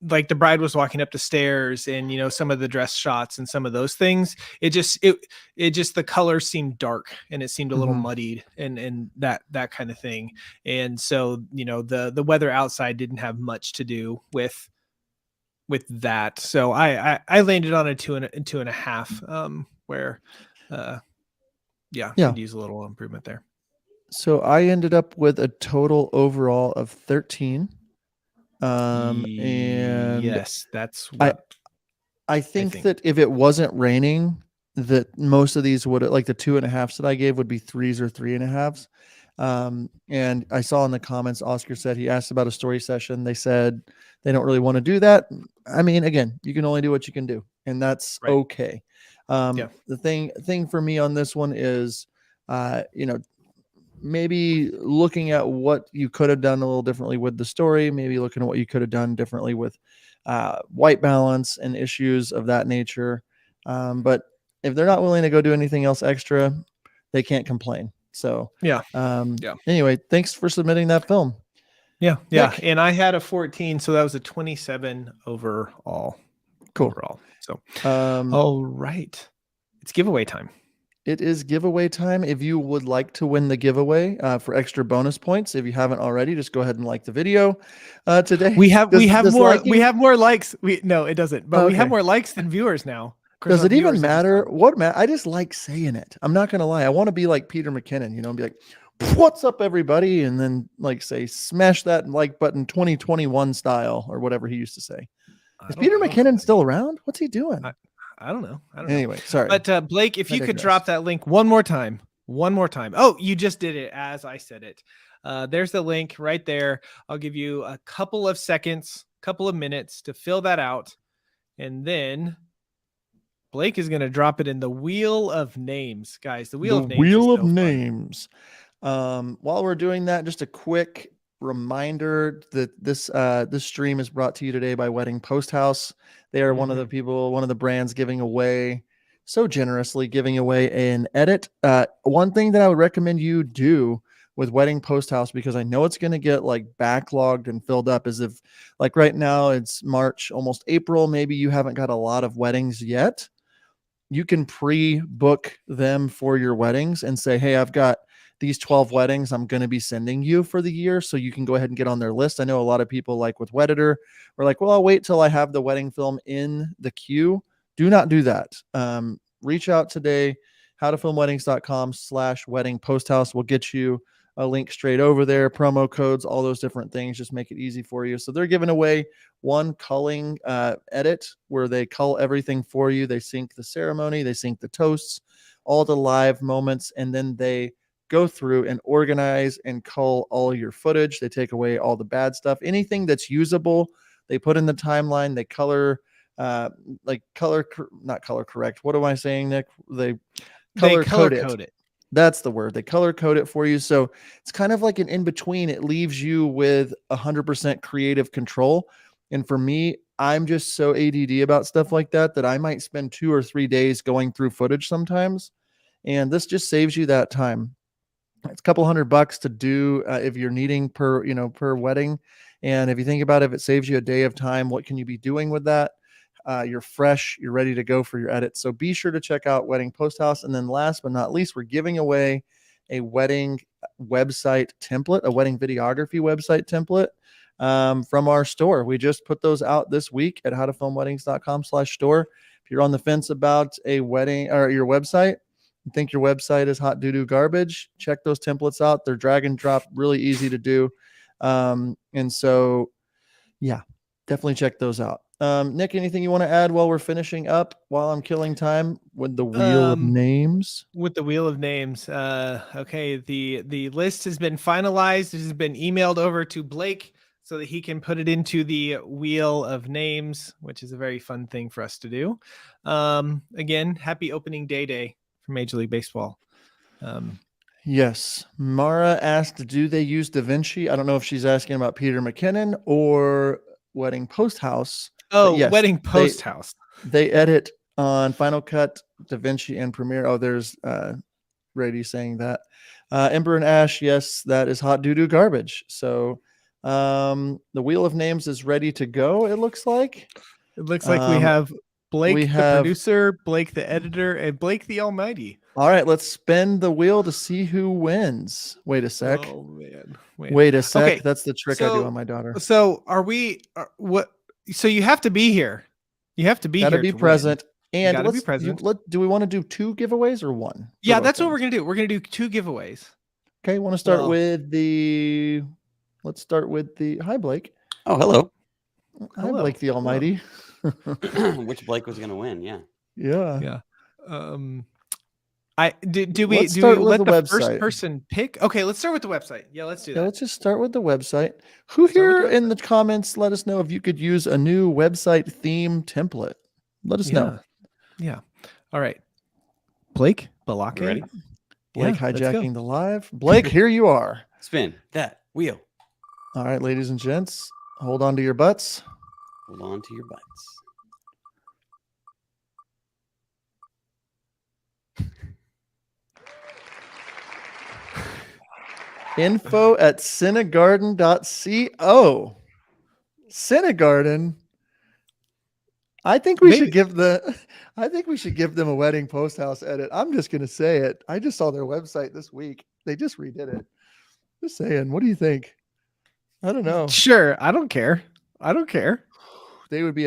like the bride was walking up the stairs and some of the dress shots and some of those things. It just the color seemed dark and it seemed a little muddied and that kind of thing. And so the weather outside didn't have much to do with that. So I landed on a 2.5, where could use a little improvement there. So I ended up with a total overall of 13. And yes, that's what I think that if it wasn't raining, that most of these would, like the 2.5s that I gave, would be 3s or 3.5s. And I saw in the comments, Oscar said he asked about a story session. They said they don't really want to do that. I mean, again, you can only do what you can do, and that's okay. The thing for me on this one is, maybe looking at what you could have done a little differently with the story, maybe looking at what you could have done differently with white balance and issues of that nature. But if they're not willing to go do anything else extra, they can't complain. So anyway, thanks for submitting that film. Yeah. Nick? And I had a 14, so that was a 27 overall. Cool. Overall. So all right, it's giveaway time. It is giveaway time. If you would like to win the giveaway for extra bonus points, if you haven't already, just go ahead and like the video today. We have liking... more likes. No, it doesn't. But we have more likes than viewers now. Does it even matter? What matter? I just like saying it. I'm not gonna lie. I want to be like Peter McKinnon, and be like, "What's up, everybody?" And then like say, "Smash that like button 2021 style," or whatever he used to say. Is Peter McKinnon still around? What's he doing? I don't know. Anyway, sorry. But Blake, if you could drop that link one more time. Oh, you just did it as I said it. There's the link right there. I'll give you a couple of seconds, couple of minutes to fill that out. And then Blake is going to drop it in the Wheel of Names, guys. The Wheel of Names. While we're doing that, just a quick reminder that this stream is brought to you today by Wedding Post House. They are one of the brands giving away so generously, giving away an edit. One thing that I would recommend you do with Wedding Post House, because I know it's going to get like backlogged and filled up, is if like right now it's March, almost April, maybe you haven't got a lot of weddings yet. you can pre-book them for your weddings and say, hey, I've got these 12 weddings I'm going to be sending you for the year. So you can go ahead and get on their list. I know a lot of people, like with Wedditor, are like, well, I'll wait till I have the wedding film in the queue. Do not do that. Reach out today, howtofilmweddings.com/wedding posthouse will get you a link straight over there, promo codes, all those different things. Just make it easy for you. So they're giving away one culling edit where they cull everything for you. They sync the ceremony, they sync the toasts, all the live moments, and then they go through and organize and cull all your footage. They take away all the bad stuff. Anything that's usable, they put in the timeline. They color, not color correct. What am I saying, Nick? They color code it. That's the word. They color code it for you. So it's kind of like an in-between. It leaves you with 100% creative control. And for me, I'm just so ADD about stuff like that I might spend 2 or 3 days going through footage sometimes. And this just saves you that time. It's a couple $100 to do if you're needing per wedding. And if you think about it, if it saves you a day of time, what can you be doing with that? You're fresh, you're ready to go for your edit. So be sure to check out Wedding Post House. And then last but not least, we're giving away a wedding website template, a wedding videography website template from our store. We just put those out this week at howtofilmweddings.com/store. If you're on the fence about a wedding or your website, you think your website is hot doo-doo garbage, check those templates out. They're drag and drop, really easy to do. And so, yeah, definitely check those out. Nick, anything you want to add while we're finishing up, while I'm killing time with the wheel of names? With the wheel of names. Okay. The list has been finalized. It has been emailed over to Blake so that he can put it into the wheel of names, which is a very fun thing for us to do. Again, happy opening day for Major League Baseball. Yes. Mara asked, do they use DaVinci? I don't know if she's asking about Peter McKinnon or Wedding Post House. Oh, yes, Wedding Post House. They edit on Final Cut, DaVinci, and Premiere. Oh, there's Brady saying that. Ember and Ash, yes, that is hot doo-doo garbage. So the wheel of names is ready to go, it looks like. It looks like we have Blake, the producer, Blake, the editor, and Blake, the almighty. All right, let's spin the wheel to see who wins. Wait a sec. Oh, man. Wait a sec. Okay, that's the trick I do on my daughter. So so you have to be here. You have to be Gotta here. Be present. And gotta be present. Do we want to do 2 giveaways or 1? Yeah, that's what we're going to do. We're going to do 2 giveaways. Okay, want to start with the... Let's start with the... Hi, Blake. Oh, hello. Hi, Blake the Almighty. Which Blake was going to win? Yeah. Yeah. Do we let the first person pick? Okay, let's start with the website. Yeah, let's do that. Yeah, let's just start with the website. Who here in the comments, let us know if you could use a new website theme template. Let us know. Yeah. All right. Blake Balake. Ready? Blake hijacking the live. Blake, here you are. Spin that wheel. All right, ladies and gents, hold on to your butts. Hold on to your butts. info@cinegarden.co. Cinegarden. I think we should give them a Wedding Post House edit. I'm just gonna say it. I just saw their website this week. They just redid it. Just saying. What do you think? I don't know. Sure. I don't care. They would be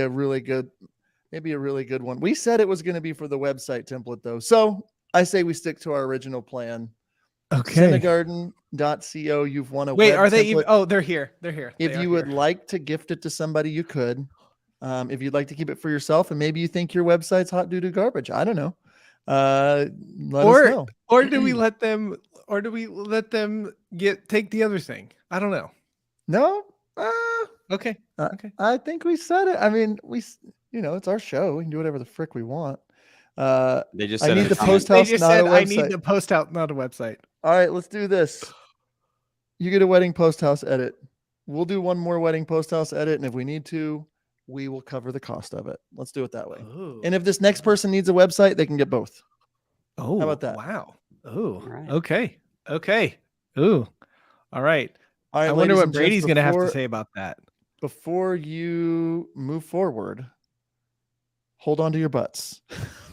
maybe a really good one. We said it was going to be for the website template though. So I say we stick to our original plan. Okay. Cinegarden.co. You've won a Wait, web are they template. even? Oh, they're here. If you would like to gift it to somebody, you could. If you'd like to keep it for yourself, and maybe you think your website's hot doo-doo garbage, I don't know. Let us know. Or do we let them? Or do we let them take the other thing? I don't know. No. Okay. I think we said it. I mean, it's our show. We can do whatever the frick we want. They just said I need the post They house, just not said a I website. need the post out, not a website. All right, let's do this. You get a Wedding Post House edit. We'll do one more Wedding Post House edit, and if we need to, we will cover the cost of it. Let's do it that way. Ooh. And if this next person needs a website, they can get both. Oh, how about that? Wow. Oh, right. Okay. Ooh. All right. All right. I wonder ladies what and gents, Brady's going to have to before- say about that. Before you move forward, hold on to your butts.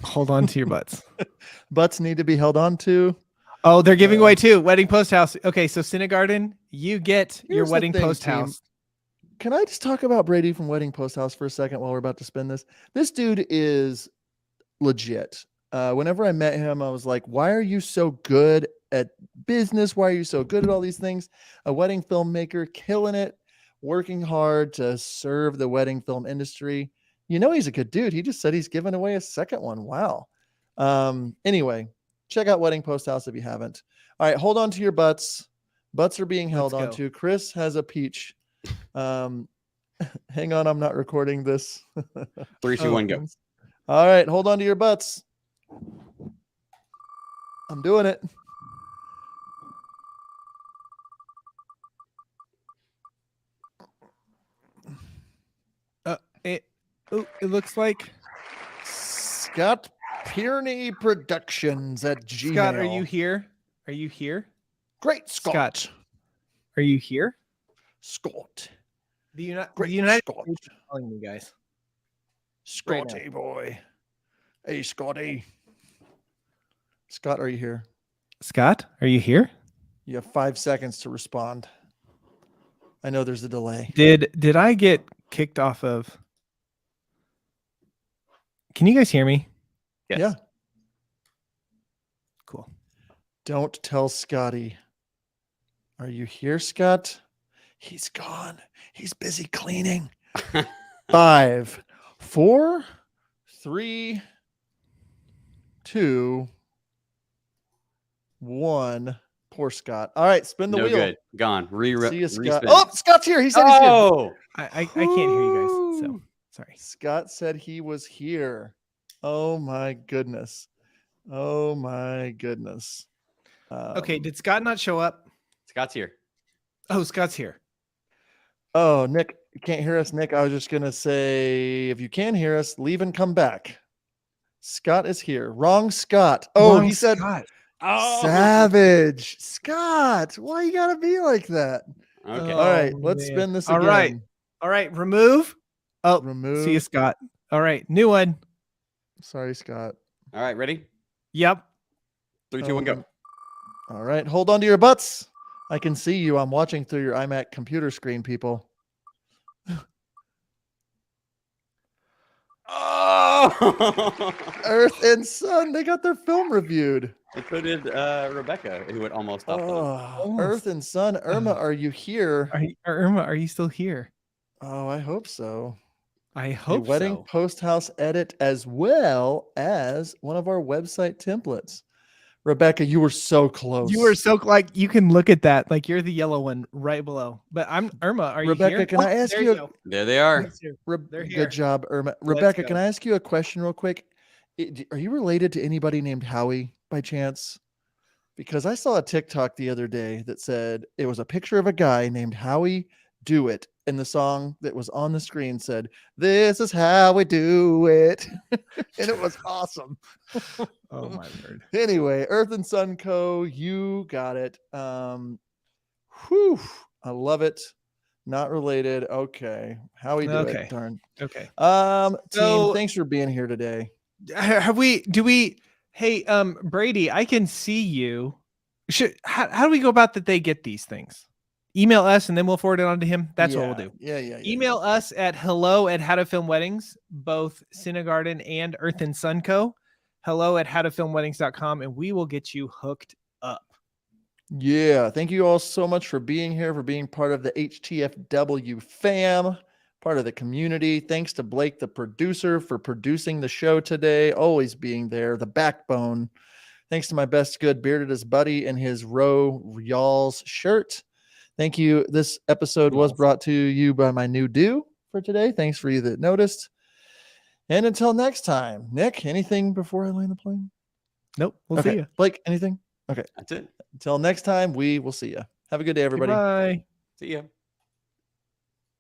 Hold on to your butts. Butts need to be held on to. Oh, they're giving away too. Wedding Post House. Okay, so Cinegarden, you get your Here's the Wedding thing, Post team. House. Can I just talk about Brady from Wedding Post House for a second while we're about to spin this? This dude is legit. Whenever I met him, I was like, why are you so good at business? Why are you so good at all these things? A wedding filmmaker, killing it, working hard to serve the wedding film industry. You know, he's a good dude. He just said he's giving away a second one. Wow. Anyway, check out Wedding Post House if you haven't. All right, hold on to your butts. Butts are being held Let's on go. to. Chris has a peach. Hang on, I'm not recording this. 3, 2, 1, go. All right, hold on to your butts. I'm doing it. It looks like Scott Pierney Productions at Gmail. Scott, are you here? Are you here? Great, Scott. Are you here? Scott. The United Scott. States is calling me, guys. Scotty boy. Hey, Scotty. Scott, are you here? Scott, are you here? You have 5 seconds to respond. I know there's a delay. Did I get kicked off of? Can you guys hear me? Yes. Yeah. Cool. Don't tell Scotty. Are you here, Scott? He's gone. He's busy cleaning. 5, 4, 3, 2, 1. Poor Scott. All right, spin the No wheel. good. Gone. See you, Scott. Respin. Oh, Scott's here. He said he's here. Oh, I can't hear you guys. So sorry. Scott said he was here. Oh my goodness. Oh my goodness. Okay, did Scott not show up? Scott's here. Oh, Scott's here. Oh, Nick, you can't hear us, Nick. I was just gonna say, if you can hear us, leave and come back. Scott is here. Wrong Scott. Oh, Wrong he said Scott. Savage. Scott, why you gotta be like that? Okay. All right, Oh, let's man. spin this All again. right. All right, remove. Oh, Remove. see you, Scott. All right, new one. Sorry, Scott. All right. Ready? Yep. 3, 2, 1, go. All right, hold on to your butts. I can see you. I'm watching through your iMac computer screen, people. Oh! Earth and Sun, they got their film reviewed. And so did Rebecca, who had almost stopped on. Oh, Earth and Sun. Irma, are you here? Irma, are you still here? Oh, I hope so. I A hope wedding so. post house edit as well as one of our website templates. Rebecca, you were so close. You were so like you can look at that like you're the yellow one right below. But I'm Irma. Are Rebecca, you here? can I ask there you? go. There they are. They're here. Good job, Irma. Rebecca, go. can I ask you a question real quick? Are you related to anybody named Howie by chance? Because I saw a TikTok the other day that said it was a picture of a guy named Howie Do It. And the song that was on the screen said, "This is how we do it." And it was awesome. Oh my word. Anyway, Earth and Sun Co., you got it. Whew, I love it. Not related. Okay. Howie Do Okay. It. Darn. Okay. Team, So- thanks for being here today. Hey, Brady, I can see you. How do we go about that they get these things? Email us and then we'll forward it on to him. That's what we'll do. Yeah. Email us at hello@howtofilmweddings, both Cinegarden and Earth and Sun Co. hello@howtofilmweddings.com, and we will get you hooked up. Yeah. Thank you all so much for being here, for being part of the HTFW fam, part of the community. Thanks to Blake, the producer, for producing the show today, always being there, the backbone. Thanks to my best good bearded as buddy in his Y'all's shirt. Thank you. This episode was brought to you by my new do for today. Thanks for you that noticed. And until next time, Nick, anything before I land the plane? Nope. We'll see you. Blake, anything? Okay. That's it. Until next time, we will see you. Have a good day, everybody. Bye. See ya.